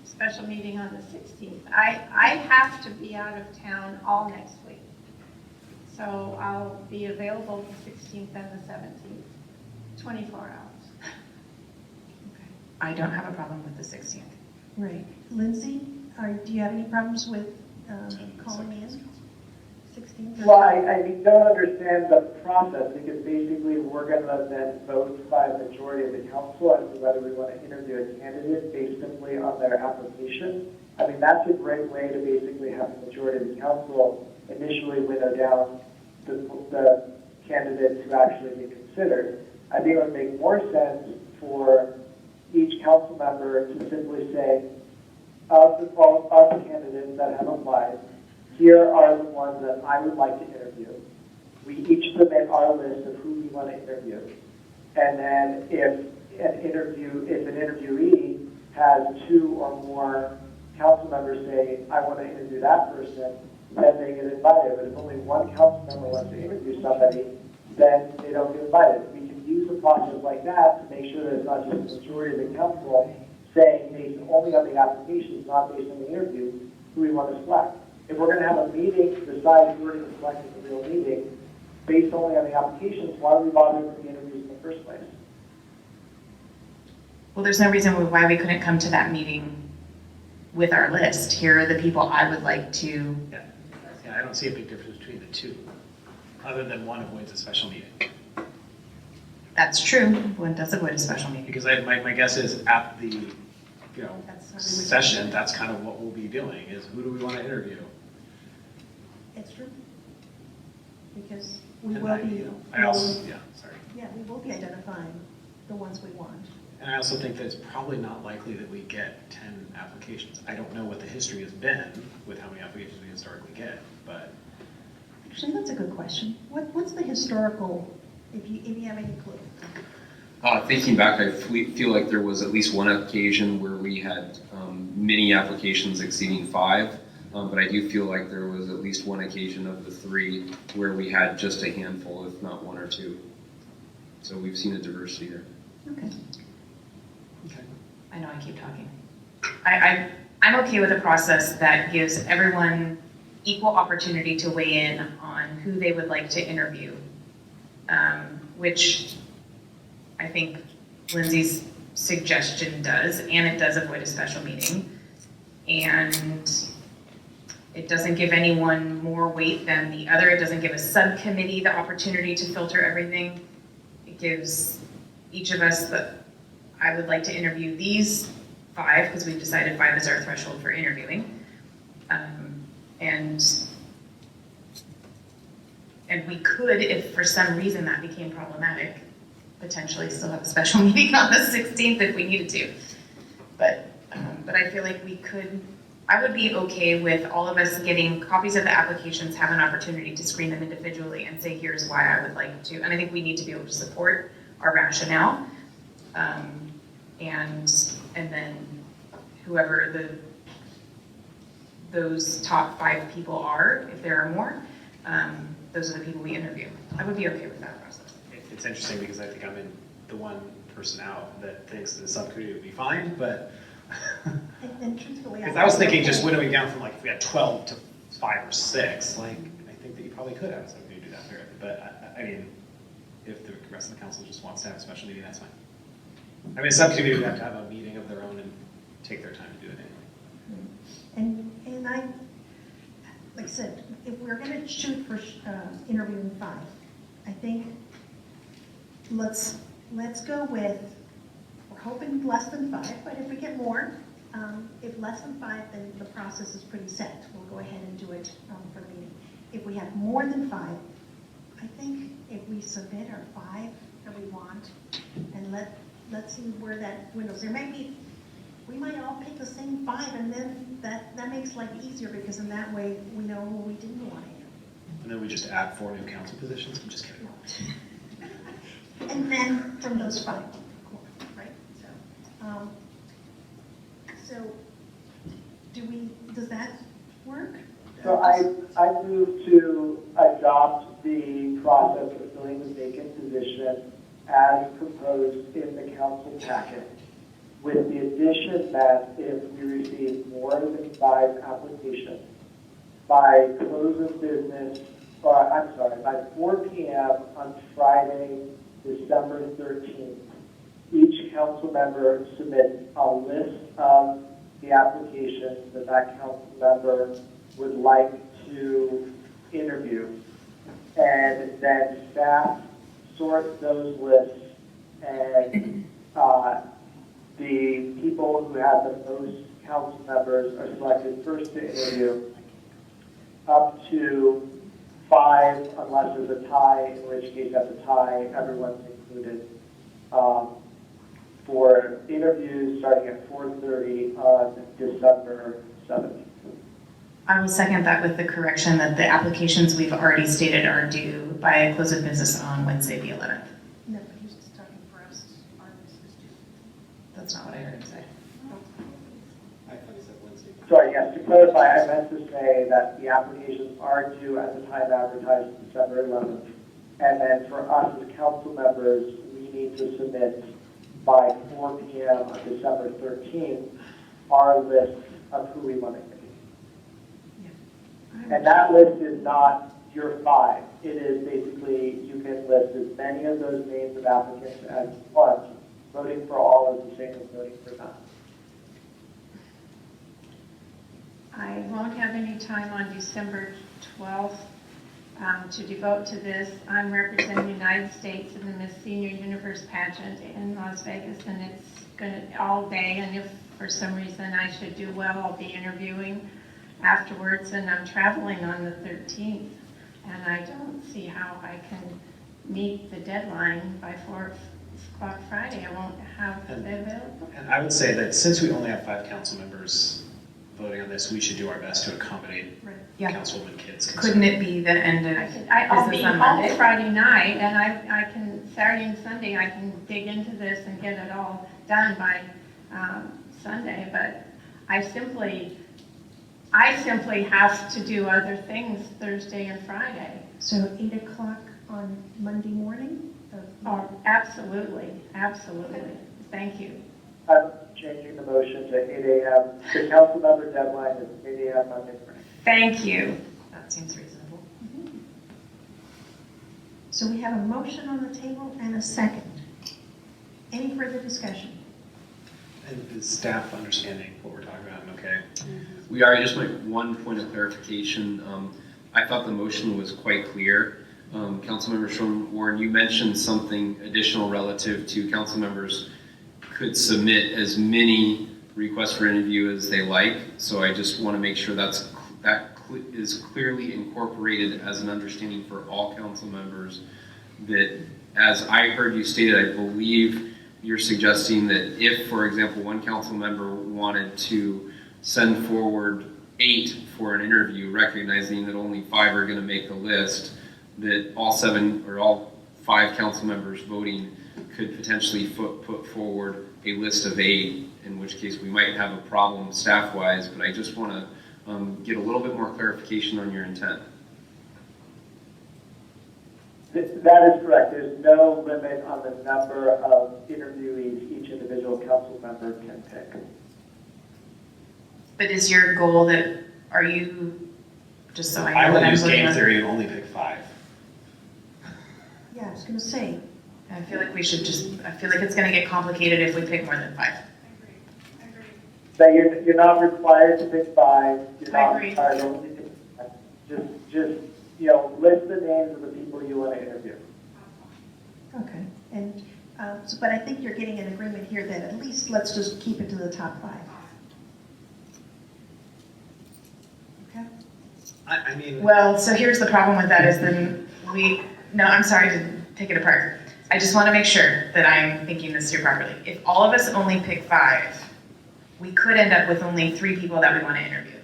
E: special meeting on the 16th. I have to be out of town all next week. So I'll be available the 16th and the 17th, 24 hours.
O: I don't have a problem with the 16th.
A: Right. Lindsay, do you have any problems with calling in? 16th?
P: Well, I don't understand the process, because basically we're going to then vote by a majority of the council as to whether we want to interview a candidate based simply on their application. That's a great way to basically have the majority of the council initially winnow down the candidates who actually be considered. I think it would make more sense for each council member to simply say, of the candidates that have applied, here are the ones that I would like to interview. We each submit our list of who we want to interview. And then if an interviewee has 2 or more council members say, I want to interview that person, then they get invited. But if only one council member wants to interview somebody, then they don't get invited. We can use a process like that to make sure that it's not just the majority of the council saying based only on the applications, not based on the interview, who we want to select. If we're going to have a meeting to decide who we're going to select at the real meeting, based only on the applications, why are we bothering with the interviews in the first place?
O: Well, there's no reason why we couldn't come to that meeting with our list. Here are the people I would like to.
L: Yeah, I don't see a big difference between the two, other than one avoids a special meeting.
O: That's true. One does avoid a special meeting.
L: Because my guess is at the session, that's kind of what we'll be doing, is who do we want to interview?
A: It's true. Because we
L: And
A: will be.
L: Yeah,
A: we will be identifying the ones we want.
L: And I also think that it's probably not likely that we get 10 applications. I don't know what the history has been with how many applications we historically get, but.
A: Actually, that's a good question. What's the historical, if you have any clue?
K: Thinking back, I feel like there was at least one occasion where we had many applications exceeding 5, but I do feel like there was at least one occasion of the 3 where we had just a handful, if not 1 or 2. So we've seen a diversity there.
A: Okay.
O: I know I keep talking. I'm okay with a process that gives everyone equal opportunity to weigh in on who they would like to interview, which I think Lindsay's suggestion does, and it does avoid a special meeting. And it doesn't give anyone more weight than the other. It doesn't give a subcommittee the opportunity to filter everything. It gives each of us I would like to interview these 5, because we've decided 5 is our threshold for interviewing. And we could, if for some reason that became problematic, potentially still have a special meeting on the 16th if we needed to. But I feel like I would be okay with all of us getting copies of the applications, have an opportunity to screen them individually and say, here's why I would like to. And I think we need to be able to support our rationale. And then whoever those top 5 people are, if there are more, those are the people we interview. I would be okay with that process.
L: It's interesting because I think I'm in the one person out that thinks the subcommittee would be fine, but
A: and truthfully,
L: because I was thinking just winnowing down from if we had 12 to 5 or 6, I think that you probably could have a subcommittee do that fairly. But I mean, if the rest of the council just wants to have a special meeting, that's fine. I mean, a subcommittee would have to have a meeting of their own and take their time to do it anyway.
A: And I, like I said, if we're going to shoot for interviewing 5, I think let's go with, we're hoping less than 5, but if we get more, if less than 5, then the process is pretty set. We'll go ahead and do it for the meeting. If we have more than 5, I think if we submit our 5 that we want, and let's see where that windows. There may be, we might all pick the same 5, and then that makes life easier, because in that way we know who we didn't want to interview.
L: And then we just add 4 new council positions. I'm just kidding.
A: And then from those 5, right? So does that work?
P: So I move to adopt the process of filling the vacant position as proposed in the council packet, with the addition that if we receive more than 5 applications by close of business, by 4 p.m. on Friday, December 13th, each council member submits a list of the applications that council member would like to interview, and then staff sort those lists, and the people who have the most council members are selected first to interview, up to 5 unless there's a tie, in which case at the tie everyone's included. for interviews starting at 4:30 on December 7th.
O: I will second that with the correction that the applications we've already stated are due by close of business on Wednesday, the 11th.
A: No, but he's talking for us, our business too.
O: That's not what I heard him say.
P: Sorry, yes, to clarify, I meant to say that the applications are due at the time advertised December 11th. And then for us as council members, we need to submit by 4 p.m. on December 13th our list of who we want to interview. And that list is not your 5. It is basically, you can list as many of those names of applicants as you want. Voting for all is the same as voting for none.
E: I won't have any time on December 12th to devote to this. I'm representing the United States in the Miss Senior Universe pageant in Las Vegas, and it's going to all day. And if for some reason I should do well, I'll be interviewing afterwards, and I'm traveling on the 13th, and I don't see how I can meet the deadline by 4 o'clock Friday. I won't have it available.
L: And I would say that since we only have 5 council members voting on this, we should do our best to accommodate Councilwoman Kidd's concern.
O: Couldn't it be that end of
E: I'll be
O: business on
E: home
O: Monday?
E: Friday night, and I can, Saturday and Sunday, I can dig into this and get it all done by Sunday, but I simply have to do other things Thursday and Friday.
A: So 8 o'clock on Monday morning?
E: Oh, absolutely, absolutely. Thank you.
P: I'm changing the motion to 8 a.m. The council member deadline is 8 a.m. Monday morning.
E: Thank you.
O: That seems reasonable.
A: So we have a motion on the table and a second. Any further discussion?
L: And is staff understanding what we're talking about? Okay.
K: We are. I just make one point of clarification. I thought the motion was quite clear. Councilmember Sean Warren, you mentioned something additional relative to council members could submit as many requests for interview as they like. So I just want to make sure that is clearly incorporated as an understanding for all council members. That, as I heard you stated, I believe you're suggesting that if, for example, one council member wanted to send forward 8 for an interview, recognizing that only 5 are going to make the list, that all 7 or all 5 council members voting could potentially put forward a list of 8, in which case we might have a problem staff-wise, but I just want to get a little bit more clarification on your intent.
P: That is correct. There's no limit on the number of interviewees each individual council member can pick.
O: But is your goal that, are you, just so I know
L: I
O: what
L: would
O: I'm
L: use
O: voting
L: game
O: on?
L: theory and only pick 5.
A: Yeah, I was going to say.
O: I feel like we should I feel like it's going to get complicated if we pick more than 5.
P: That you're not required to pick 5. You're not
E: agree.
P: required to only pick 5. Just list the names of the people you want to interview.
A: Okay. And but I think you're getting an agreement here that at least let's just keep it to the top 5. Okay.
L: I mean.
O: Well, so here's the problem with that is then no, I'm sorry to take it apart. I just want to make sure that I'm thinking this through properly. If all of us only pick 5, we could end up with only 3 people that we want to interview.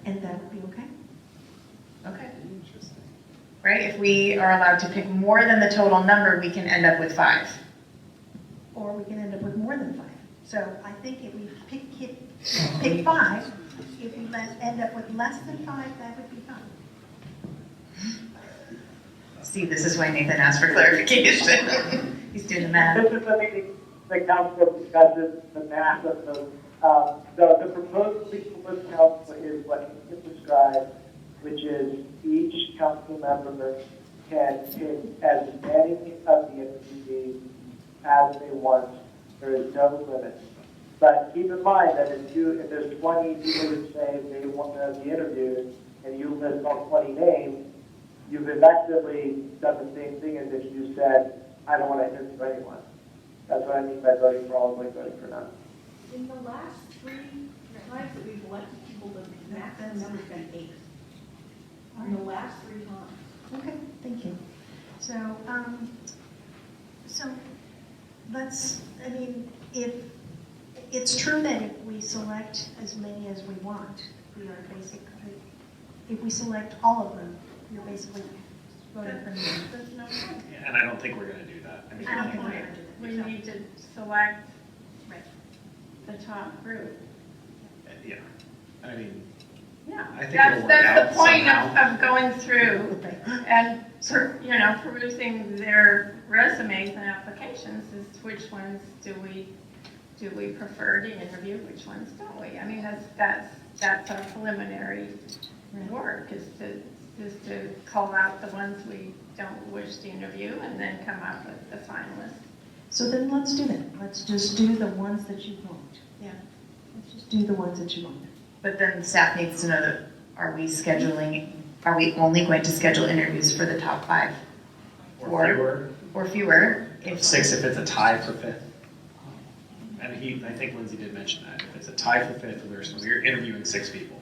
A: And that would be okay?
O: Okay. Interesting. Right? If we are allowed to pick more than the total number, we can end up with 5.
A: Or we can end up with more than 5. So I think if we pick 5, if we end up with less than 5, that would be fine.
O: See, this is why Nathan asked for clarification. He's doing the math.
P: This is the meeting the council discusses the math of those. The proposed legal list council is what you described, which is each council member can pick as many of the interviewees as they want. There is no limit. But keep in mind that if there's 20 people who say they want to be interviewed, and you list all 20 names, you've effectively done the same thing as if you said, I don't want to interview anyone. That's what I mean by voting for all and voting for none.
T: In the last 3 times that we've elected people, the maximum number's been 8. In the last 3 times.
A: Okay, thank you. So, I mean, if, it's true that if we select as many as we want, we are basically, if we select all of them, you're basically voting for me.
B: There's no point.
L: And I don't think we're gonna do that. I mean,
E: I don't think we need to select the top group.
L: yeah, I mean,
E: Yeah,
L: I think it'll work
E: that's
L: out
E: the point
L: somehow.
E: of going through and, perusing their resumes and applications is which ones do we prefer to interview, which ones don't we? I mean, that's our preliminary work, is to call out the ones we don't wish to interview and then come up with the finalists.
A: So then let's do that. Let's just do the ones that you want.
E: Yeah.
A: Let's just do the ones that you want.
O: But then staff needs to know that, are we only going to schedule interviews for the top 5?
L: Or fewer.
O: Or fewer.
L: If 6 if it's a tie for 5th. And I think Lindsay did mention that. If it's a tie for 5th, we're interviewing 6 people.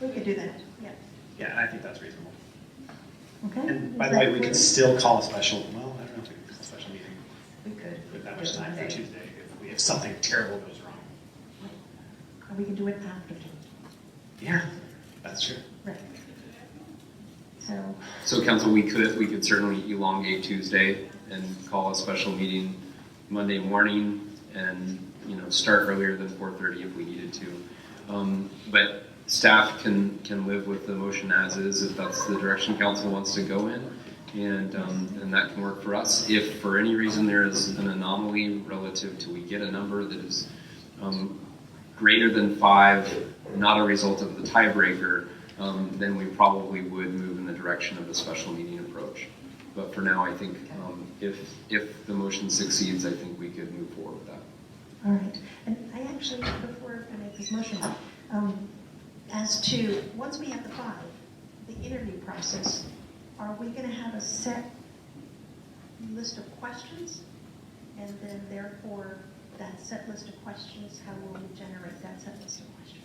A: We could do that, yeah.
L: Yeah, and I think that's reasonable.
A: Okay.
L: And by the way, we can still call a special, well, I don't know if we can call a special meeting
O: We could.
L: with that much time for Tuesday if something terrible goes wrong.
A: Or we can do it after Tuesday.
L: Yeah, that's true.
A: Right. So,
K: So council, we could certainly elongate Tuesday and call a special meeting Monday morning and, start earlier than 4:30 if we needed to. But staff can live with the motion as is if that's the direction council wants to go in. And that can work for us. If for any reason there is an anomaly relative to we get a number that is greater than 5, not a result of the tiebreaker, then we probably would move in the direction of a special meeting approach. But for now, I think if the motion succeeds, I think we could move forward with that.
A: all right. And I actually, before I make this motion, as to, once we have the 5, the interview process, are we going to have a set list of questions? And then therefore, that set list of questions, how will we generate that set list of questions?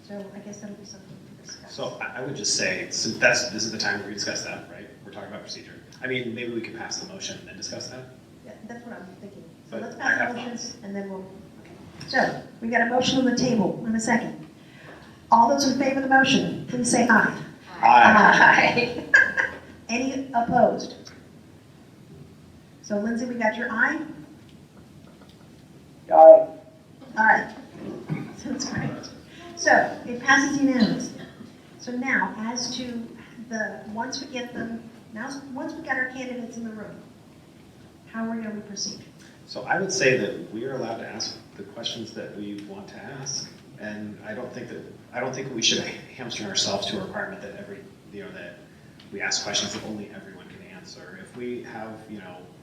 A: So I guess that'll be something to discuss.
L: So I would just say, so this is the time where we discuss that, right? We're talking about procedure. I mean, maybe we could pass the motion and then discuss that.
A: Yeah, that's what I'm thinking. So
L: But
A: let's
L: I
A: pass
L: have
A: the motions and then we'll, okay. So we got a motion on the table in a second. All those in favor of the motion, please say aye.
L: Aye.
A: Aye. Any opposed? So Lindsay, we got your aye?
P: Aye.
A: All right. That's great. So it passes unanimously. So now, as to once we get them, once we got our candidates in the room, how are we going to proceed?
L: So I would say that we are allowed to ask the questions that we want to ask. And I don't think that we should hamstring ourselves to a requirement that that we ask questions that only everyone can answer. If we have,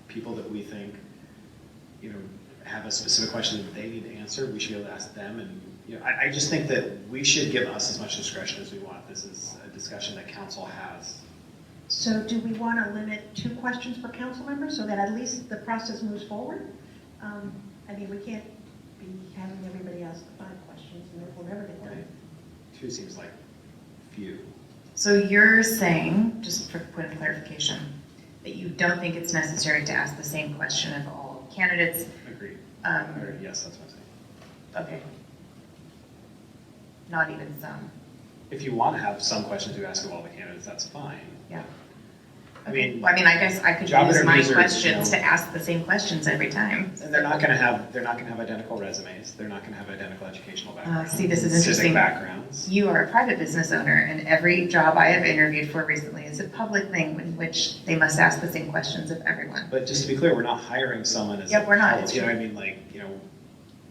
L: people that we think, have a specific question that they need to answer, we should be able to ask them. And, I just think that we should give us as much discretion as we want. This is a discussion that council has.
A: So do we want to limit 2 questions per council member so that at least the process moves forward? I mean, we can't be having everybody ask 5 questions and we'll never get done.
L: 2 seems like few.
O: So you're saying, just for point of clarification, that you don't think it's necessary to ask the same question of all candidates?
L: Agreed. Yes, that's what I'm saying.
O: Okay. Not even some?
L: If you want to have some questions you ask of all the candidates, that's fine.
O: Yeah.
L: I mean,
O: Well, I guess I could
L: job
O: use my
L: interviews are,
O: questions to ask the same questions every time.
L: And they're not going to have identical resumes. They're not going to have identical educational backgrounds.
O: See, this is
L: specific
O: interesting.
L: Backgrounds.
O: You are a private business owner, and every job I have interviewed for recently is a public thing in which they must ask the same questions of everyone.
L: But just to be clear, we're not hiring someone as
O: Yep, we're not.
L: You know what I mean?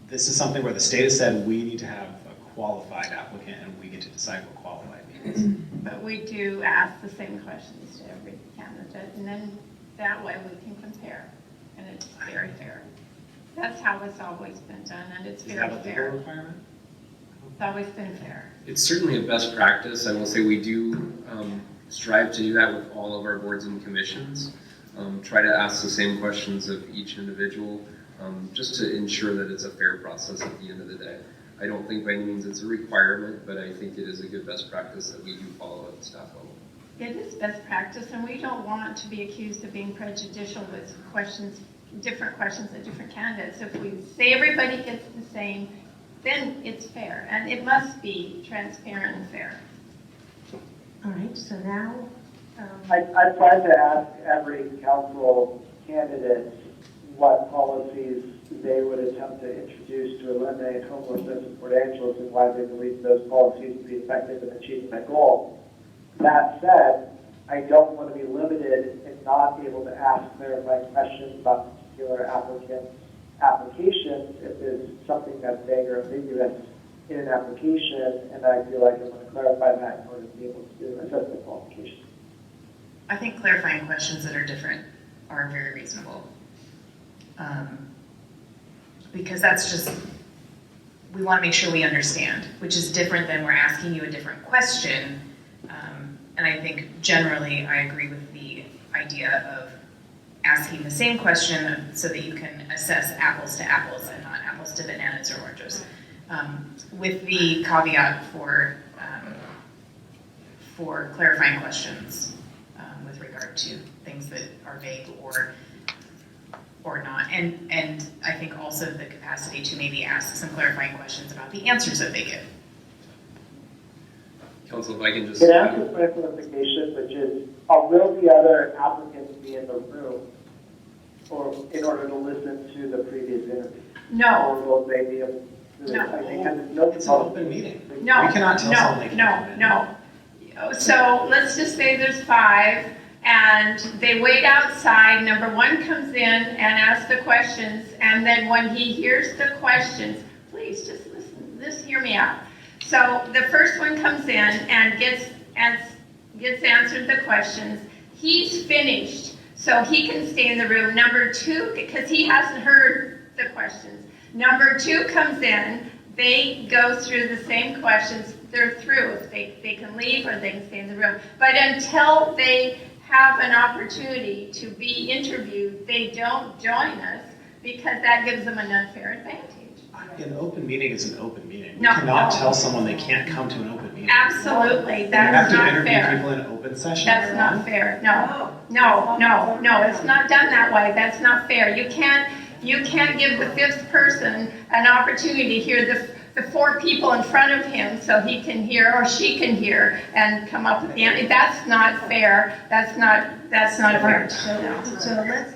L: This is something where the state has said we need to have a qualified applicant, and we get to decide what qualified means.
E: But we do ask the same questions to every candidate, and then that way we can compare, and it's very fair. That's how it's always been done, and it's very
L: Is that a legal
E: fair.
L: requirement?
E: It's always been fair.
K: It's certainly a best practice. I will say we do strive to do that with all of our boards and commissions. Try to ask the same questions of each individual, just to ensure that it's a fair process at the end of the day. I don't think by any means it's a requirement, but I think it is a good best practice that we do follow at the staff level.
E: It is best practice, and we don't want to be accused of being prejudicial with questions different questions at different candidates. If we say everybody gets the same, then it's fair, and it must be transparent and fair.
A: All right, so now.
P: I tried to ask every council candidate what policies they would attempt to introduce to eliminate homelessness in Port Angeles and why they believe those policies would be effective in achieving that goal. That said, I don't want to be limited in not able to ask clarifying questions about particular applicants' applications if there's something that's vague or ambiguous in an application, and I feel like I want to clarify that in order to be able to assess the qualifications.
O: I think clarifying questions that are different are very reasonable. Because that's just, we want to make sure we understand, which is different than we're asking you a different question. And I think generally I agree with the idea of asking the same question so that you can assess apples to apples and not apples to bananas or oranges. With the caveat for clarifying questions with regard to things that are vague or not. And I think also the capacity to maybe ask some clarifying questions about the answers that they give.
K: Counsel, if I can just...
P: Can I ask a quick clarification, which is, will the other applicants be in the room or in order to listen to the previous interview?
E: No.
P: Or will they be able to...
L: No. It's an open meeting.
E: No.
L: We cannot tell someone they can't come in.
E: No. So let's just say there's 5, and they wait outside. Number 1 comes in and asks the questions, and then when he hears the questions, please just listen, just hear me out. So the first one comes in and gets answered the questions. He's finished, so he can stay in the room. Number 2, because he hasn't heard the questions. Number 2 comes in, they go through the same questions, they're through. If they can leave or they can stay in the room. But until they have an opportunity to be interviewed, they don't join us because that gives them an unfair advantage.
L: An open meeting is an open meeting.
E: No,
L: You cannot
E: no.
L: tell someone they can't come to an open meeting.
E: Absolutely, that's
L: You
E: not
L: have to interview
E: fair.
L: people in an open session.
E: That's not fair. No, it's not done that way. That's not fair. You can't give the 5th person an opportunity to hear the 4 people in front of him so he can hear or she can hear and come up with the answer. That's not fair. That's not fair.
A: So let's.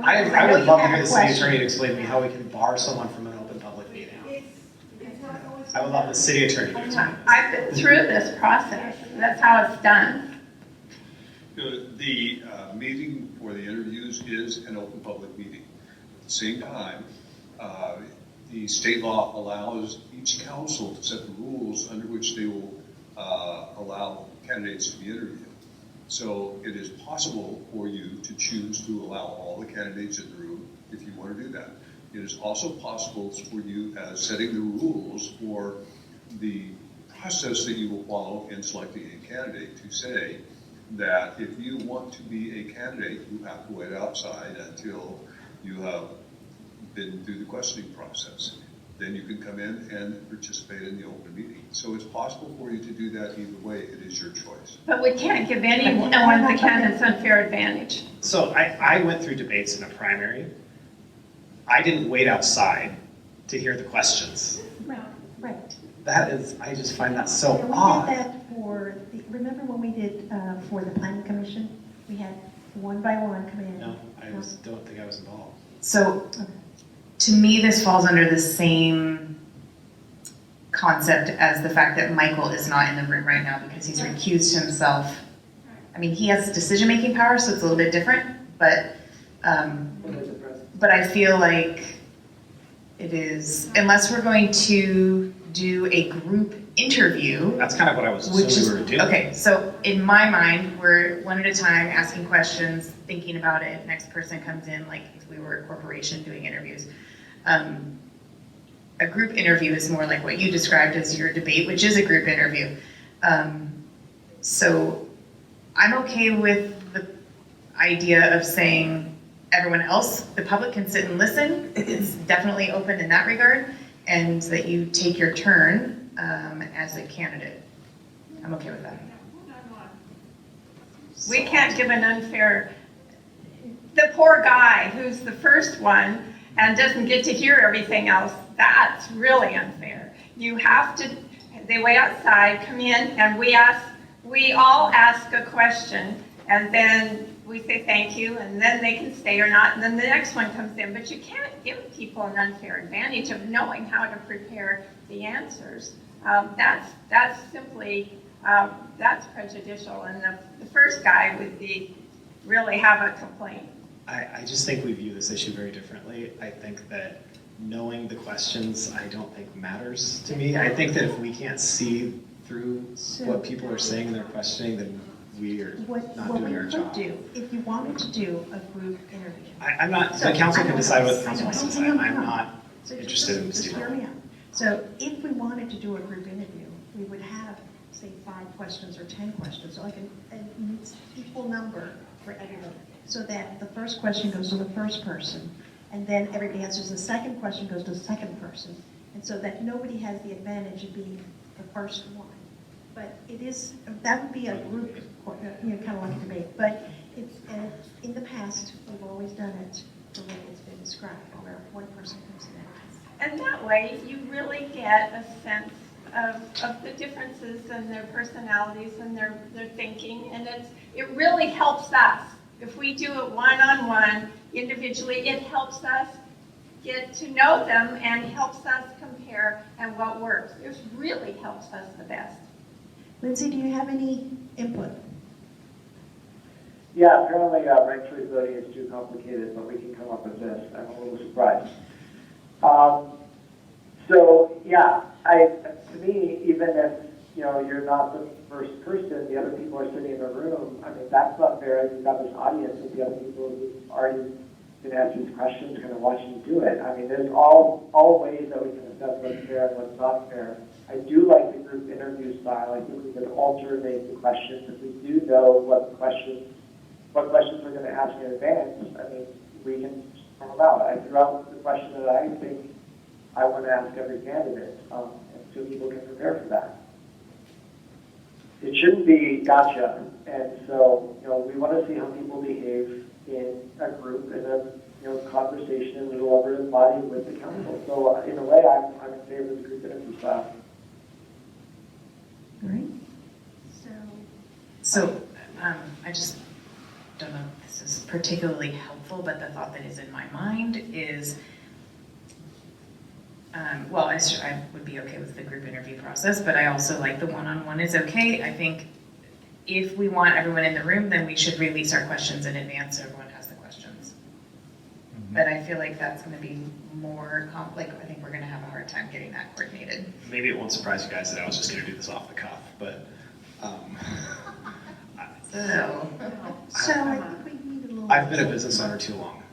L: I would love to hear the city attorney to explain to me how we can bar someone from an open public meeting. I would love the city attorney to explain this.
E: I've been through this process. That's how it's done.
Q: The meeting for the interviews is an open public meeting. At the same time, the state law allows each council to set the rules under which they will allow candidates to be interviewed. So it is possible for you to choose to allow all the candidates in the room if you want to do that. It is also possible for you, as setting the rules for the process that you will follow in selecting a candidate, to say that if you want to be a candidate, you have to wait outside until you have been through the questioning process. Then you can come in and participate in the open meeting. So it's possible for you to do that either way. It is your choice.
E: But we can't give anyone the candidate's unfair advantage.
L: So I went through debates in a primary. I didn't wait outside to hear the questions.
A: Right.
L: That is, I just find that so
A: Yeah, we
L: odd.
A: did that for, remember when we did for the planning commission? We had 1 by 1 come in.
L: No, don't think I was involved.
O: So, to me, this falls under the same concept as the fact that Michael is not in the room right now because he's recused himself. I mean, he has decision-making power, so it's a little bit different, but I feel like it is, unless we're going to do a group interview.
L: That's kind of what I was assuming we were doing.
O: Okay, so in my mind, we're one at a time asking questions, thinking about it. Next person comes in, like if we were a corporation doing interviews. A group interview is more like what you described as your debate, which is a group interview. So I'm okay with the idea of saying everyone else, the public can sit and listen. It's definitely open in that regard, and that you take your turn as a candidate. I'm okay with that.
E: We can't give an unfair, the poor guy who's the first one and doesn't get to hear everything else, that's really unfair. You have to, they wait outside, come in, and we all ask a question, and then we say thank you, and then they can stay or not, and then the next one comes in. But you can't give people an unfair advantage of knowing how to prepare the answers. That's simply, that's prejudicial, and the first guy would really have a complaint.
L: I just think we view this issue very differently. I think that knowing the questions, I don't think matters to me. I think that if we can't see through what people are saying in their questioning, then we are not doing our job.
A: What we could do, if you wanted to do a group interview.
L: I'm not, the council can decide what the council wants to decide. I'm not interested in
A: Just hear me out. So if we wanted to do a group interview, we would have, say, 5 questions or 10 questions, so like an equal number for everybody. So that the first question goes to the first person, and then everybody answers the second question goes to the second person. And so that nobody has the advantage of being the first one. But it is, that would be a group, kind of like a debate. But it's, in the past, we've always done it the way it's been described, where one person comes in.
E: And that way, you really get a sense of the differences in their personalities and their thinking, and it really helps us. If we do it one-on-one, individually, it helps us get to know them and helps us compare and what works. It really helps us the best.
A: Lindsay, do you have any input?
P: Yeah, apparently ranked choice voting is too complicated, but we can come up with this. I'm a little surprised. So yeah, to me, even if you're not the first person, the other people are sitting in the room. I mean, that's not fair. You've got this audience with the other people who've already been asked these questions, kind of watching you do it. I mean, there's all ways that we can assess what's fair and what's not fair. I do like the group interview style. I think we can alternate the questions. If we do know what questions we're going to ask in advance, I mean, we can throw them out. I threw out the question that I think I want to ask every candidate, and so people can prepare for that. It shouldn't be gotcha, and so we want to see how people behave in a group, in a conversation, and we will over the body with the council. So in a way, I'm in favor of the group interview style.
A: Great.
O: So I just don't know if this is particularly helpful, but the thought that is in my mind is, well, I would be okay with the group interview process, but I also like the one-on-one is okay. I think if we want everyone in the room, then we should release our questions in advance so everyone has the questions. But I feel like that's going to be more I think we're going to have a hard time getting that coordinated.
L: Maybe it won't surprise you guys that I was just going to do this off the cuff, but
A: So I think we need a little.
L: I've been a business owner too long.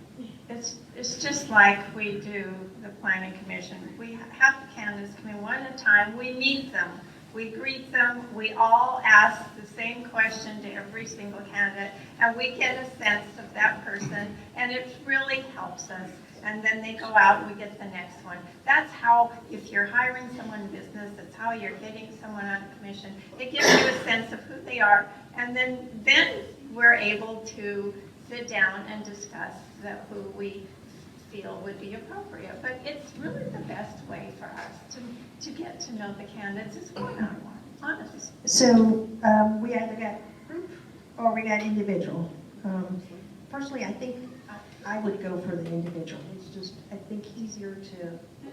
E: It's just like we do the planning commission. We have the candidates come in one at a time. We meet them. We greet them. We all ask the same question to every single candidate, and we get a sense of that person, and it really helps us. And then they go out and we get the next one. That's how, if you're hiring someone in business, that's how you're getting someone on the commission. It gives you a sense of who they are, and then we're able to sit down and discuss who we feel would be appropriate. But it's really the best way for us to get to know the candidates is one-on-one, honestly.
A: So we either got group or we got individual. Personally, I think I would go for the individual. It's just, I think, easier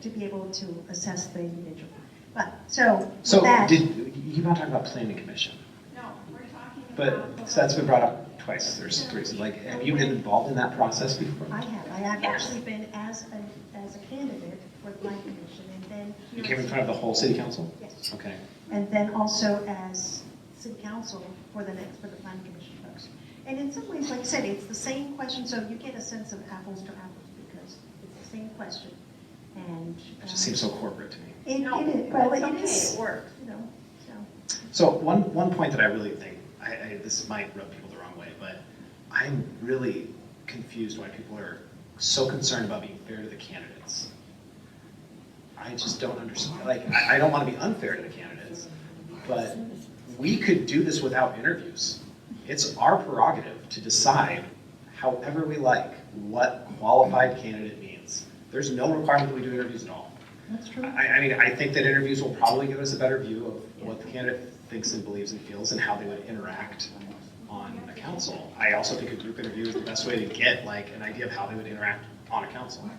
A: to be able to assess the individual. But so that,
L: you're not talking about planning commission?
E: No, we're talking
L: about. But that's been brought up twice. There's 3. Like, have you been involved in that process before?
A: I have. I have actually been as a candidate for the planning commission, and then
L: You came in front of the whole city council?
A: Yes.
L: Okay.
A: And then also as city council for the planning commission folks. And in some ways, like I said, it's the same question, so you get a sense of apples to apples because it's the same question. And
L: It just seems so corporate to me.
A: it is. Well,
E: it's
A: it
E: okay,
A: is.
E: it works.
L: So one point that I really think, this might rub people the wrong way, but I'm really confused why people are so concerned about being fair to the candidates. I just don't understand. Like, I don't want to be unfair to the candidates, but we could do this without interviews. It's our prerogative to decide however we like what qualified candidate means. There's no requirement that we do interviews at all.
A: That's true.
L: I mean, I think that interviews will probably give us a better view of what the candidate thinks and believes and feels and how they would interact on a council. I also think a group interview is the best way to get like an idea of how they would interact on a council.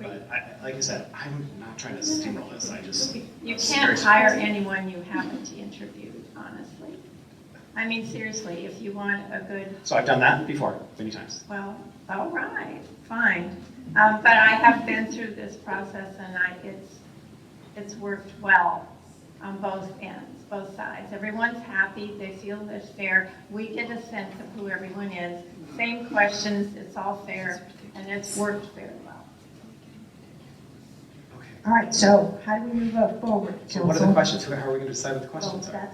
L: But like I said, I'm not trying to steamroll this. I just
E: You can't hire anyone you haven't interviewed, honestly. I mean, seriously, if you want a good,
L: So I've done that before, many times.
E: well, all right, fine. But I have been through this process and it's worked well on both ends, both sides. Everyone's happy, they feel it's fair. We get a sense of who everyone is. Same questions, it's all fair, and it's worked very well.
A: All right, so how do we move forward?
L: So what are the questions? How are we going to decide what the
A: Well,
L: questions are?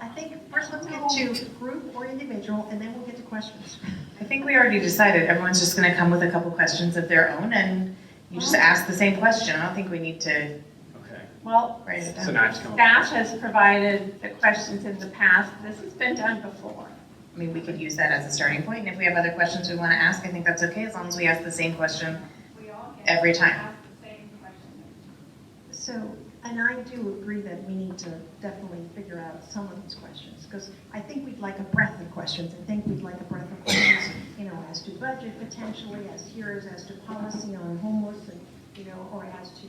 A: I think first let's get to group or individual, and then we'll get to questions.
O: I think we already decided, everyone's just gonna come with a couple questions of their own, and you just ask the same question. I don't think we need to
E: Well,
O: write it down.
L: So now I have to come up
E: staff has provided the questions in the past. This has been done before.
O: I mean, we could use that as a starting point, and if we have other questions we wanna ask, I think that's okay, as long as we ask the same question every time.
A: So, and I do agree that we need to definitely figure out some of these questions, because I think we'd like a breadth of questions. I think we'd like a breadth of questions, as to budget potentially, as to policy on homeless, and, or as to,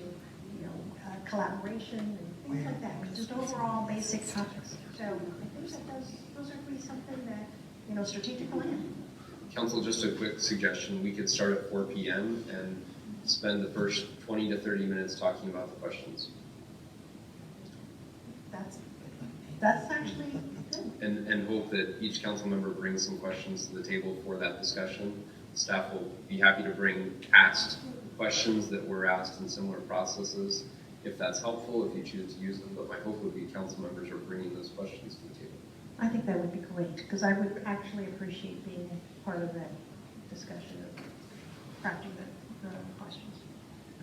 A: collaboration and things like that. Just overall basic topics. So I think that those are really something that, strategic plan.
K: Council, just a quick suggestion, we could start at 4 p.m. and spend the first 20 to 30 minutes talking about the questions.
A: That's actually good.
K: And hope that each council member brings some questions to the table for that discussion. Staff will be happy to bring asked questions that were asked in similar processes, if that's helpful, if you choose to use them. But my hope would be council members are bringing those questions to the table.
A: I think that would be great, because I would actually appreciate being part of that discussion of crafting the questions.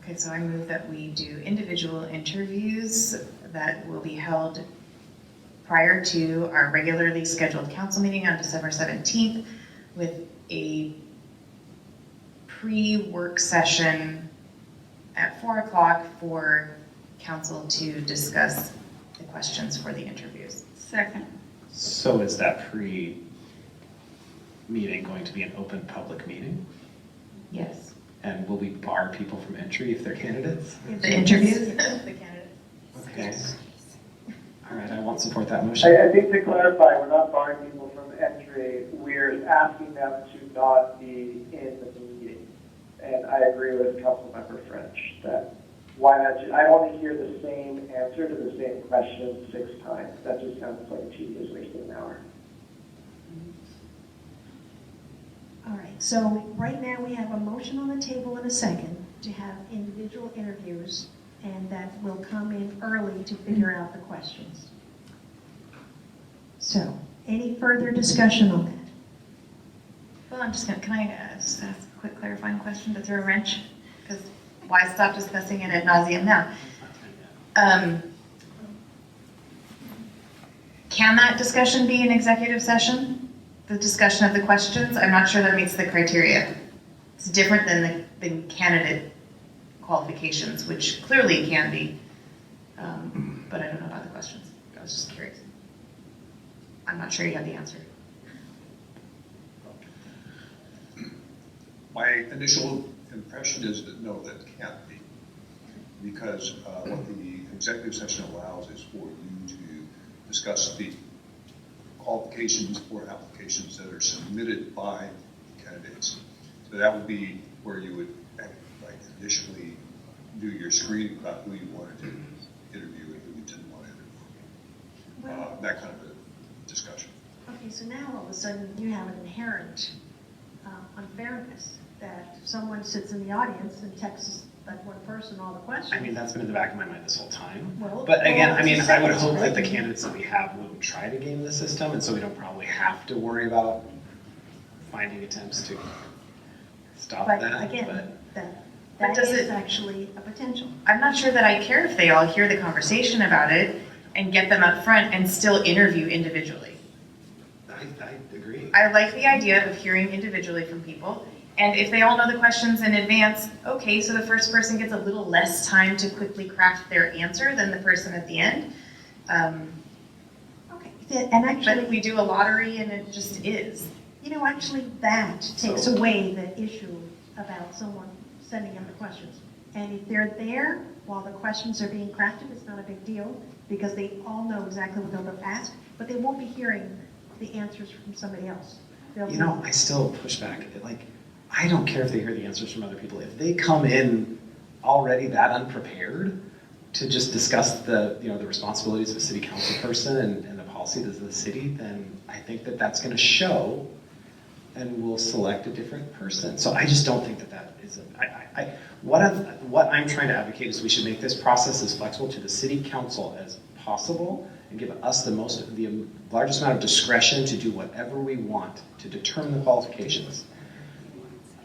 O: Okay, so I move that we do individual interviews that will be held prior to our regularly scheduled council meeting on December 17th with a pre-work session at 4 o'clock for council to discuss the questions for the interviews.
E: Second.
L: So is that pre-meeting going to be an open public meeting?
O: Yes.
L: And will we bar people from entry if they're candidates?
O: The interviews?
E: The candidates.
L: Okay. All right, I won't support that motion.
P: I think to clarify, we're not barring people from entry, we're asking them to not be in the meeting. And I agree with Councilmember French that why not, I want to hear the same answer to the same question 6 times. That just sounds like tedious, wasting an hour.
A: All right, so right now we have a motion on the table in a second to have individual interviews, and that will come in early to figure out the questions. So, any further discussion on that?
O: Well, I'm just gonna, can I just ask a quick clarifying question to throw a wrench? Because why stop discussing it ad nauseum now? Can that discussion be an executive session? The discussion of the questions? I'm not sure that meets the criteria. It's different than the candidate qualifications, which clearly can be, but I don't know about the questions. I was just curious. I'm not sure you have the answer.
Q: My initial impression is that no, that can't be. Because what the executive session allows is for you to discuss the qualifications or applications that are submitted by candidates. So that would be where you would initially do your screening about who you wanted to interview and who you didn't want to interview. That kind of a discussion.
A: Okay, so now all of a sudden you have an inherent unfairness that if someone sits in the audience and texts that one person all the questions.
L: I mean, that's been in the back of my mind this whole time.
A: Well,
L: But again, I
A: it's
L: mean,
A: the
L: I would
A: same,
L: hope
A: right?
L: that the candidates that we have wouldn't try to game the system, and so we don't probably have to worry about finding attempts to stop
A: But
L: that.
A: again,
O: But
A: that
O: does
A: is
O: it-
A: actually a potential.
O: I'm not sure that I care if they all hear the conversation about it and get them up front and still interview individually.
L: I agree.
O: I like the idea of hearing individually from people. And if they all know the questions in advance, okay, so the first person gets a little less time to quickly craft their answer than the person at the end.
A: And actually,
O: but we do a lottery and it just is.
A: You know, actually that takes away the issue about someone sending in the questions. And if they're there while the questions are being crafted, it's not a big deal because they all know exactly what they're going to ask, but they won't be hearing the answers from somebody else.
L: You know, I still push back. Like, I don't care if they hear the answers from other people. If they come in already that unprepared to just discuss the, you know, the responsibilities of a city council person and the policies of the city, then I think that that's going to show, and we'll select a different person. So I just don't think that that is what I'm trying to advocate is we should make this process as flexible to the city council as possible and give us the largest amount of discretion to do whatever we want to determine the qualifications.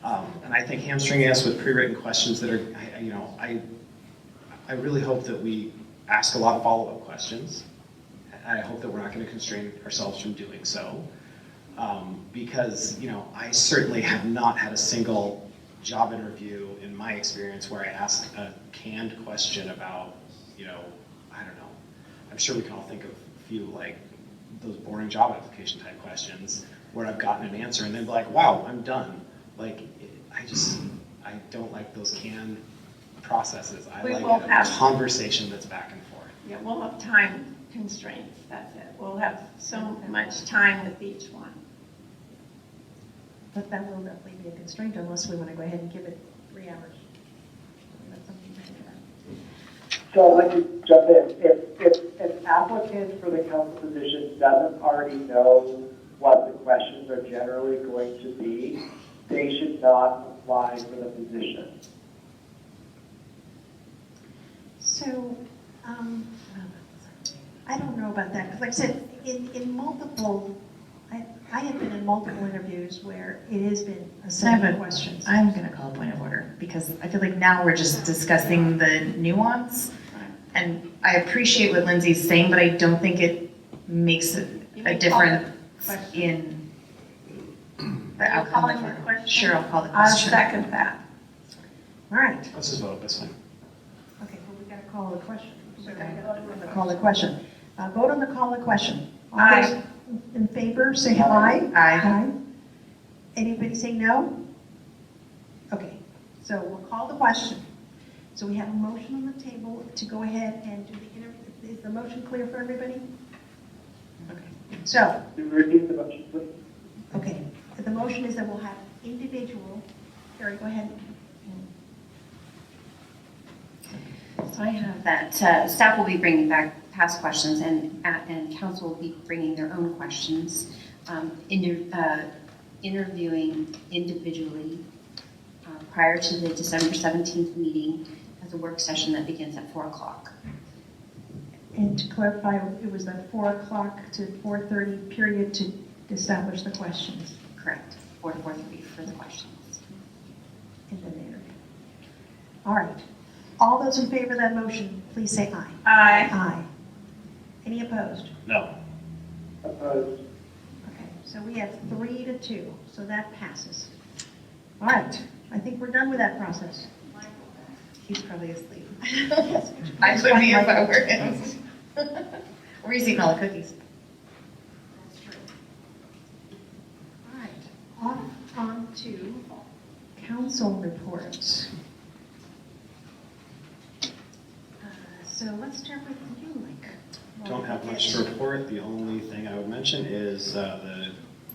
L: And I think hamstringing us with pre-written questions that are, I really hope that we ask a lot of follow-up questions. And I hope that we're not going to constrain ourselves from doing so. Because, you know, I certainly have not had a single job interview in my experience where I asked a canned question about, you know, I don't know. I'm sure we can all think of a few, like, those boring job application type questions where I've gotten an answer and then be like, wow, I'm done. Like, I don't like those canned processes. I like a conversation that's back and forth.
E: Yeah, we'll have time constraints, that's it. We'll have so much time with each one.
A: But that will definitely be a constraint unless we want to go ahead and give it 3 hours. That's something to think about.
P: So I'd like to jump in. If an applicant for the council position doesn't already know what the questions are generally going to be, they should not apply for the position.
A: So, I don't know about that, because like I said, in multiple, I have been in multiple interviews where it has been a set of questions.
O: I'm going to call a point of order because I feel like now we're just discussing the nuance. And I appreciate what Lindsay's saying, but I don't think it makes a difference in the outcome.
E: Calling the question?
O: Sure, I'll call the
E: I'll
O: question.
E: second that.
A: All right.
L: Let's just vote, that's fine.
A: Okay, well, we got to call the question. So we got to call the question. Vote on the call the question. All
E: Aye.
A: those in favor, say aye.
O: Aye.
A: Anybody say no? Okay, so we'll call the question. So we have a motion on the table to go ahead and do the interview. Is the motion clear for everybody? Okay, so.
P: Repeat the motion, please.
A: Okay, the motion is that we'll have individual, Carrie, go ahead.
B: So I have that staff will be bringing back past questions and council will be bringing their own questions, interviewing individually prior to the December 17th meeting as a work session that begins at 4 o'clock.
A: And to clarify, it was that 4 o'clock to 4:30 period to establish the questions.
B: Correct, 4 to 4:30 for the questions.
A: And then the interview. All right. All those in favor of that motion, please say aye.
E: Aye.
A: Aye. Any opposed?
L: No.
P: Opposed.
A: Okay, so we have 3 to 2, so that passes. All right, I think we're done with that process.
O: He's probably asleep. I would be if I were him. Or he's eating all the cookies.
A: That's true. All right, off on to council reports. So let's start with you, Mike.
L: Don't have much to report. The only thing I would mention is the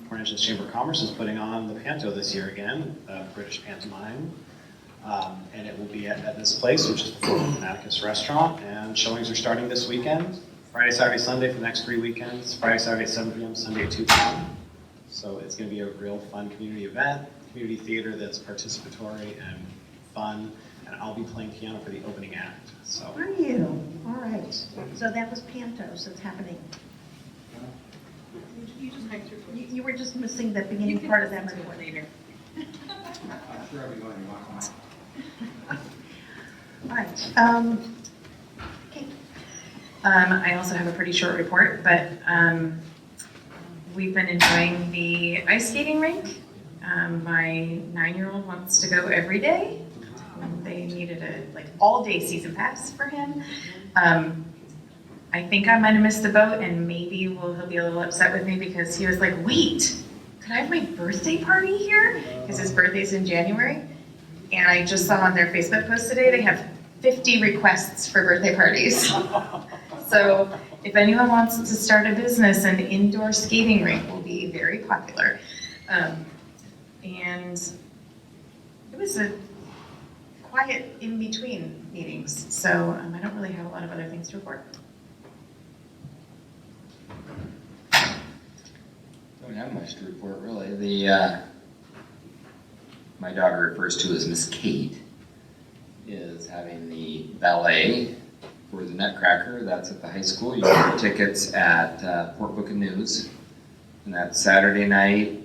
L: Port Angeles Chamber of Commerce is putting on the Panto this year again, British pantomime. And it will be at this place, which is the Fanaticus restaurant, and showings are starting this weekend. Friday, Saturday, Sunday for the next 3 weekends. Friday, Saturday at 7 p.m., Sunday at 2 p.m. So it's going to be a real fun community event, community theater that's participatory and fun. And I'll be playing piano for the opening act. So.
A: Are you? All right. So that was Panto, so it's happening. You were just missing the beginning part of that report.
F: Later. I'm sure everybody wants
A: All right.
O: I also have a pretty short report, but we've been enjoying the ice skating rink. My 9-year-old wants to go every day. They needed a all-day season pass for him. I think I might have missed the boat, and maybe he'll be a little upset with me because he was like, wait, could I have my birthday party here? Because his birthday's in January. And I just saw on their Facebook post today, they have 50 requests for birthday parties. So if anyone wants to start a business, an indoor skating rink will be very popular. And it was a quiet in-between meetings, so I don't really have a lot of other things to report.
N: Don't have much to report, really. My daughter refers to as Miss Kate, is having the ballet for the Nutcracker. That's at the high school. You can get tickets at Port Book and News, and that's Saturday night,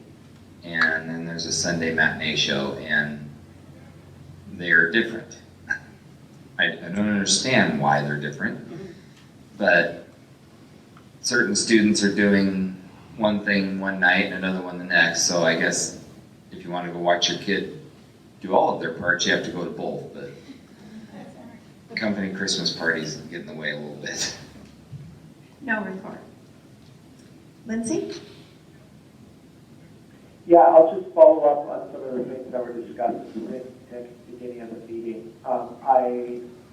N: and then there's a Sunday matinee show, and they're different. I don't understand why they're different, but certain students are doing one thing one night and another one the next, so I guess if you want to go watch your kid do all of their parts, you have to go to both, but company Christmas parties get in the way a little bit.
A: No report. Lindsay?
P: Yeah, I'll just follow up on some of the things that were discussed at the beginning of the meeting.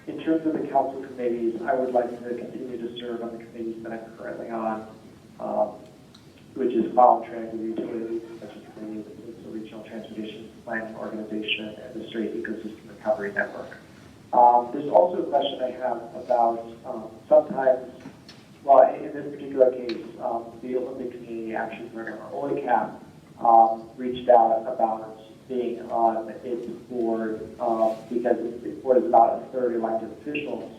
P: In terms of the council committees, I would like to continue to serve on the committees that I'm currently on, which is File Transit Utilities, Special Committee, the Peninsula Regional Transportation Planning Organization, and the Strait Ecosystem Recovery Network. There's also a question I have about sometimes, well, in this particular case, the Olympic Community Action Program, or OICAP, reached out about being on its board because its board is about a third elected officials.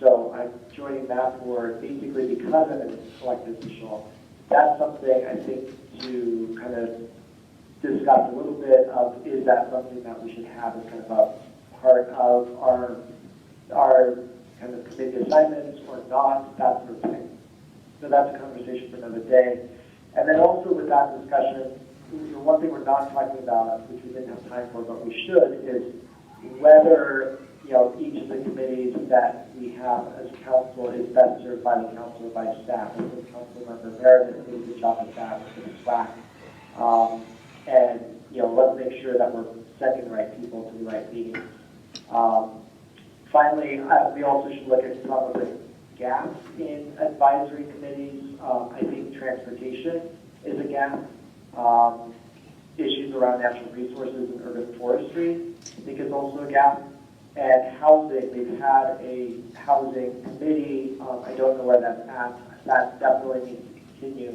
P: So I'm joining that board basically because I'm an elected official. That's something I think to kind of discuss a little bit of, is that something that we should have as kind of a part of our kind of committee assignments or not, that sort of thing. So that's a conversation for another day. And then also with that discussion, one thing we're not talking about, which we didn't have time for, but we should, is whether each of the committees that we have as council is best served by the council or by staff. I think Councilmember Meredith did a good job of that with the SWAC. And let's make sure that we're sending the right people to the right meetings. Finally, we also should look at some of the gaps in advisory committees. I think transportation is a gap. Issues around natural resources and urban forestry, I think, is also a gap. And housing, we've had a housing committee. I don't know where that's at. That definitely needs to continue.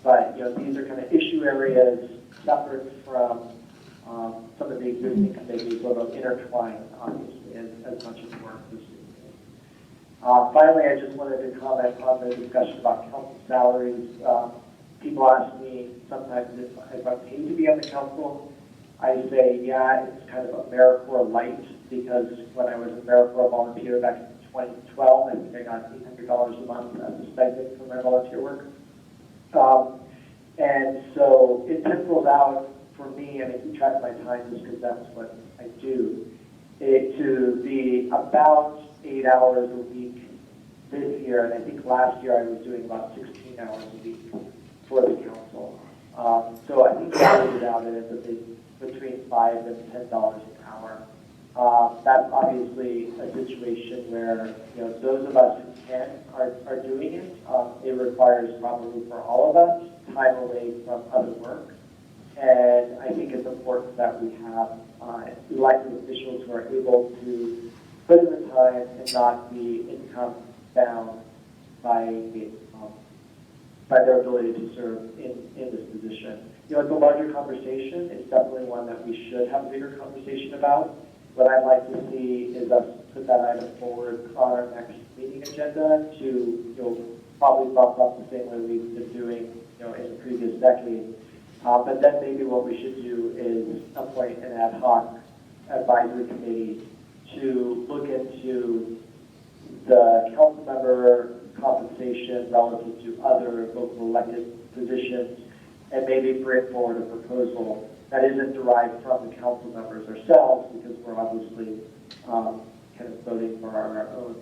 P: But these are kind of issue areas separate from some of the existing committees, although intertwined, obviously, as much as work. Finally, I just wanted to comment on the discussion about council salaries. People ask me sometimes if I'm paid to be on the council. I say, yeah, it's kind of AmeriCorps light, because when I was an AmeriCorps volunteer back in 2012, I think I got $800 a month as a stipend for my volunteer work. And so it pencils out for me, and I keep track of my time just because that's what I do, to be about 8 hours a week this year, and I think last year I was doing about 16 hours a week for the council. So I think that is out at between $5 and $10 an hour. That's obviously a situation where those of us who can are doing it. It requires probably for all of us time away from other work, and I think it's important that we have elected officials who are able to put in the time and not be income bound by their ability to serve in this position. It's a larger conversation. It's definitely one that we should have a bigger conversation about. What I'd like to see is us put that item forward on our next meeting agenda to probably bump up the same way we've been doing in the previous decade. But then maybe what we should do is appoint an ad hoc advisory committee to look into the council member compensation relative to other local elected positions, and maybe bring forward a proposal that isn't derived from the council members ourselves, because we're obviously kind of voting for our own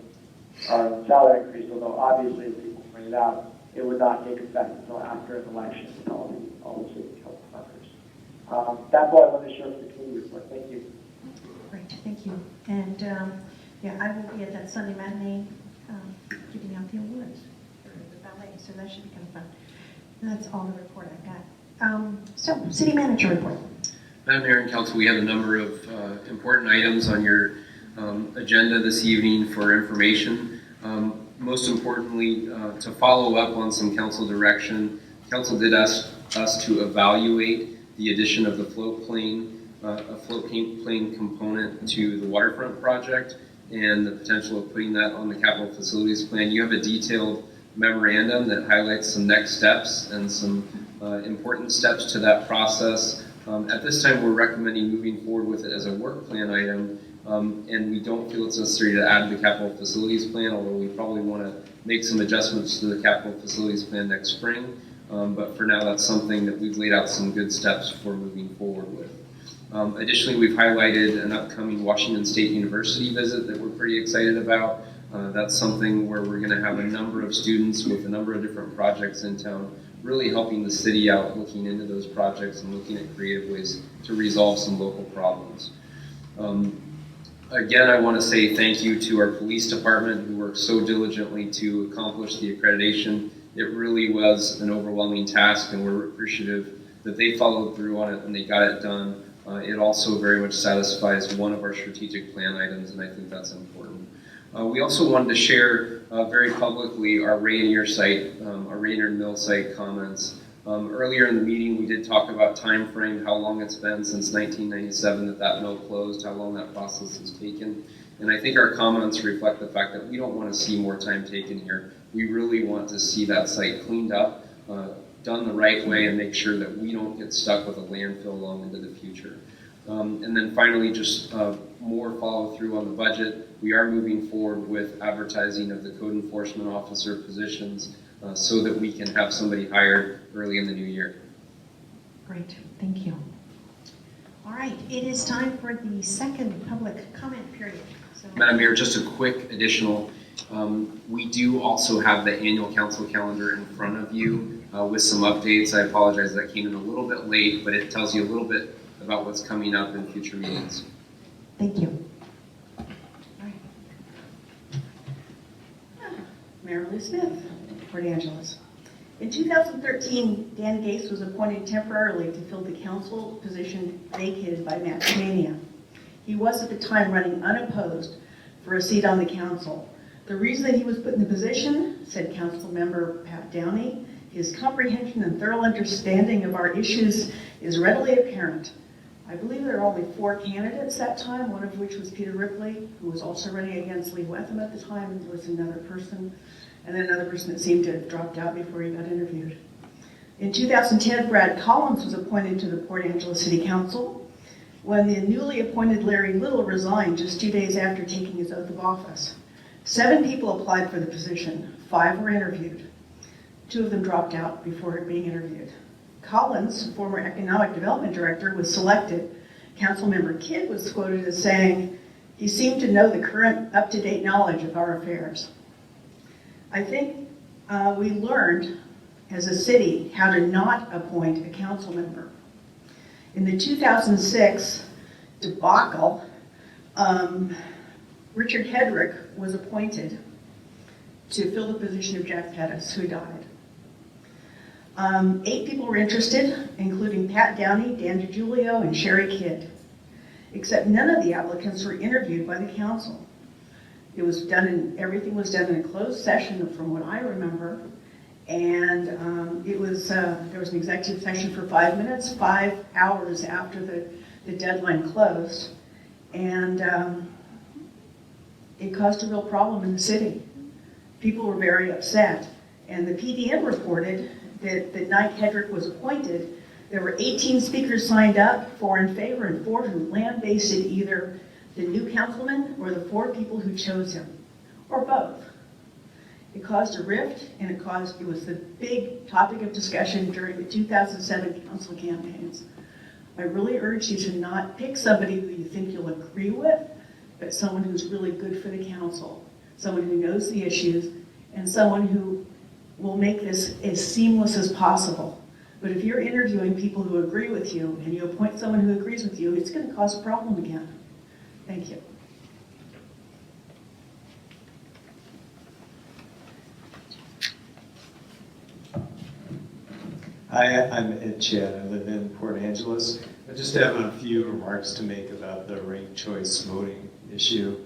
P: salary increase, although obviously, as people pointed out, it would not take effect until after an election in all the city council members. That's all I wanted to share for the committee report. Thank you.
A: Great, thank you. And yeah, I will be at that Sunday matinee giving out the awards for the ballet, so that should be kind of fun. That's all the report I've got. So, city manager report.
K: Madam Mayor and Council, we have a number of important items on your agenda this evening for information. Most importantly, to follow up on some council direction, council did ask us to evaluate the addition of the a floatplane component to the waterfront project and the potential of putting that on the capital facilities plan. You have a detailed memorandum that highlights some next steps and some important steps to that process. At this time, we're recommending moving forward with it as a work plan item, and we don't feel it's necessary to add to the capital facilities plan, although we probably want to make some adjustments to the capital facilities plan next spring. But for now, that's something that we've laid out some good steps for moving forward with. Additionally, we've highlighted an upcoming Washington State University visit that we're pretty excited about. That's something where we're going to have a number of students with a number of different projects in town, really helping the city out, looking into those projects and looking at creative ways to resolve some local problems. Again, I want to say thank you to our police department who worked so diligently to accomplish the accreditation. It really was an overwhelming task, and we're appreciative that they followed through on it and they got it done. It also very much satisfies one of our strategic plan items, and I think that's important. We also wanted to share very publicly our Rainier site, our Rainier Mill site comments. Earlier in the meeting, we did talk about time frame, how long it's been since 1997 that mill closed, how long that process has taken. And I think our comments reflect the fact that we don't want to see more time taken here. We really want to see that site cleaned up, done the right way, and make sure that we don't get stuck with a landfill long into the future. And then finally, just more follow through on the budget. We are moving forward with advertising of the code enforcement officer positions so that we can have somebody hired early in the new year.
A: Great, thank you. All right, it is time for the second public comment period. So,
K: Madam Mayor, just a quick additional, we do also have the annual council calendar in front of you with some updates. I apologize that came in a little bit late, but it tells you a little bit about what's coming up in future meetings.
A: Thank you.
T: Marilyn Smith, Port Angeles. In 2013, Dan Gase was appointed temporarily to fill the council position vacated by Matt Mania. He was at the time running unopposed for a seat on the council. The reason that he was put in the position, said Council Member Pat Downey, his comprehension and thorough understanding of our issues is readily apparent. I believe there were only 4 candidates that time, one of which was Peter Ripley, who was also running against Lee Wetham at the time, and there was another person, and then another person that seemed to have dropped out before he got interviewed. In 2010, Brad Collins was appointed to the Port Angeles City Council when the newly appointed Larry Little resigned just 2 days after taking his oath of office. 7 people applied for the position, 5 were interviewed. 2 of them dropped out before being interviewed. Collins, former economic development director, was selected. Councilmember Kidd was quoted as saying, "He seemed to know the current up-to-date knowledge of our affairs." I think we learned as a city how to not appoint a council member. In the 2006 debacle, Richard Hedrick was appointed to fill the position of Jack Pettis, who died. 8 people were interested, including Pat Downey, Dan DiGiulio, and Sherry Kidd. Except none of the applicants were interviewed by the council. Everything was done in a closed session, from what I remember, and there was an executive session for 5 minutes, 5 hours after the deadline closed, and it caused a real problem in the city. People were very upset, and the PDN reported that the night Hedrick was appointed, there were 18 speakers signed up, 4 in favor and 4 who lambasted either the new councilman or the 4 people who chose him, or both. It caused a rift, and it was the big topic of discussion during the 2007 council campaigns. I really urge you to not pick somebody who you think you'll agree with, but someone who's really good for the council, someone who knows the issues, and someone who will make this as seamless as possible. But if you're interviewing people who agree with you, and you appoint someone who agrees with you, it's going to cause a problem again. Thank you.
G: Hi, I'm Ed Chad. I live in Port Angeles. I just have a few remarks to make about the ranked choice voting issue.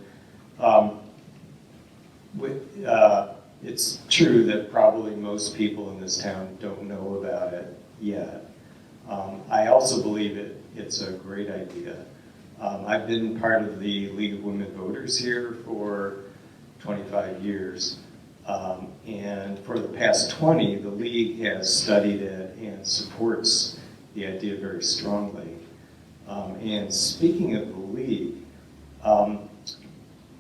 G: It's true that probably most people in this town don't know about it yet. I also believe it's a great idea. I've been part of the League of Women Voters here for 25 years. And for the past 20, the League has studied it and supports the idea very strongly. And speaking of the League,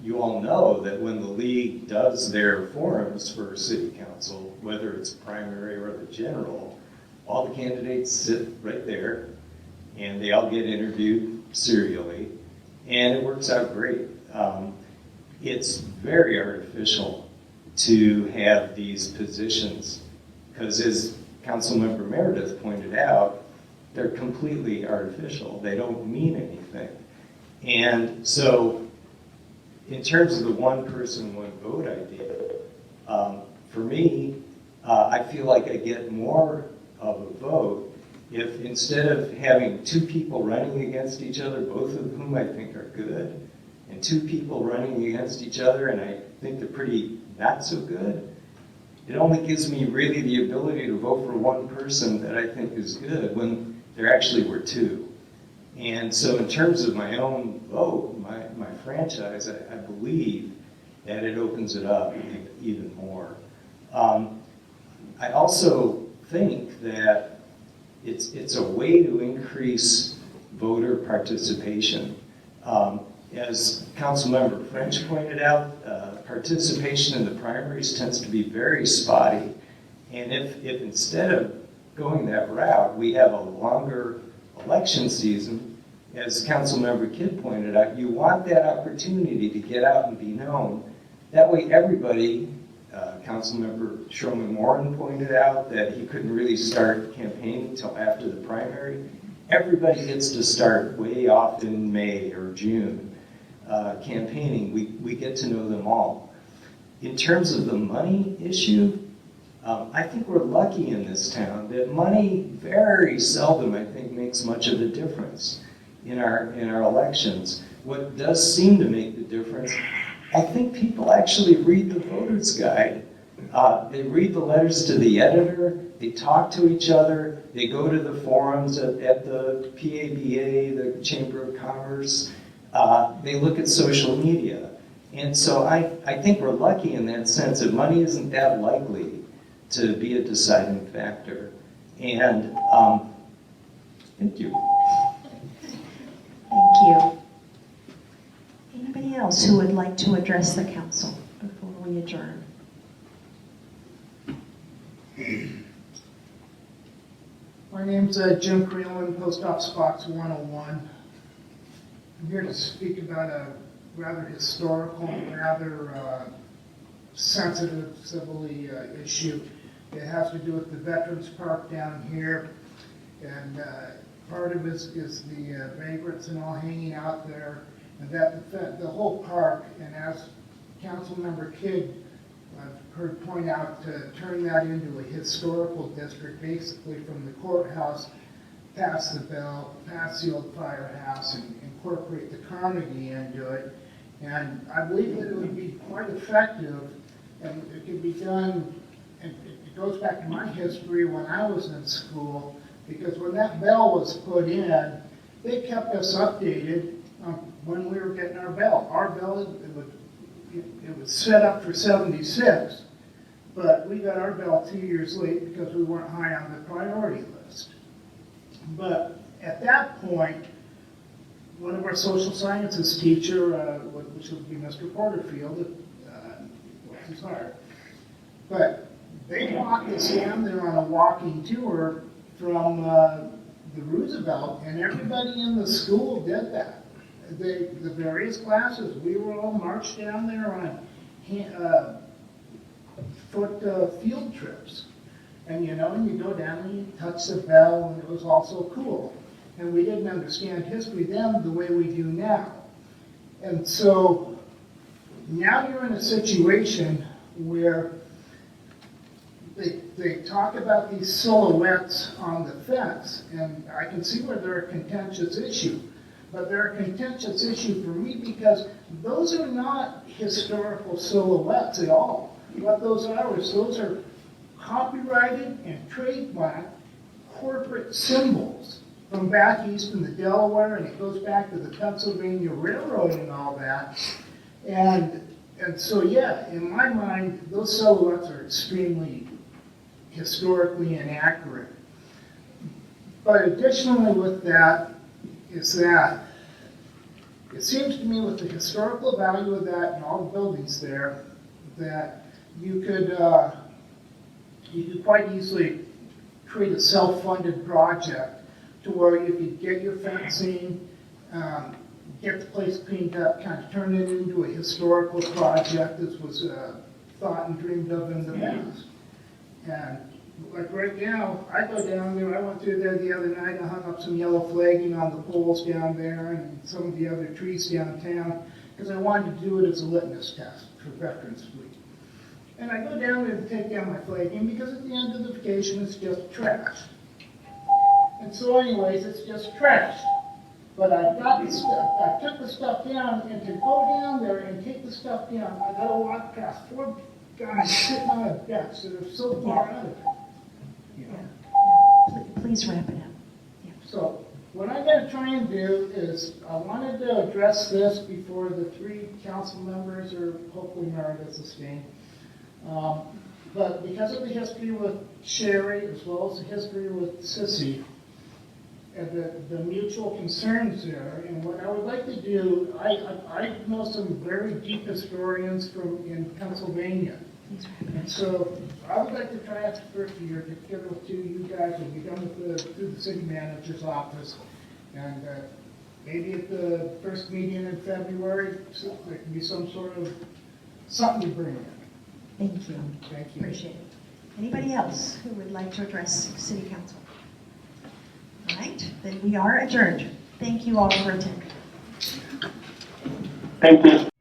G: you all know that when the League does their forums for City Council, whether it's primary or the general, all the candidates sit right there and they all get interviewed serially, and it works out great. It's very artificial to have these positions, because as Councilmember Meredith pointed out, they're completely artificial. They don't mean anything. And so, in terms of the one person, one vote idea, for me, I feel like I get more of a vote if instead of having two people running against each other, both of whom I think are good, and two people running against each other and I think they're pretty not so good, it only gives me really the ability to vote for one person that I think is good when there actually were two. And so in terms of my own vote, my franchise, I believe that it opens it up even more. I also think that it's a way to increase voter participation. As Councilmember French pointed out, participation in the primaries tends to be very spotty. And if instead of going that route, we have a longer election season, as Councilmember Kidd pointed out, you want that opportunity to get out and be known. That way everybody, Councilmember Sherman-Warren pointed out that he couldn't really start campaigning until after the primary. Everybody gets to start way off in May or June. Campaigning, we get to know them all. In terms of the money issue, I think we're lucky in this town that money very seldom, I think, makes much of a difference in our elections. What does seem to make the difference, I think people actually read the voter's guide. They read the letters to the editor, they talk to each other, they go to the forums at the PABA, the Chamber of Commerce, they look at social media. And so I think we're lucky in that sense that money isn't that likely to be a deciding factor. And thank you.
A: Thank you. Anybody else who would like to address the council before we adjourn?
V: My name's Jim Creelman, Post Office Box 101. I'm here to speak about a rather historical, rather sensitive civilly issue. It has to do with the Veterans Park down here, and part of it is the vagrants and all hanging out there, and that the whole park, and as Councilmember Kidd I've heard point out, to turn that into a historical district, basically from the courthouse past the Bell, past the old firehouse, and incorporate the Carnegie into it. And I believe that it would be quite effective, and it could be done, and it goes back to my history when I was in school, because when that bell was put in, they kept us updated when we were getting our bell. Our bell, it was set up for 76, but we got our bell 2 years late because we weren't high on the priority list. But at that point, one of our social sciences teacher, which would be Mr. Porterfield, was his heart, But they walked us down there on a walking tour from the Roosevelt, and everybody in the school did that. The various classes, we were all marched down there on foot field trips. And you know, you go down and you touch the bell, and it was all so cool. And we didn't understand history then the way we do now. And so now you're in a situation where they talk about these silhouettes on the fence, and I can see where they're a contentious issue. But they're a contentious issue for me because those are not historical silhouettes at all. What those are is those are copyrighted and trademarked corporate symbols from back east in the Delaware, and it goes back to the Pennsylvania Railroad and all that. And so, yeah, in my mind, those silhouettes are extremely historically inaccurate. But additionally with that, is that it seems to me with the historical value of that and all the buildings there, that you could quite easily create a self-funded project to where you could get your fencing, get the place cleaned up, kind of turn it into a historical project as was thought and dreamed of in the past. And like right now, I go down there, I went through there the other night, I hung up some yellow flagging on the poles down there and some of the other trees downtown, because I wanted to do it as a litmus test for Veterans Week. And I go down there to take down my flagging, because at the end of the vacation, it's just trash. And so anyways, it's just trash. But I got the stuff, I took the stuff down, and to go down there and take the stuff down, I gotta walk past 4 guys sitting on a bench that are so far out of it.
A: Please wrap it up.
V: So what I'm going to try and do is I wanted to address this before the 3 council members, or hopefully Meredith is staying. But because of the history with Sherry, as well as the history with Sissy, and the mutual concerns there, and what I would like to do, I know some very deep historians in Pennsylvania. And so I would like to transfer to your, together with 2 of you guys, and be done with through the city manager's office. And maybe at the first meeting in February, there can be some sort of something to bring in.
A: Thank you.
V: Thank you.
A: Appreciate it. Anybody else who would like to address City Council? All right, then we are adjourned. Thank you all for attending.
P: Thank you.